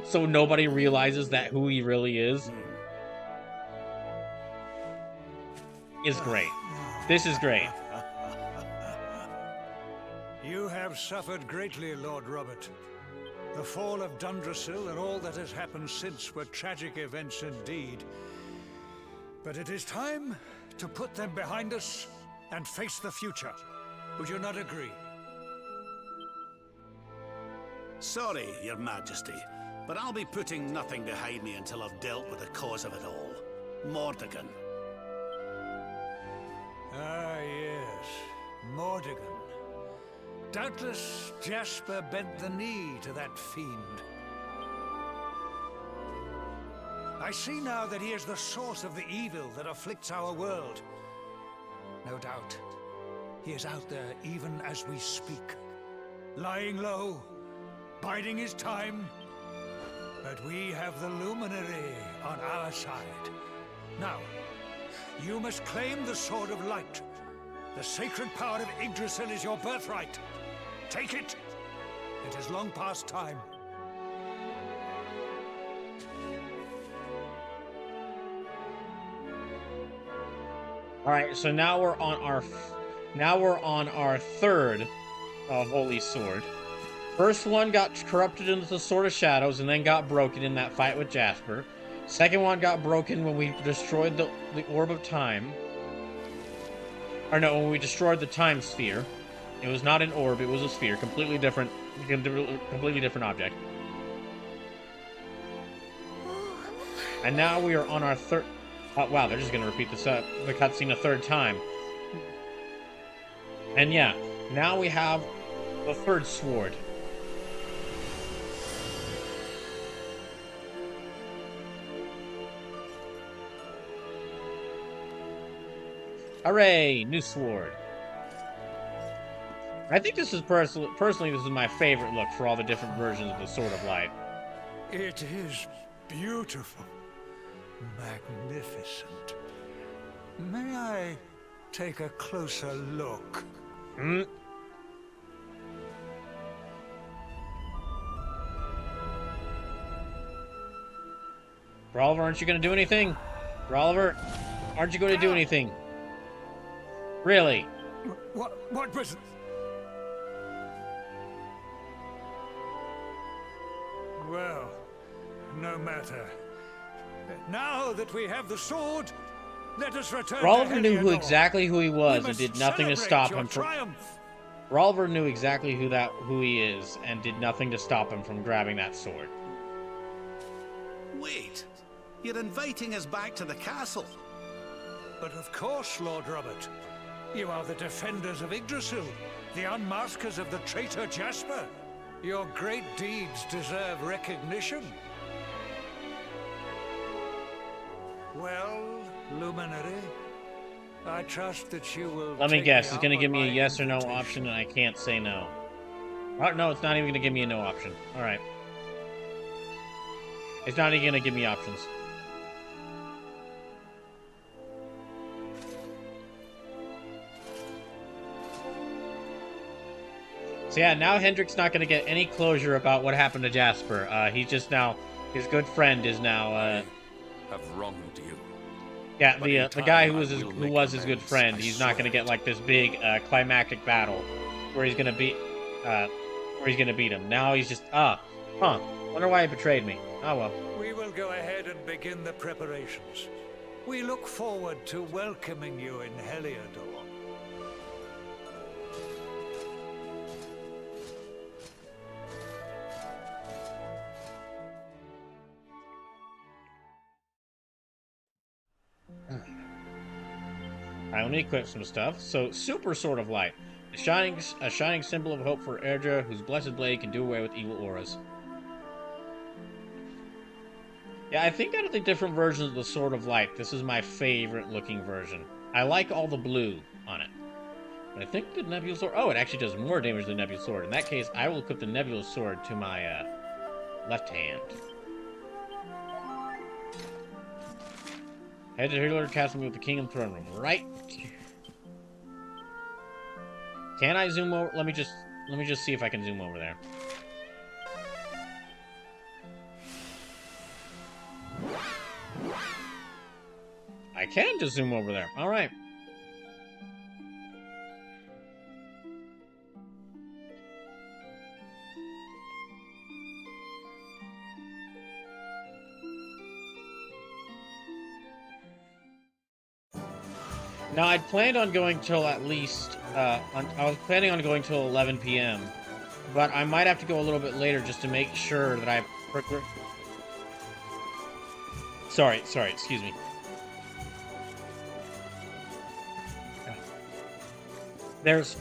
so nobody realizes that who he really is great. This is great. You have suffered greatly, Lord Robert. The fall of Dundrasil and all that has happened since were tragic events indeed. But it is time to put them behind us and face the future. Would you not agree? Sorry, Your Majesty, but I'll be putting nothing behind me until I've dealt with the cause of it all. Mordegon. Ah, yes. Mordegon. Doubtless Jasper bent the knee to that fiend. I see now that he is the source of the evil that afflicts our world. No doubt, he is out there even as we speak. Lying low, biding his time. But we have the Luminary on our side. Now, you must claim the Sword of Light. The sacred power of Yggdrasil is your birthright. Take it. It is long past time. All right, so now we're on our third Holy Sword. First one got corrupted into the Sword of Shadows and then got broken in that fight with Jasper. Second one got broken when we destroyed the Orb of Time. Or no, when we destroyed the Time Sphere. It was not an orb, it was a sphere. Completely different object. And now we are on our third... Oh, wow, they're just going to repeat the cutscene a third time. And yeah, now we have the third sword. Hooray! New sword. I think this is personally this is my favorite look for all the different versions of the Sword of Light. It is beautiful. Magnificent. May I take a closer look? Hmm? Brawler, aren't you going to do anything? Brawler, aren't you going to do anything? Really? What was... Well, no matter. Now that we have the sword, let us return to Brawler knew Heliodor. who he was and did nothing to stop him from... Brawler knew exactly who he is and did nothing to stop him from grabbing that sword. Wait, you're inviting us back to the castle. But of course, Lord Robert. You are the defenders of Yggdrasil, the unmaskers of the traitor Jasper. Your great deeds deserve recognition. Well, Luminary, I trust that you will... Let me guess, it's going to give me a yes or no option and I can't say no. Oh, no, it's not even going to give me a no option. Alright. It's not even going to give me options. So yeah, now Hendrik's not going to get any closure about what happened to Jasper. He's just now... His good friend is now... have wronged you. Yeah, the guy who was his good friend. He's not going to get like this big climactic battle where he's going to beat him. Now he's just wonder why he betrayed me. Oh well. We will go ahead and begin the preparations. We look forward to welcoming you in Heliodor. Alright, let me equip some stuff. So, Super Sword of Light. A shining symbol of hope for Erdra, whose blessed blade can do away with evil auras. Yeah, I think out of the different versions of the Sword of Light, this is my favorite looking version. I like all the blue on it. But I think the Nebula Sword... Oh, it actually does more damage than the Nebula Sword. In that case, I will equip the Nebula Sword to my left hand. Head to Heliodor Castle with the King in the Throne Room. Right. Can I zoom over? Let me just see if I can zoom over there. I can just zoom over there. All right. Now, I'd planned on going till at least, I was planning on going till 11 p.m., but I might have to go a little bit later just to make sure that I... Sorry, excuse me. There's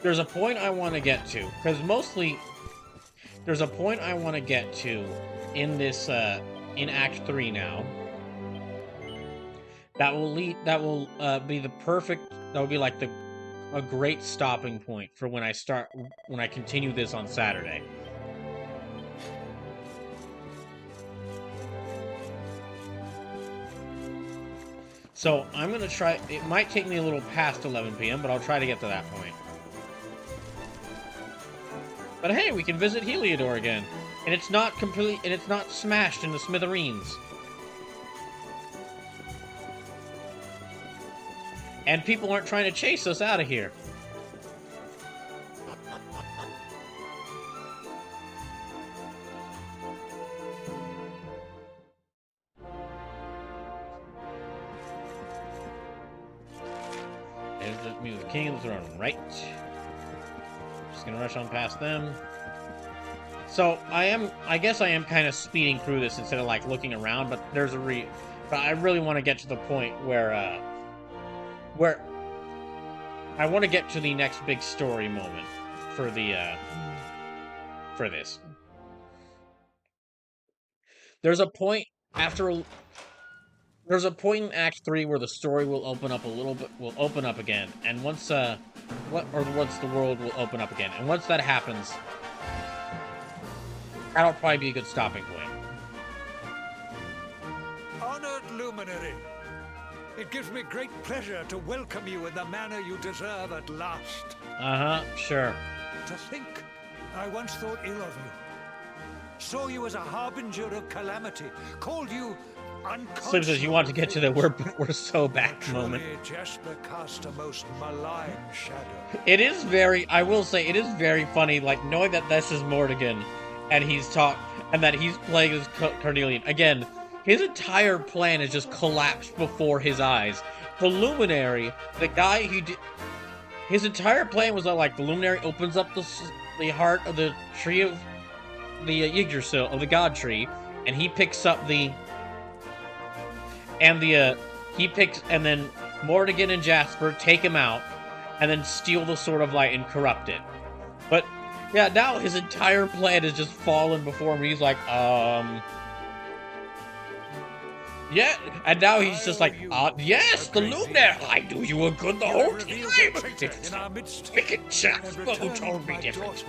a point I want to get to, because mostly, there's a point I want to get to in this, in Act 3 now. That will be the perfect, that will be like a great stopping point for when I continue this on Saturday. So I'm going to try, it might take me a little past 11 p.m., but I'll try to get to that point. But hey, we can visit Heliodor again. And it's not completely, and it's not smashed into smithereens. And people aren't trying to chase us out of here. He's the king of the throne, right? Just gonna rush on past them. So I guess I am kind of speeding through this instead of like looking around, but but I really want to get to the point where I want to get to the next big story moment for this. There's a point there's a point in Act 3 where the story will open up again, and once the world will open up again, and once that happens, that'll probably be a good stopping point. Honored Luminary, it gives me great pleasure to welcome you in the manner you deserve at last. Sure. To think, I once thought ill of you. Saw you as a harbinger of calamity. Called you unconscionable. Slim says you want to get to the we're so back moment. Jasper cast a most malign shadow. It is I will say, it is very funny, like, knowing that this is Morrigan, and that he's playing as Carnelian. Again, his entire plan has just collapsed before his eyes. The Luminary, the guy his entire plan was that, like, the Luminary opens up the heart of the tree of the Yggdrasil, of the God Tree, and he picks up and then Morrigan and Jasper take him out, and then steal the Sword of Light and corrupt it. But, yeah, now his entire plan has just fallen before him, he's like, yeah, and now he's just like, yes, the Luminary, I do you a good the whole time. It's wicked Jasper who told me different.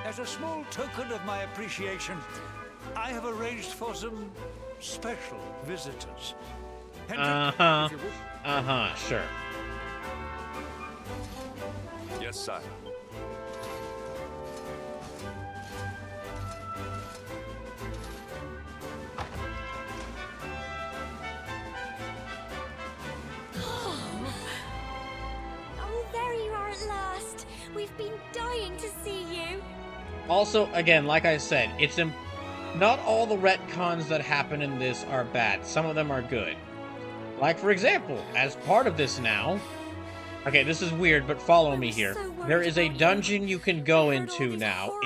As a small token of my appreciation, I have arranged for some special visitors. Sure. Yes, sire. Oh, there you are at last. We've been dying to see you. Also, again, like I said, not all the retcons that happen in this are bad. Some of them are good. Like, for example, as part of this now... Okay, this is weird, but follow me here. There is a dungeon you can go into now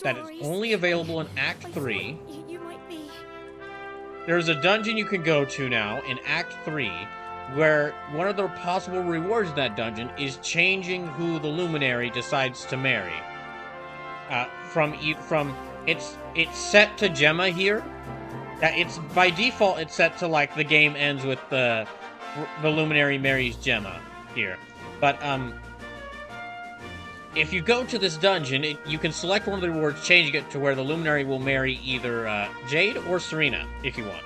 that is only available in Act 3. There's a dungeon you can go to now in Act 3 where one of the possible rewards in that dungeon is changing who the Luminary decides to marry. It's set to Gemma here. It's by default it's set to, like, the game ends with the Luminary marries Gemma here. But if you go to this dungeon, you can select one of the rewards, changing it to where the Luminary will marry either Jade or Serena, if you want.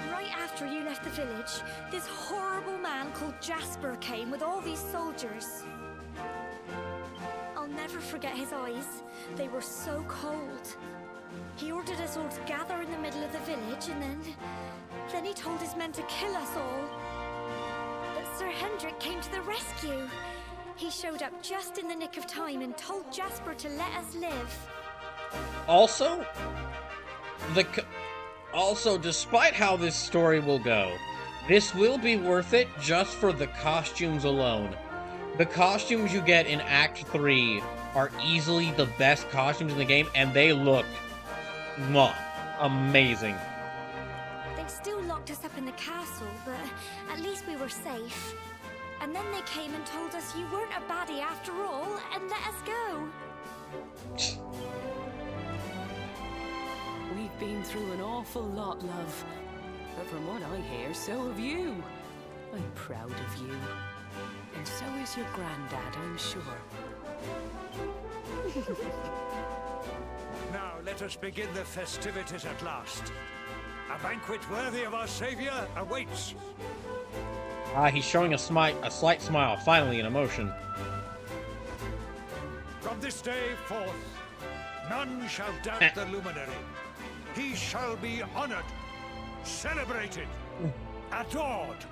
Right after you left the village, this horrible man called Jasper came with all these soldiers. I'll never forget his eyes. They were so cold. He ordered us all to gather in the middle of the village, and then he told his men to kill us all. But Sir Hendrik came to the rescue. He showed up just in the nick of time and told Jasper to let us live. Also, despite how this story will go, this will be worth it just for the costumes alone. The costumes you get in Act 3 are easily the best costumes in the game, and they look amazing. They still locked us up in the castle, but at least we were safe. And then they came and told us you weren't a baddie after all, and let us go. We've been through an awful lot, love. But from what I hear, so have you. I'm proud of you. And so is your granddad, I'm sure. Now let us begin the festivities at last. A banquet worthy of our savior awaits. He's showing a slight smile, finally an emotion. From this day forth, none shall doubt the Luminary. He shall be honored, celebrated, adored.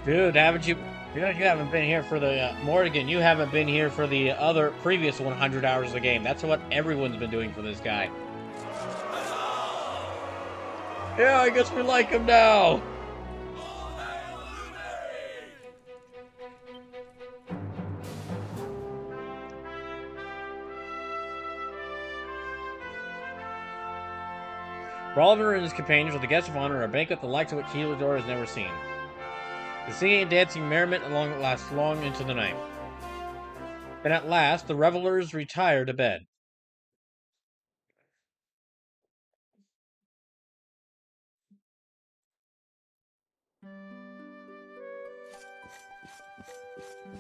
Dude, you haven't been here for the, Morrigan, you haven't been here for the other previous 100 hours of the game. That's what everyone's been doing for this guy. Yeah, I guess we like him now. Rolliver and his companions are the guests of honor at a banquet the likes of which Heliodor has never seen. The singing and dancing merriment along lasts long into the night. Then at last, the revelers retire to bed.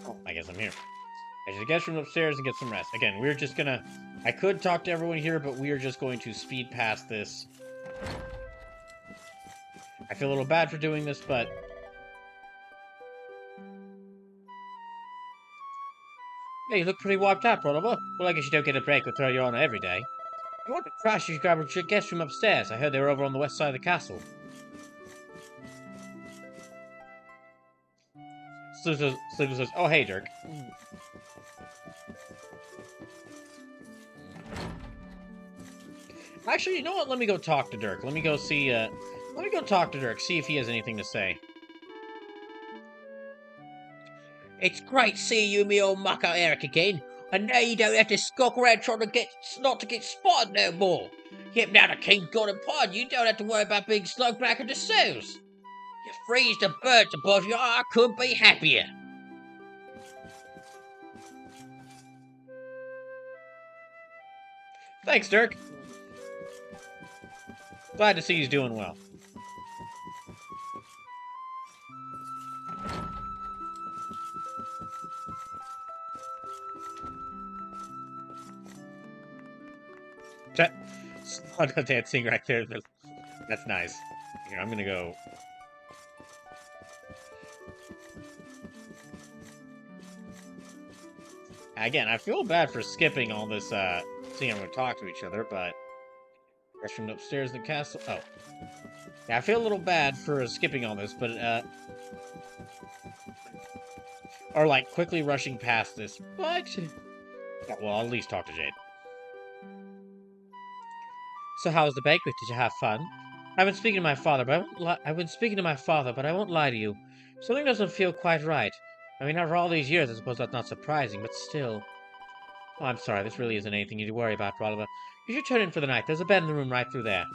Oh, I guess I'm here. I should get from upstairs and get some rest. Again, we're just gonna... I could talk to everyone here, but we are just going to speed past this. I feel a little bad for doing this, but... Yeah, you look pretty wiped out, Rolliver. Well, I guess you don't get a break with your honor every day. If you want to crash, you should grab a guest room upstairs. I heard they were over on the west side of the castle. Sleeper says, oh, hey, Dirk. Actually, you know what? Let me go talk to Dirk. Let me go see, let me go talk to Dirk, see if he has anything to say. It's great seeing you, me old mucker Eric again. And now you don't have to skulk around trying to get spotted no more. Yep, now the king's gone and pardon you, don't have to worry about being slugged back into cells. You freeze the birds above you, I couldn't be happier. Thanks, Dirk. Glad to see he's doing well. That dancing right there. That's nice. Here, I'm gonna go. Again, I feel bad for skipping all this, seeing everyone talk to each other, but... Rush from upstairs in the castle... Oh. Yeah, I feel a little bad for skipping all this, but, or, like, quickly rushing past this, but... Yeah, well, I'll at least talk to Jade. So how was the banquet? Did you have fun? I've been speaking to my father, but I won't lie to you. Something doesn't feel quite right. I mean, after all these years, I suppose that's not surprising, but still... Oh, I'm sorry, this really isn't anything you need to worry about, Rolliver. You should turn in for the night. There's a bed in the room right through there.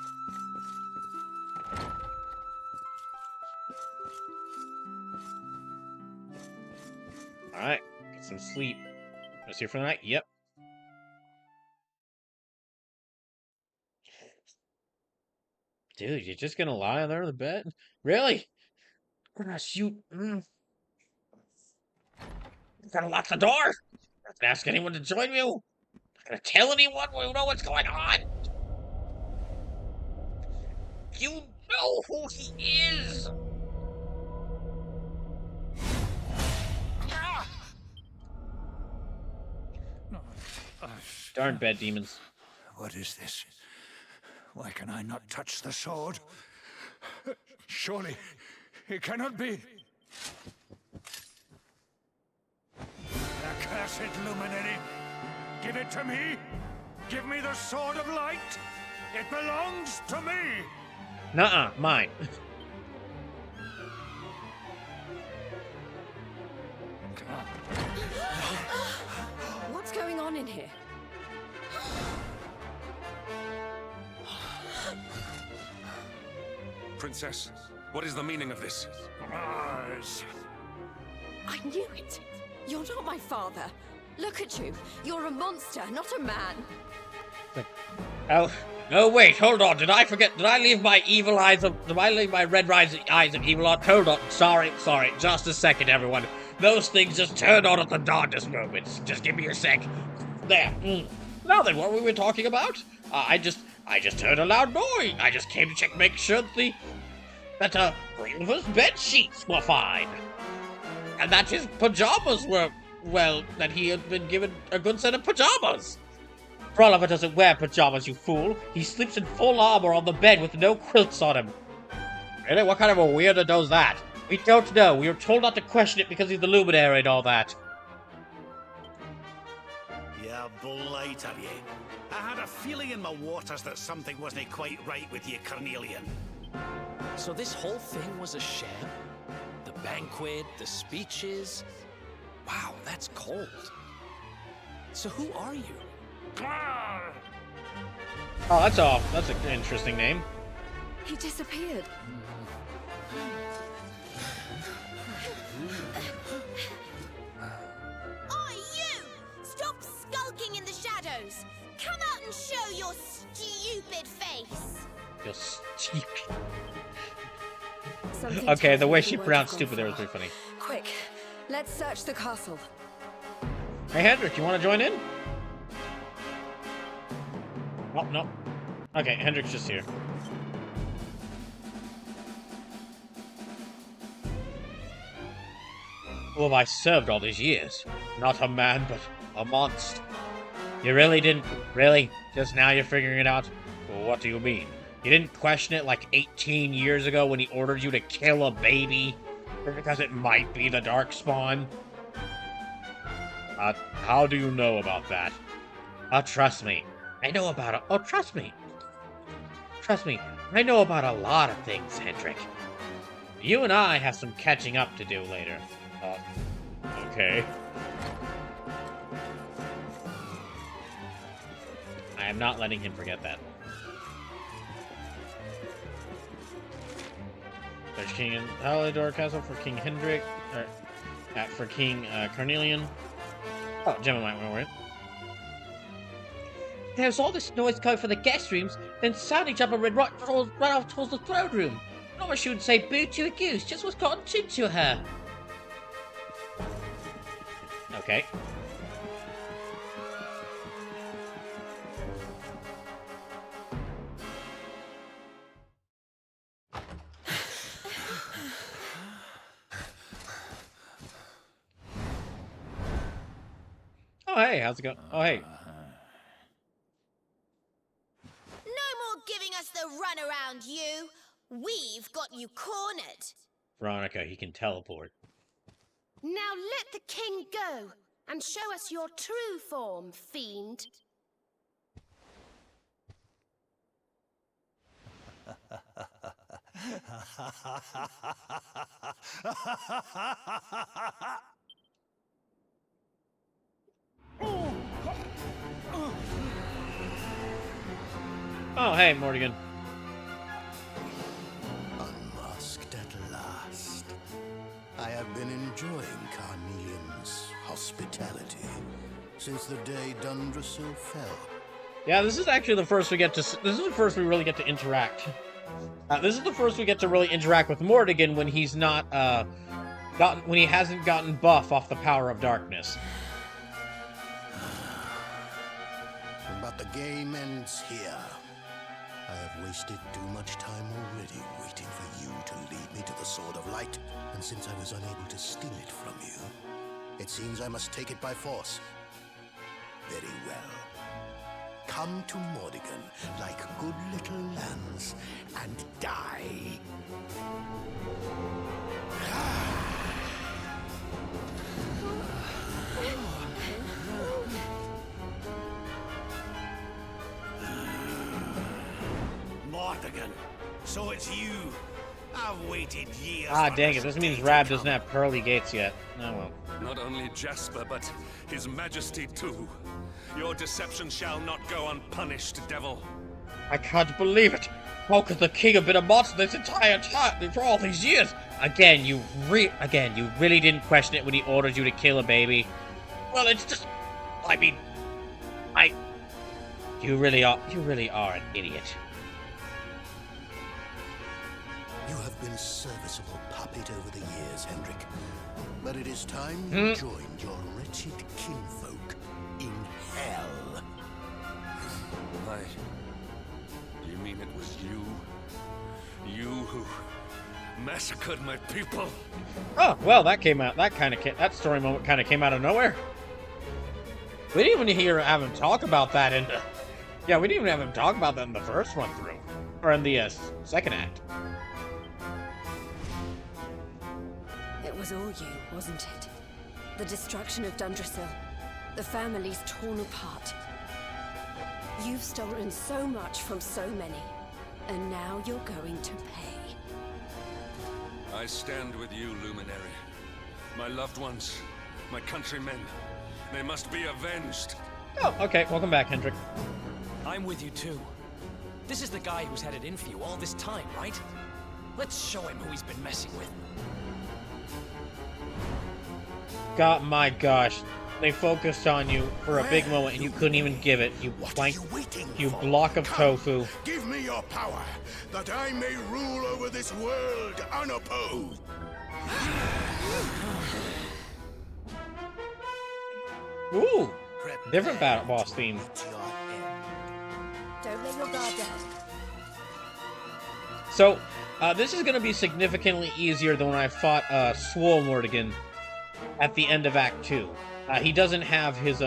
Alright, get some sleep. Just here for the night? Yep. Dude, you're just gonna lie on there in the bed? Really? Gosh, you... Gotta lock the door! Not gonna ask anyone to join you! Not gonna tell anyone we know what's going on! You know who he is! Darn bed demons. What is this? Why can I not touch the sword? Surely, it cannot be. Accursed luminary! Give it to me! Give me the sword of light! It belongs to me! Nuh-uh, mine. What's going on in here? Princess, what is the meaning of this? Rise. I knew it! You're not my father. Look at you. You're a monster, not a man. Oh, wait, hold on. Did I leave my evil eyes of... Did I leave my red eyes of evil on? Hold on. Sorry. Just a second, everyone. Those things just turned on at the darkness moments. Just give me a sec. There. Now then, what were we talking about? I just heard a loud noise. I just came to make sure that Rolliver's bed sheets were fine. And that his pajamas were, well, that he had been given a good set of pajamas. Rolliver doesn't wear pajamas, you fool. He sleeps in full armor on the bed with no quilts on him. Really? What kind of a weirdo does that? We don't know. We were told not to question it because he's the luminary and all that. Yeah, blight are you? I had a feeling in my waters that something wasn't quite right with you, Carnelian. So this whole thing was a sham? The banquet, the speeches? Wow, that's cold. So who are you? Oh, that's an interesting name. He disappeared. Oi, you! Stop skulking in the shadows! Come out and show your stupid face! You're stupid. Something Okay, tells the me way he she won't pronounced have gone stupid there was far. pretty funny. Quick, let's search the castle. Hey, Hendrik, you want to join in? Oh, no. Okay, Hendrik's just here. Who have I served all these years? Not a man, but a monster. You really didn't? Really? Just now you're figuring it out? Well, what do you mean? You didn't question it like 18 years ago when he ordered you to kill a baby? Because it might be the Darkspawn? How do you know about that? Trust me. I know about it. Oh, trust me. Trust me. I know about a lot of things, Hendrik. You and I have some catching up to do later. Okay. I am not letting him forget that. There's King in Palador Castle for King Hendrik, or for King Carnelian. Oh, Gemma might want to it. There's all this noise coming from the guest rooms, then suddenly jumping right off towards the throne room. No one should say boo to a goose, just what's gotten into her. Okay. Oh, hey, how's it going? Oh, hey. No more giving us the runaround, you! We've got you cornered! Veronica, he can teleport. Now let the king go and show us your true form, fiend. Oh, hey, Morrigan. Unmasked at last. I have been enjoying Carnelian's hospitality since the day Dundrasil fell. Yeah, this is actually the first we get to. This is the first we really get to interact. This is the first we get to really interact with Morrigan when he's not when he hasn't gotten buff off the power of darkness. But the game ends here. I have wasted too much time already waiting for you to lead me to the Sword of Light, and since I was unable to steal it from you, it seems I must take it by force. Very well. Come to Morrigan like good little lambs and die. Morrigan, so it's you. I've waited years. Ah, dang it. This means Rab doesn't have pearly gates yet. Oh, well. Not only Jasper, but His Majesty too. Your deception shall not go unpunished, devil. I can't believe it. How could the king have been a monster this entire time, for all these years? Again, you really didn't question it when he ordered you to kill a baby. Well, it's just, I mean, you really are an idiot. You have been a serviceable puppet over the years, Hendrik. But it is time you joined your wretched kinfolk in hell. You mean it was you? You who massacred my people? Oh, well, that story moment kind of came out of nowhere. We didn't even have him talk about that we didn't even have him talk about that in the first run through. Or in the second act. It was all you, wasn't it? The destruction of Dundrasil. The families torn apart. You've stolen so much from so many. And now you're going to pay. I stand with you, Luminary. My loved ones, my countrymen. They must be avenged. Oh, okay. Welcome back, Hendrik. I'm with you too. This is the guy who's had it in for you all this time, right? Let's show him who he's been messing with. God, my gosh. They focused on you for a big moment and you couldn't even give it. You plank, you block of tofu. Give me your power, that I may rule over this world unopposed. Ooh, different battle boss theme. Don't let your guard down. So, this is going to be significantly easier than when I fought Swole Mortigan at the end of Act 2. He doesn't have his,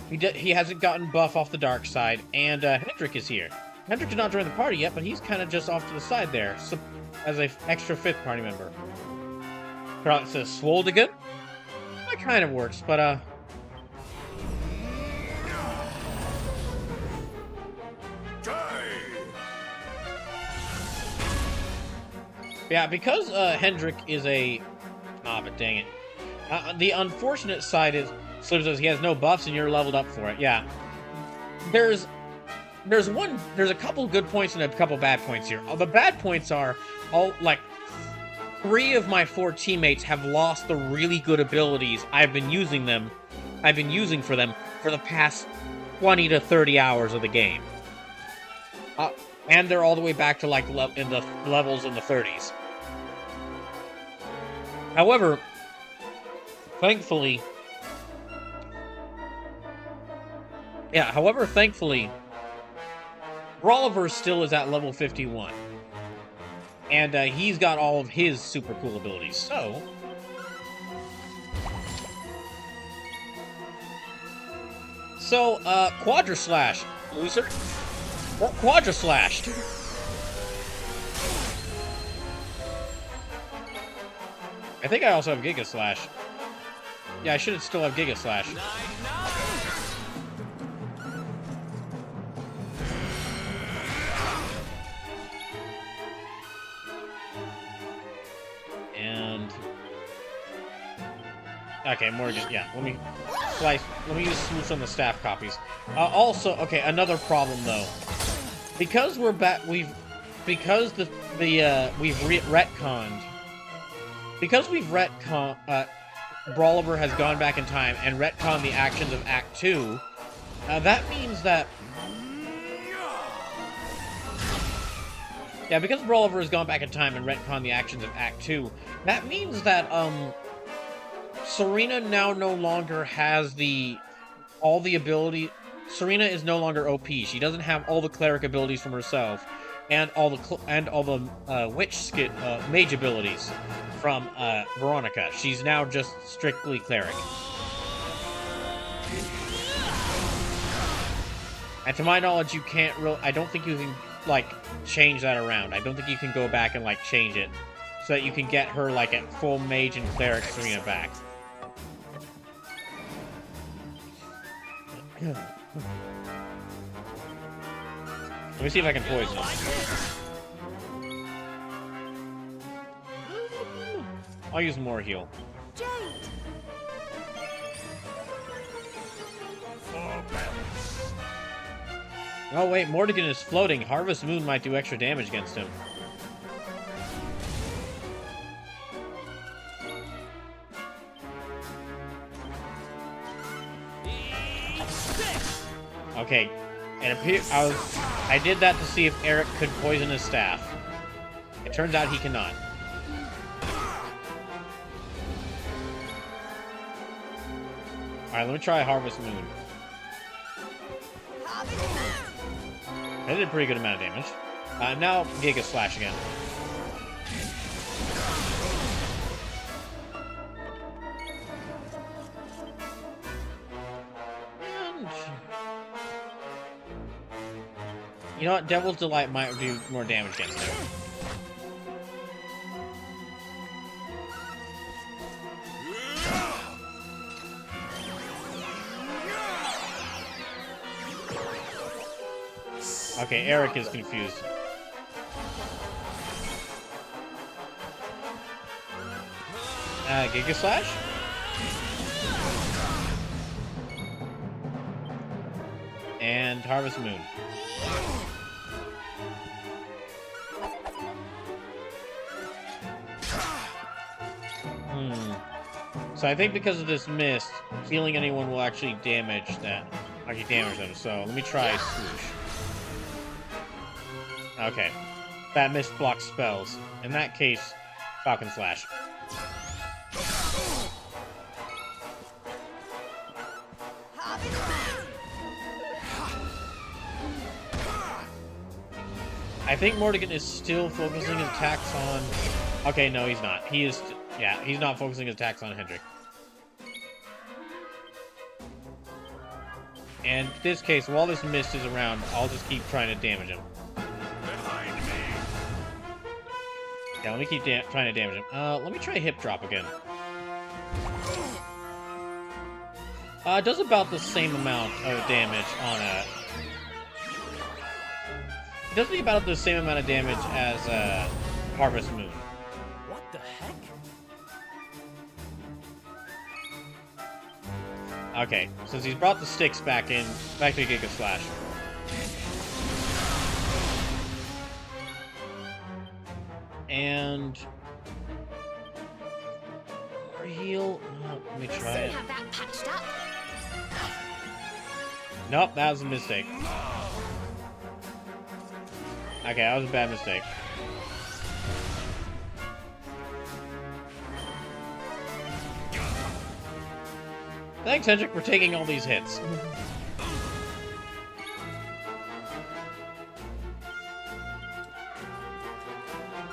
he hasn't gotten buff off the dark side, and Hendrik is here. Hendrik did not join the party yet, but he's kind of just off to the side there, so, as an extra 5th party member. It says Swoldigan? That kind of works, but, yeah, because Hendrik is a... Ah, but dang it. The unfortunate side is, Slim says he has no buffs and you're leveled up for it. Yeah. There's a couple good points and a couple bad points here. The bad points are, like, 3 of my 4 teammates have lost the really good abilities I've been using for them for the past 20 to 30 hours of the game. And they're all the way back to, like, in the levels in the 30s. However, thankfully, Brawliver still is at level 51. And he's got all of his super cool abilities, so... Quadra Slash, loser. What Quadra Slashed? I think I also have Giga Slash. Yeah, I should still have Giga Slash. And... okay, Morgan, yeah, let me use Smooch on the staff copies. Also, okay, another problem though. Because we're back, we've retconned. Because we've retconned, Brawliver has gone back in time and retconned the actions of Act 2, that means that... yeah, because Brawliver has gone back in time and retconned the actions of Act 2, that means that, Serena now no longer has all the ability... Serena is no longer OP. She doesn't have all the cleric abilities from herself, and all the witch mage abilities from Veronica. She's now just strictly cleric. And to my knowledge, you can't I don't think you can, like, change that around. I don't think you can go back and, like, change it so that you can get her, like, at full mage and cleric Serena back. Let me see if I can poison him. I'll use more heal. Oh wait, Mortigan is floating. Harvest Moon might do extra damage against him. Okay, I did that to see if Eric could poison his staff. It turns out he cannot. Alright, let me try Harvest Moon. That did a pretty good amount of damage. Now Giga Slash again. You know what? Devil's Delight might do more damage against him. Okay, Eric is confused. Giga Slash? And Harvest Moon. So I think because of this mist, healing anyone will actually damage them. So let me try swoosh. Okay. That mist blocks spells. In that case, Falcon Slash. I think Morrigan is still focusing his attacks on... Okay, no, he's not. He is... Yeah, he's not focusing his attacks on Hendrik. And in this case, while this mist is around, I'll just keep trying to damage him. Yeah, let me keep trying to damage him. Let me try Hip Drop again. It does about the same amount of damage on a... It does about the same amount of damage as Harvest Moon. What the heck? Okay, since he's brought the sticks back to Giga Slash. And... More heal? Let me try it. Have that patched up. Nope, that was a mistake. Okay, that was a bad mistake. Thanks, Hendrik, for taking all these hits.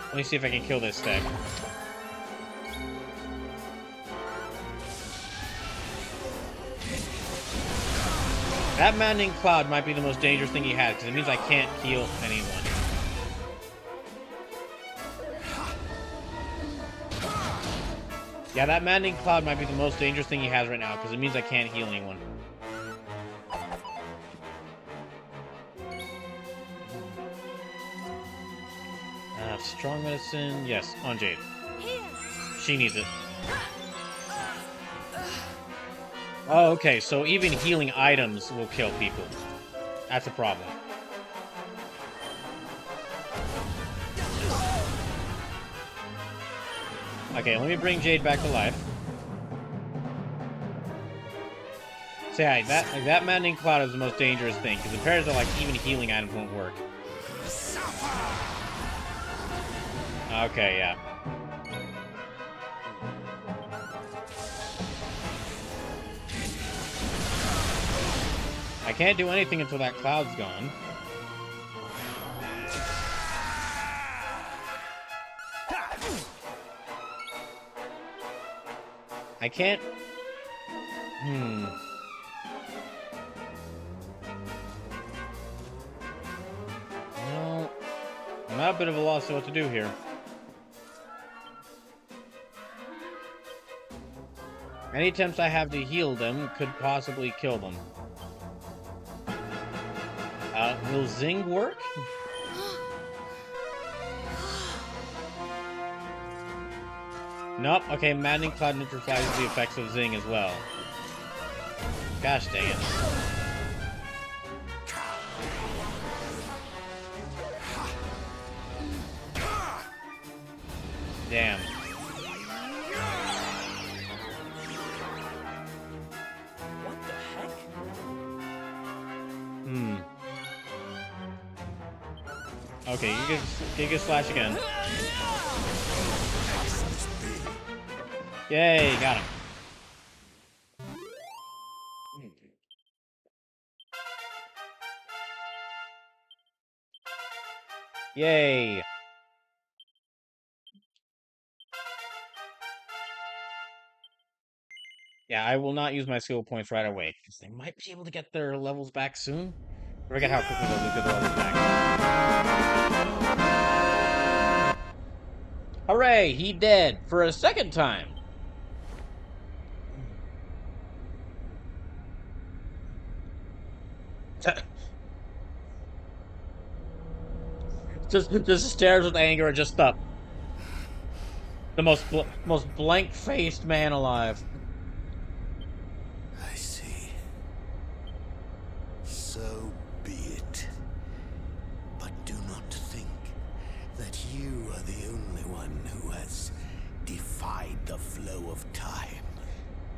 Let me see if I can kill this stack. That maddening cloud might be the most dangerous thing he has, because it means I can't heal anyone. Yeah, that maddening cloud might be the most dangerous thing he has right now, because it means I can't heal anyone. Strong medicine, yes, on Jade. She needs it. Oh, okay, so even healing items will kill people. That's a problem. Okay, let me bring Jade back to life. So yeah, that maddening cloud is the most dangerous thing, because it appears that like even healing items won't work. Okay, yeah. I can't do anything until that cloud's gone. I can't... No. I'm at a bit of a loss of what to do here. Any attempts I have to heal them could possibly kill them. Will Zing work? Nope. Okay, Maddening Cloud neutralizes the effects of Zing as well. Gosh dang it. Damn. What the heck? Okay, you get slash again. Yay, got him. Yay. Yeah, I will not use my skill points right away, because they might be able to get their levels back soon. Forget how quickly they'll get their levels back. Hooray, he dead for a second time. just stares with anger at just the most blank-faced man alive. I see. So be it. But do not think that you are the only one who has defied the flow of time.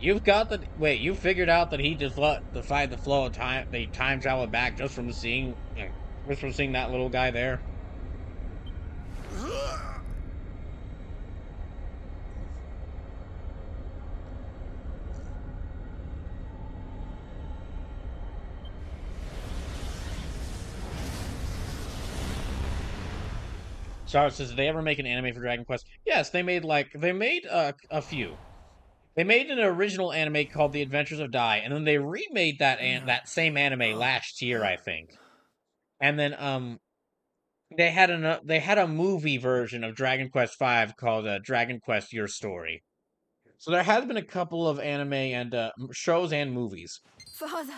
You've got the wait. You figured out that he just defied the flow of time. They time traveled back just from seeing that little guy there. Charles says, did they ever make an anime for Dragon Quest? Yes, they made a few. They made an original anime called The Adventures of Dai, and then they remade that same anime last year, I think. And then they had a movie version of Dragon Quest V called Dragon Quest Your Story. So there has been a couple of anime and shows and movies. Father!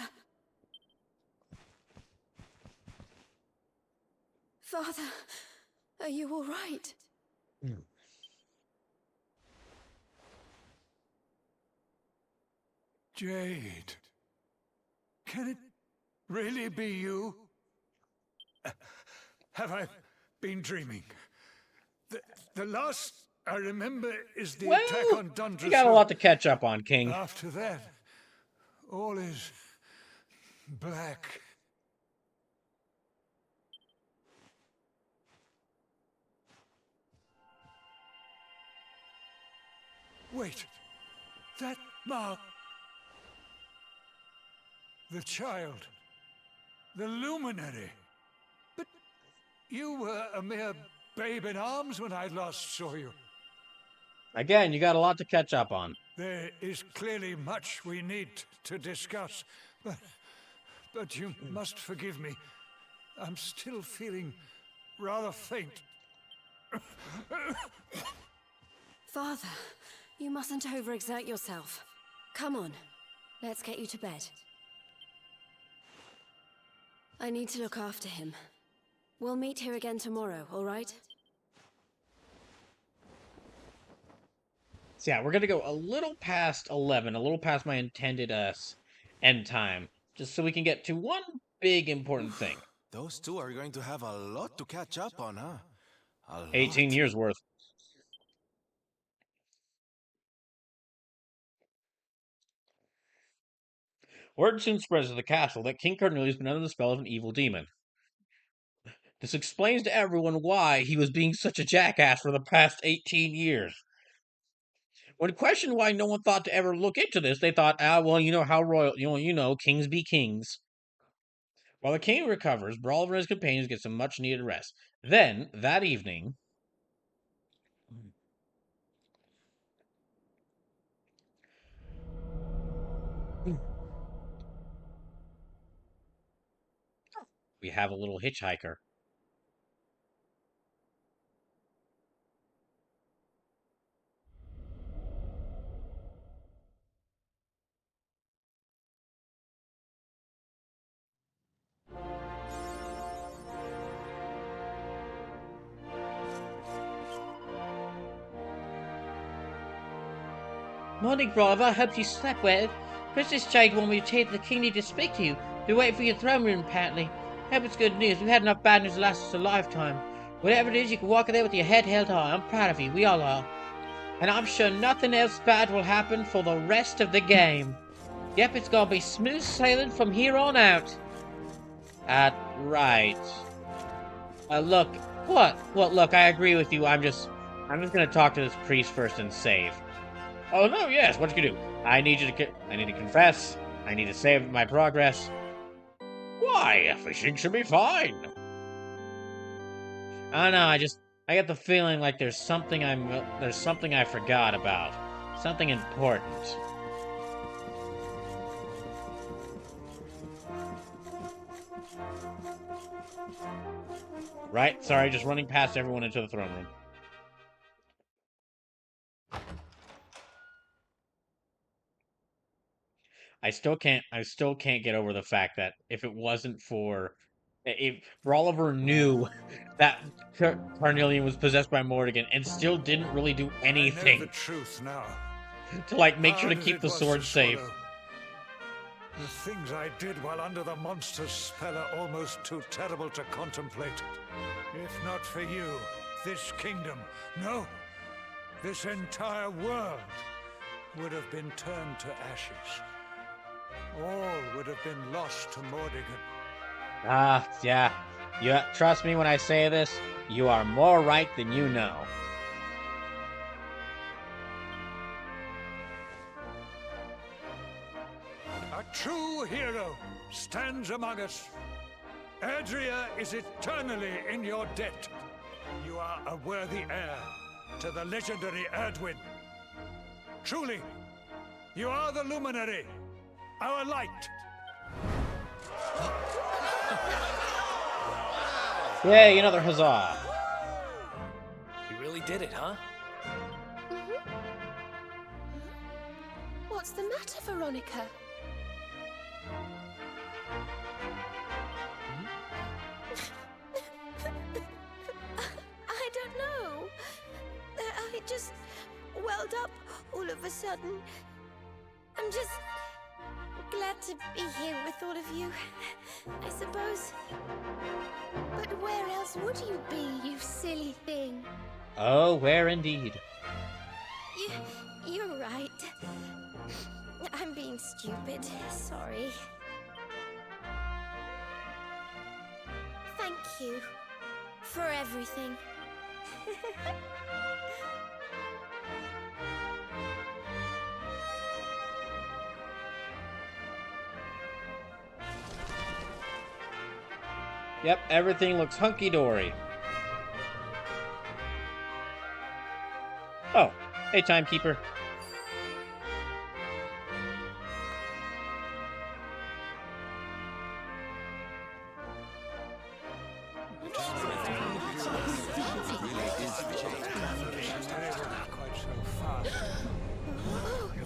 Father, are you all right? Jade. Can it really be you? Have I been dreaming? The last I remember is the attack on Dundressel. You got a lot to catch up on, King. After that, all is black. Wait, that mark. The child. The luminary. But you were a mere babe in arms when I last saw you. Again, you got a lot to catch up on. There is clearly much we need to discuss, but you must forgive me. I'm still feeling rather faint. Father, you mustn't overexert yourself. Come on, let's get you to bed. I need to look after him. We'll meet here again tomorrow, all right? So yeah, we're gonna go a little past 11, a little past my intended end time, just so we can get to one big important thing. Those two are going to have a lot to catch up on, huh? 18 years worth. Word soon spreads to the castle that King Cornelius has been under the spell of an evil demon. This explains to everyone why he was being such a jackass for the past 18 years. When questioned why no one thought to ever look into this, they thought, well, you know how royal, kings be kings. While the king recovers, Brawler and his companions get some much-needed rest. Then, that evening, we have a little hitchhiker. Morning, Brawler. Hope you slept well. Princess Jade wanted me to tell you that the king needed to speak to you. They're waiting for your throne room, apparently. Hope it's good news. We've had enough bad news to last us a lifetime. Whatever it is, you can walk in there with your head held high. I'm proud of you. We all are. And I'm sure nothing else bad will happen for the rest of the game. Yep, it's gonna be smooth sailing from here on out. Right. Look. What? Well, look, I agree with you. I'm just gonna talk to this priest first and save. Oh no, yes, what you can do? I need to confess. I need to save my progress. Why? Fishing should be fine. I don't know, I get the feeling like there's something I forgot about. Something important. Right? Sorry, just running past everyone into the throne room. I still can't get over the fact that if Rolliver knew that Carnelian was possessed by Morrigan and still didn't really do anything I know the truth now. to make sure to keep the sword safe. The things I did while under the monster's spell are almost too terrible to contemplate. If not for you, this kingdom, no, this entire world would have been turned to ashes. All would have been lost to Mordigan. Ah, yeah. You trust me when I say this, you are more right than you know. A true hero stands among us. Erdrea is eternally in your debt. You are a worthy heir to the legendary Erdwin. Truly, you are the luminary, our light. Yay, another huzzah. You really did it, huh? What's the matter, Veronica? I don't know. I just welled up all of a sudden. I'm just glad to be here with all of you, I suppose. But where else would you be, you silly thing? Oh, where indeed. You're right. I'm being stupid. Sorry. Thank you for everything. Yep, everything looks hunky-dory. Oh, hey, timekeeper.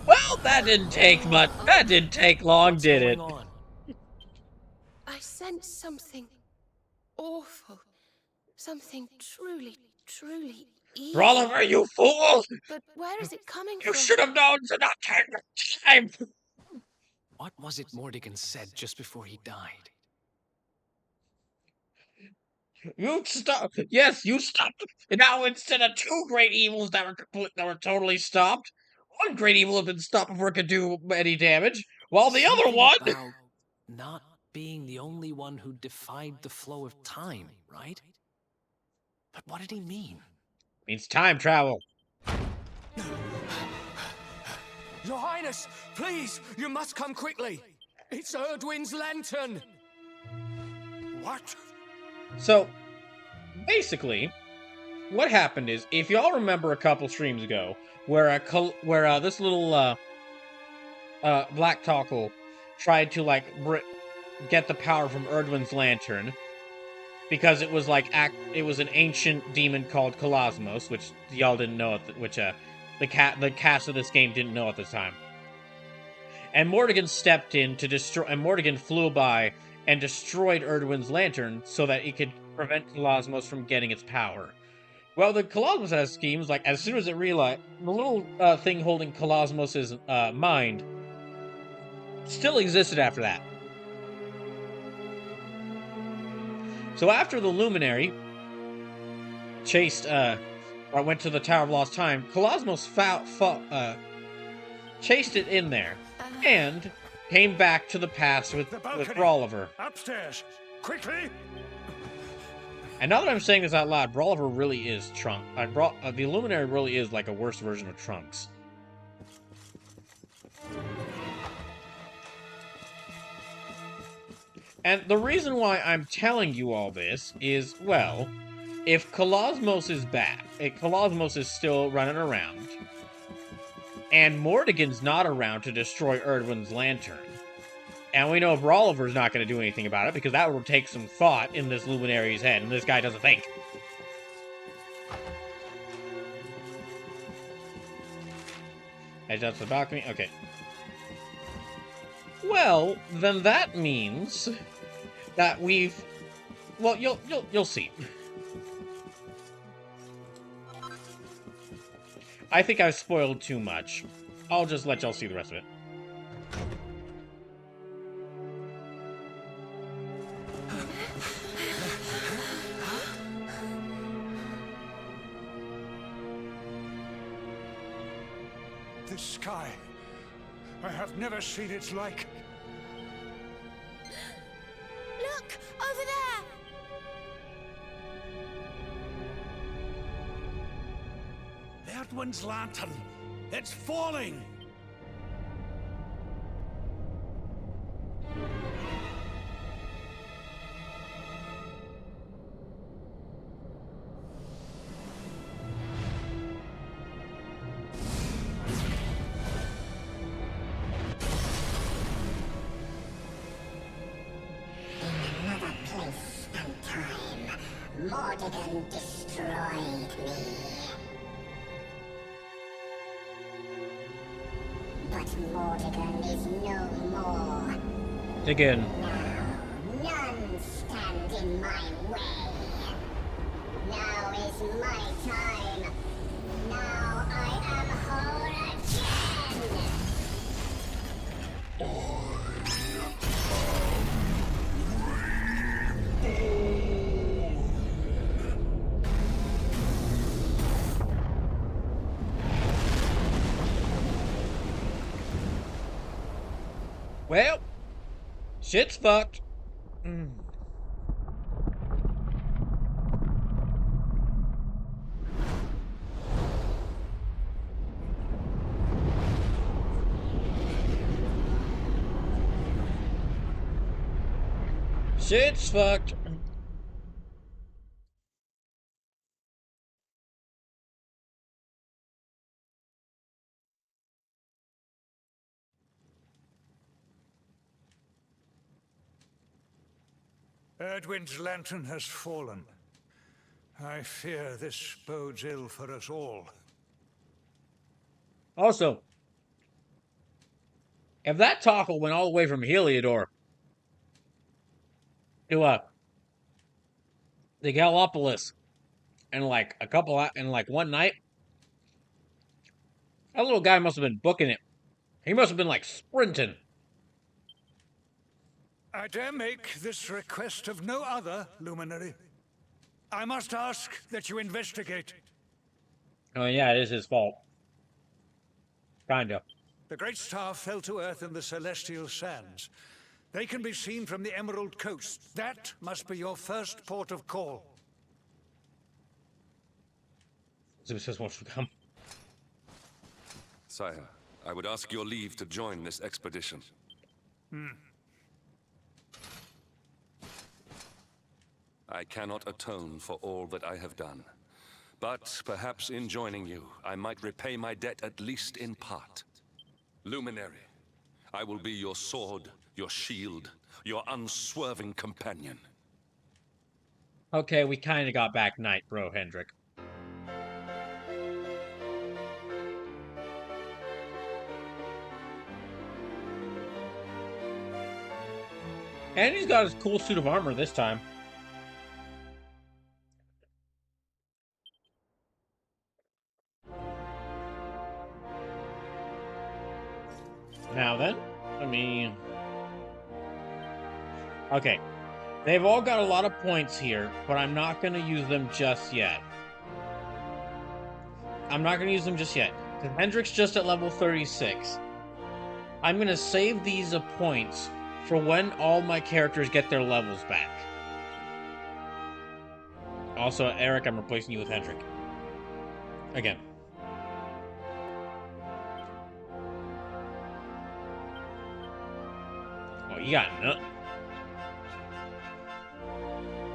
Well, that didn't take much. That didn't take long, did it? I sense something awful. Something truly, truly evil. Rolliver, you fool! But where is it coming You from? should have known to not take the time! What was it Mordigan said just before he died? You stopped. Yes, you stopped. And now instead of two great evils that were totally stopped, one great evil had been stopped before it could do any damage, while the other Something one. about not being the only one who defied the flow of time, right? But what did he mean? Means time travel. Your Highness, please, you must come quickly. It's Erdwin's lantern. What? So, basically, what happened is, if y'all remember a couple streams ago, where this little Black Tockle tried to get the power from Erdwin's lantern, because it was it was an ancient demon called Cosmos, which y'all didn't know, the cast of this game didn't know at the time. And Mordigan stepped in to destroy, and Mordigan flew by and destroyed Erdwin's lantern so that it could prevent Cosmos from getting its power. Well, the Cosmos has schemes, as soon as it realized, the little thing holding Cosmos' mind still existed after that. So after the Luminary went to the Tower of Lost Time, Cosmos chased it in there, and came back to the past with Rolliver. Upstairs, quickly! And now that I'm saying this out loud, Rolliver really is Trunks. The Luminary really is like a worse version of Trunks. And the reason why I'm telling you all this is, well, if Cosmos is back, if Cosmos is still running around, and Mordigan's not around to destroy Erdwin's lantern, and we know Rolliver's not going to do anything about it, because that will take some thought in this Luminary's head, and this guy doesn't think. Head up to the balcony. Okay. Well, then that means that we've... Well, you'll see. I think I've spoiled too much. I'll just let y'all see the rest of it. The sky Never seen its like. Look! Over there! Erdwin's lantern! It's falling! Another place and time, Mordigan destroyed me. But Mordigan is no more. Again. Now, none stand in my way. Now is my time. Now I am whole again. Well, shit's fucked. Shit's fucked. Erdwin's lantern has fallen. I fear this bodes ill for us all. Also, if that tackle went all the way from Heliodor to the Gallopolis in like one night, that little guy must have been booking it. He must have been like sprinting. I dare make this request of no other, Luminary. I must ask that you investigate. Oh yeah, it is his fault. Kinda. The Great Star fell to Earth in the Celestial Sands. They can be seen from the Emerald Coast. That must be your first port of call. Zibus wants to come. Sire, I would ask your leave to join this expedition. I cannot atone for all that I have done. But perhaps in joining you, I might repay my debt at least in part. Luminary, I will be your sword, your shield, your unswerving companion. Okay, we kinda got back Knight, bro, Hendrik. And he's got his cool suit of armor this time. Now then, let me... Okay. They've all got a lot of points here, but I'm not going to use them just yet. I'm not going to use them just yet. Because Hendrik's just at level 36. I'm going to save these points for when all my characters get their levels back. Also, Eric, I'm replacing you with Hendrik. Again. Oh, you got nothing.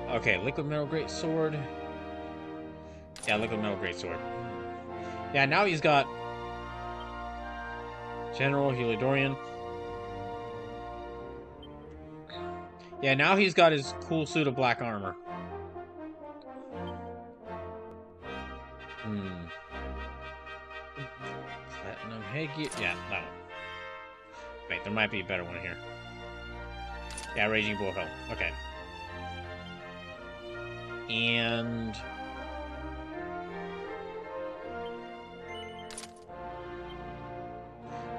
Okay, Liquid Metal Great Sword. Yeah, Liquid Metal Great Sword. Yeah, now he's got General Heliodorian. Yeah, now he's got his cool suit of black armor. Platinum headgear. Yeah, that one. Wait, there might be a better one here. Yeah, Raging Bull Hell. Okay. And...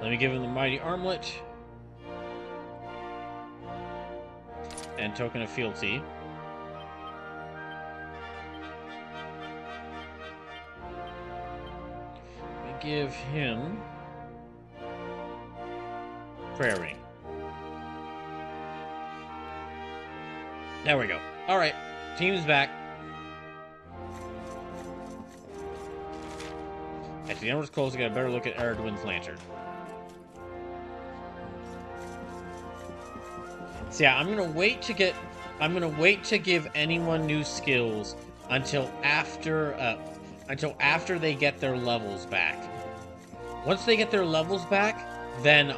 let me give him the Mighty Armlet. And Token of Fealty. Let me give him... prairie. There we go. Alright, team's back. As the end was close, to get a better look at Eredwin's lantern. So yeah, I'm gonna wait to give anyone new skills until after they get their levels back. Once they get their levels back, then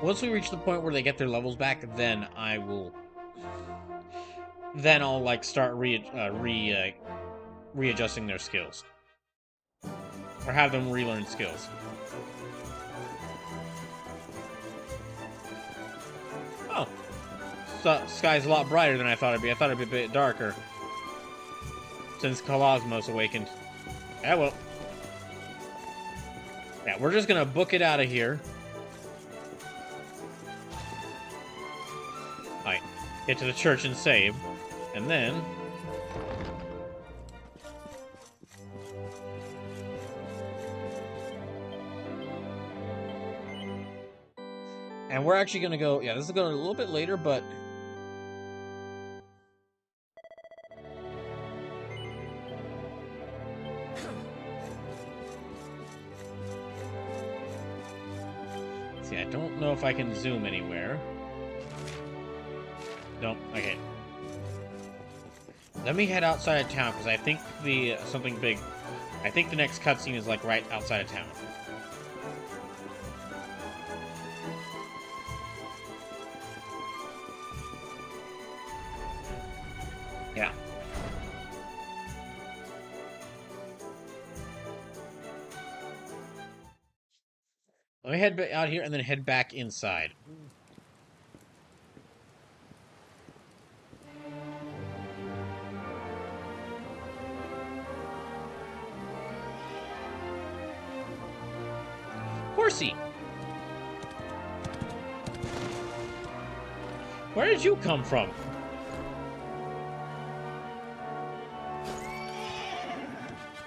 once we reach the point where they get their levels back, then I'll like start readjusting their skills. Or have them relearn skills. Oh. So, sky's a lot brighter than I thought it'd be. I thought it'd be a bit darker. Since Cosmos awakened. Yeah, well. Yeah, we're just gonna book it out of here. Alright. Get to the church and save. And then... And we're actually going to go... Yeah, this is going a little bit later, but... See, I don't know if I can zoom anywhere. Nope, okay. Let me head outside of town, because I think something big... I think the next cutscene is, like, right outside of town. Yeah. Let me head out here and then head back inside. Horsey! Where did you come from?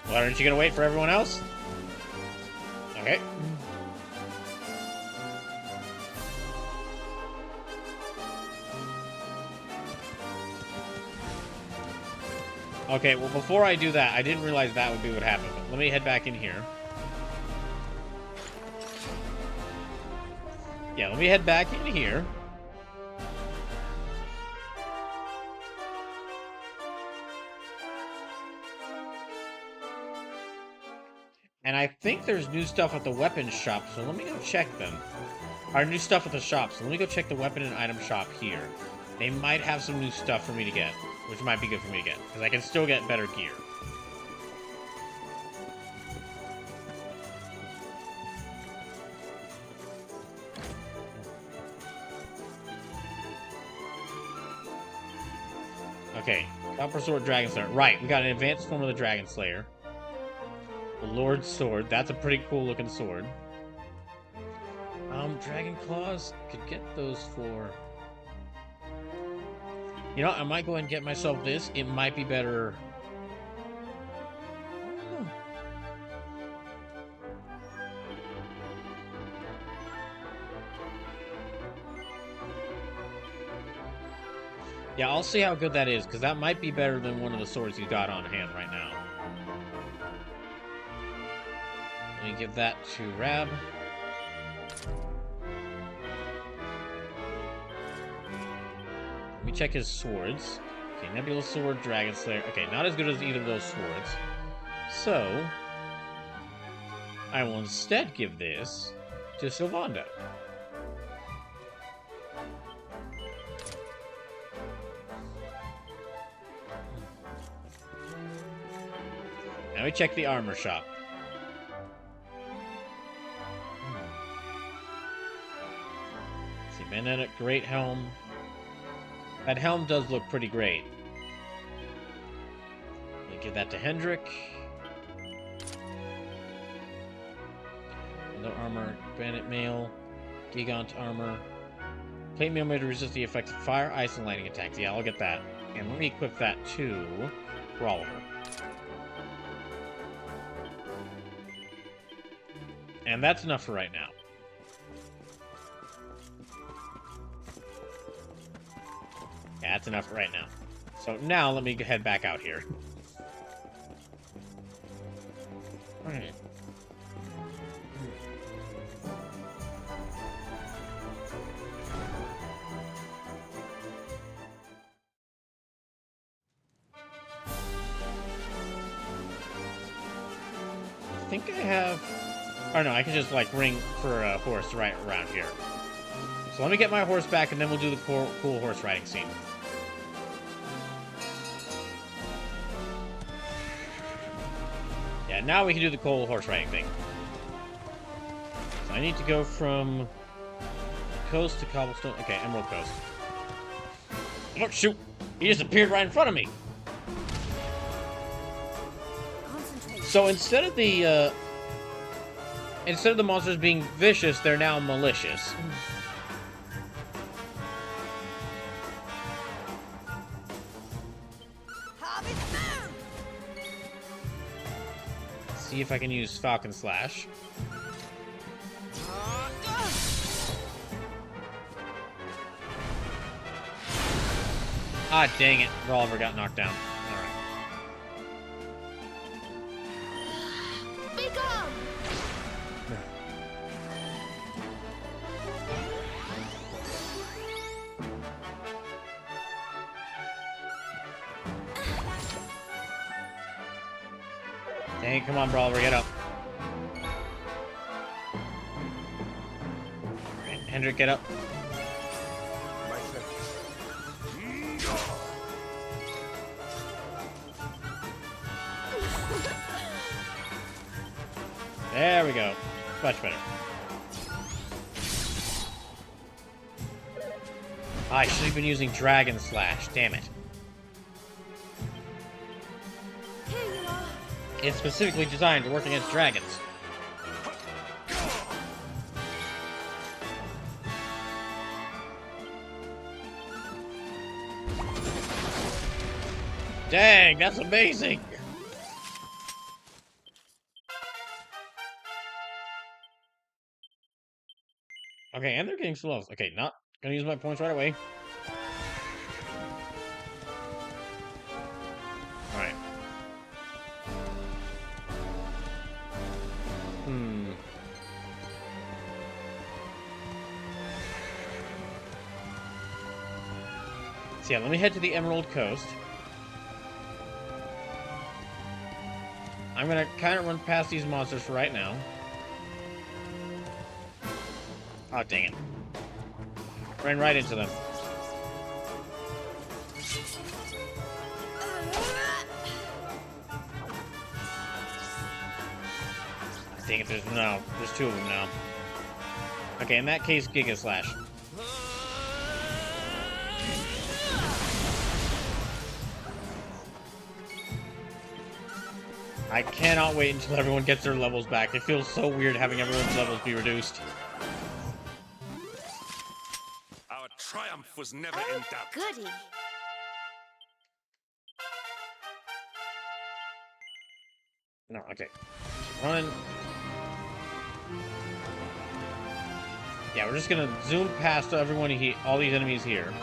Well, aren't you gonna wait for everyone else? Okay. Okay, well, before I do that, I didn't realize that would be what happened. But let me head back in here. Yeah, let me head back in here. And I think there's new stuff at the weapons shop, so let me go check them. Or new stuff at the shop, so let me go check the weapon and item shop here. They might have some new stuff for me to get, which might be good for me to get, because I can still get better gear. Okay, Copper Sword, Dragon Slayer. Right, we got an advanced form of the Dragon Slayer. The Lord's Sword. That's a pretty cool looking sword. Dragon Claws. Could get those for... You know, I might go ahead and get myself this. It might be better... Yeah, I'll see how good that is, because that might be better than one of the swords you got on hand right now. Let me give that to Rab. Let me check his swords. Okay, Nebula Sword, Dragon Slayer. Okay, not as good as either of those swords. So, I will instead give this to Sylvando. Now we check the armor shop. See, Bandana, great helm. That helm does look pretty great. Let me give that to Hendrik. No armor, bandit mail, Gigant armor. Plate mail made to resist the effects of fire, ice, and lightning attacks. Yeah, I'll get that. And let me equip that to Oliver. And that's enough for right now. that's enough right now. So now let me head back out here. Okay. I think I have... Oh no, I can just like ring for a horse right around here. So let me get my horse back and then we'll do the cool horse riding scene. Yeah, now we can do the cool horse riding thing. So I need to go from coast to cobblestone. Okay, Emerald Coast. Oh shoot! He just appeared right in front of me. So instead of the monsters being vicious, they're now malicious. See if I can use Falcon Slash. Ah, dang it. Rolliver got knocked down. Alright. Be gone! Dang it, come on, Brawler, get up. Hendrik, get up. There we go. Much better. I should have been using Dragon Slash. Damn it. It's specifically designed to work against dragons. Dang, that's amazing! Okay, and they're getting slow. Okay, not gonna use my points right away. Alright. So yeah, let me head to the Emerald Coast. I'm gonna kind of run past these monsters for right now. Oh, dang it. Ran right into them. Dang it, there's two of them now. Okay, in that case, Giga Slash. I cannot wait until everyone gets their levels back. It feels so weird having everyone's levels be reduced. Our triumph was never in doubt. Goody. No, okay. Keep running. Yeah, we're just gonna zoom past everyone all these enemies here.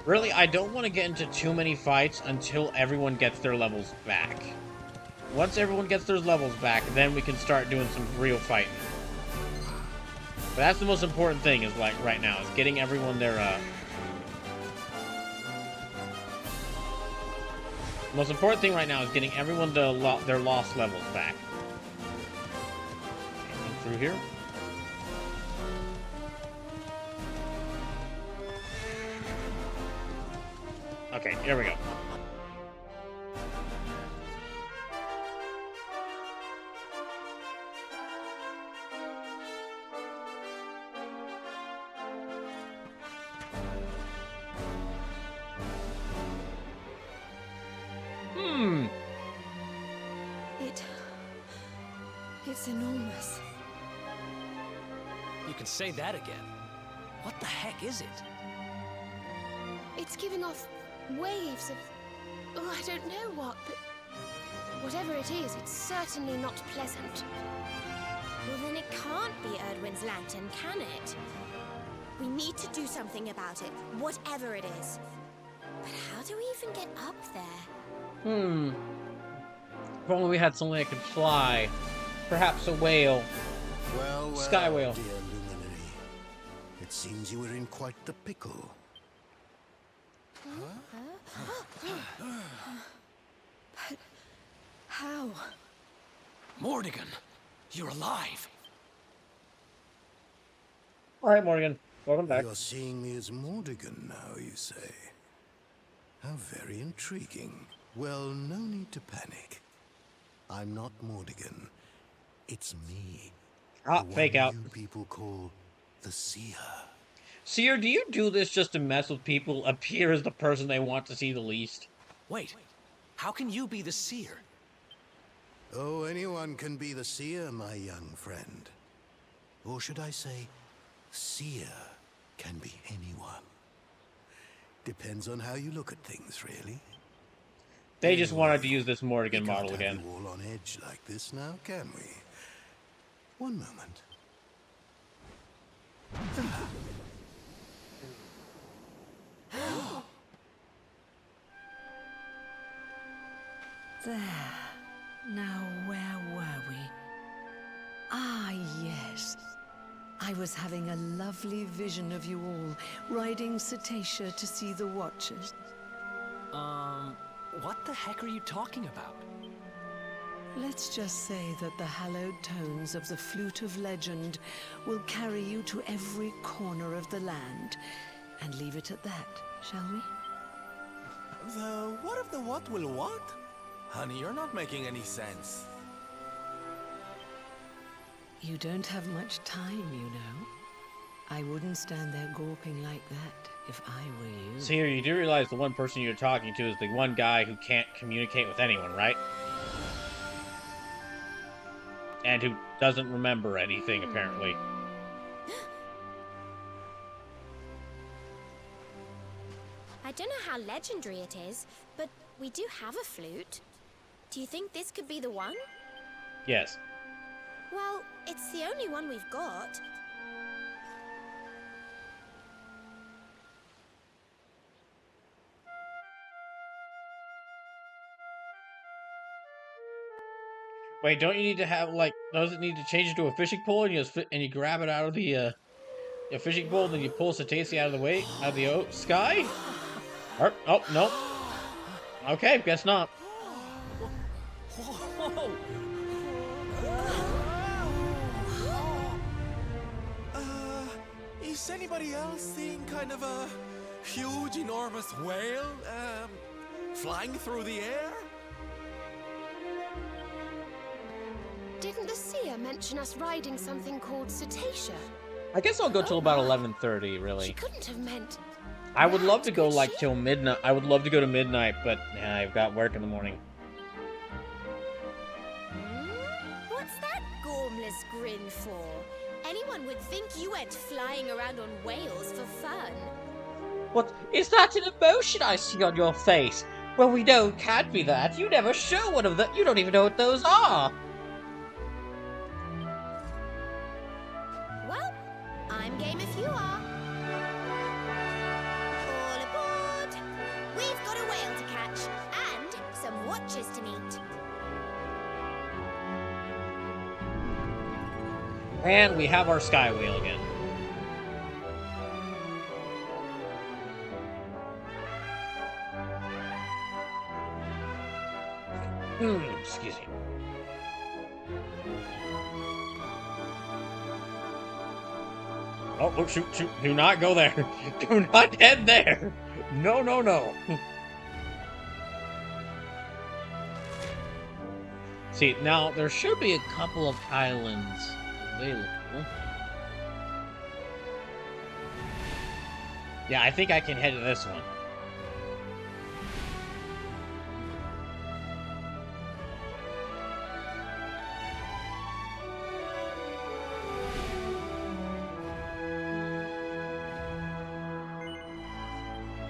Really, I don't want to get into too many fights until everyone gets their levels back. Once everyone gets their levels back, then we can start doing some real fighting. But that's the most important thing, is like right now, is getting everyone their most important thing right now is getting everyone their lost levels back. Through here. Okay, here we go. It's enormous. You can say that again. What the heck is it? It's giving off waves of... oh, I don't know what, but... whatever it is, it's certainly not pleasant. Well, then it can't be Erdwin's lantern, can it? We need to do something about it, whatever it is. But how do we even get up there? If only we had something that could fly. Perhaps a whale. Well, Sky whale. dear Luminary. It seems you were in quite the pickle. But how? Mordigan, you're alive. Alright, Morgan. Welcome back. You're seeing me as Mordigan now, you say? How very intriguing. Well, no need to panic. I'm not Mordigan. It's me. Ah, fake out. You people call the Seer. Seer, do you do this just to mess with people? Appear as the person they want to see the least? Wait, how can you be the Seer? Oh, anyone can be the Seer, my young friend. Or should I say, Seer can be anyone. Depends on how you look at things, really. They just wanted to use this Morgan model again. We can't have you all on edge like this now, can we? One moment. There. Now, where were we? Ah, yes. I was having a lovely vision of you all, riding Cetacea to see the Watchers. What the heck are you talking about? Let's just say that the hallowed tones of the Flute of Legend will carry you to every corner of the land. And leave it at that, shall we? The what of the what will what? Honey, you're not making any sense. You don't have much time, you know. I wouldn't stand there gawping like that if I were you. So here, you do realize the one person you're talking to is the one guy who can't communicate with anyone, right? And who doesn't remember anything, apparently. I don't know how legendary it is, but we do have a flute. Do you think this could be the one? Yes. Well, it's the only one we've got. Wait, don't you need to have, like, does it need to change it to a fishing pole and you grab it out of the, a fishing pole, then you pull Cetacea out of the way, out of the sky? Oh, no. Okay, guess not. Is anybody else seeing kind of a huge, enormous whale, flying through the air? Didn't the Seer mention us riding something called Cetacea? I guess I'll go till about 11:30, really. She couldn't have meant... I would love to go, like, till midnight. I would love to go to midnight, but I've got work in the morning. What's that gormless grin for? Anyone would think you went flying around on whales for fun. What? Is that an emotion I see on your face? Well, we know it can't be that. You never show one of them. You don't even know what those are. Well, I'm game if you are. All aboard! We've got a whale to catch, and some watchers to meet. And we have our sky whale again. Excuse me. Oh, shoot. Do not go there. Do not head there. No, no, no. See, now, there should be a couple of islands available. Yeah, I think I can head to this one.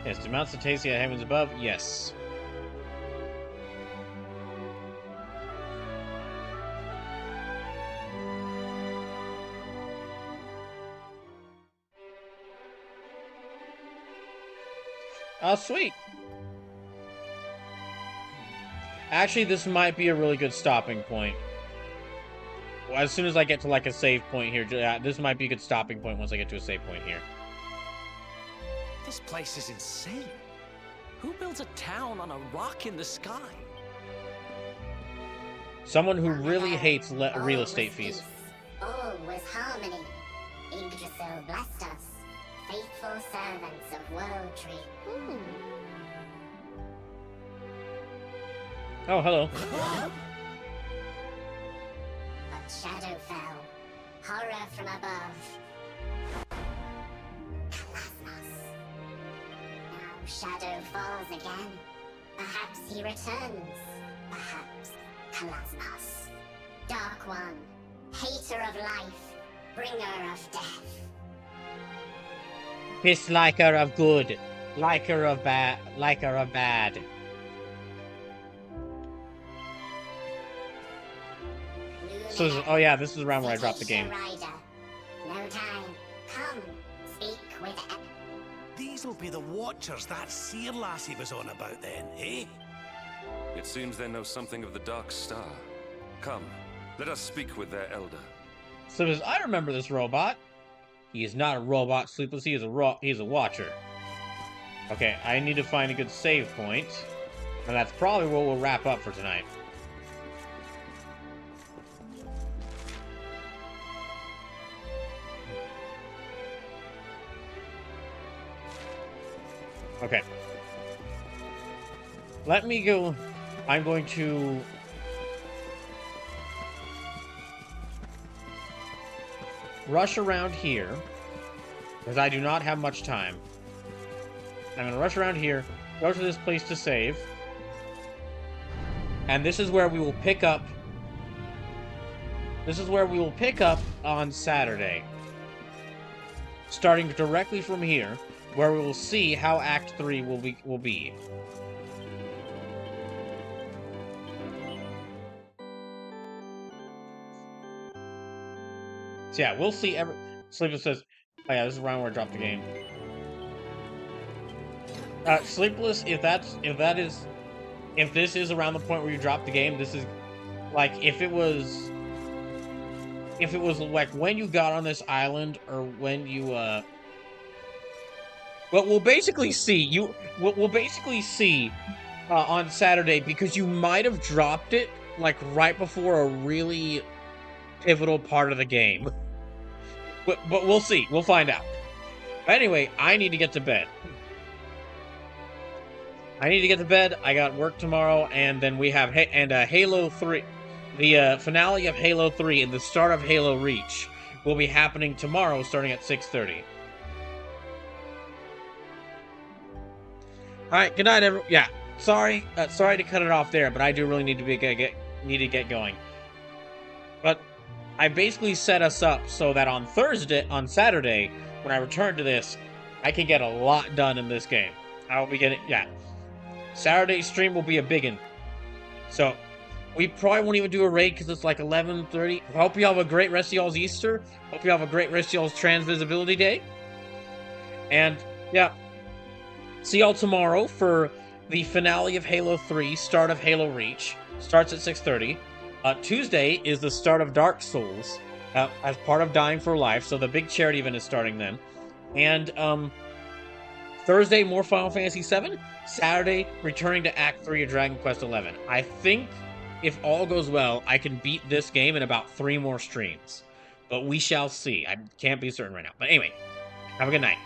Yes, to Mount Cetacea, heavens above, yes. Oh, sweet. Actually, this might be a really good stopping point. Well, as soon as I get to, like, a save point here, this might be a good stopping point once I get to a save point here. This place is insane. Who builds a town on a rock in the sky? Someone who really hates real estate fees. All was harmony. Yggdrasil blessed us, faithful servants of World Tree. Oh, hello. But shadow fell, horror from above. Kalasnos. Now shadow falls again. Perhaps he returns. Perhaps Kalasnos. Dark One, hater of life, bringer of death. Disliker of good, liker of bad, liker of bad. So, oh yeah, this is around where I dropped the game. No time. Come, speak with. These'll be the Watchers that seer lassie was on about then, eh? It seems they know something of the Dark Star. Come, let us speak with their elder. So I remember this robot. He is not a robot, Sleepless. He is a Watcher. Okay, I need to find a good save point, and that's probably where we'll wrap up for tonight. Okay. Let me go. I'm going to... rush around here, because I do not have much time. I'm going to rush around here, go to this place to save, and this is where we will pick up... This is where we will pick up on Saturday. Starting directly from here, where we will see how Act 3 will be. So yeah, we'll see Sleepless says, oh yeah, this is around where I dropped the game. Sleepless, if this is around the point where you drop the game, this is, like, if it was like when you got on this island, or when you, but we'll basically see, we'll basically see, on Saturday, because you might have dropped it, like, right before a really pivotal part of the game. But we'll see. We'll find out. Anyway, I need to get to bed. I got work tomorrow, and then we have Halo 3. The finale of Halo 3 and the start of Halo Reach will be happening tomorrow, starting at 6:30. All right. Good night, everyone. Yeah. Sorry to cut it off there, but I do really need to get going. But I basically set us up so that on Saturday, when I return to this, I can get a lot done in this game. I will be getting, Saturday's stream will be a biggin. So, we probably won't even do a raid because it's like 11:30. I hope you have a great rest of y'all's Easter. Hope you have a great rest of y'all's Transvisibility Day. And, yeah. See y'all tomorrow for the finale of Halo 3, start of Halo Reach. Starts at 6:30. Tuesday is the start of Dark Souls, as part of Dying for Life, so the big charity event is starting then. And, Thursday, more Final Fantasy VII. Saturday, returning to Act 3 of Dragon Quest XI. I think, if all goes well, I can beat this game in about 3 more streams. But we shall see. I can't be certain right now. But anyway, have a good night.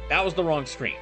That was the wrong screen.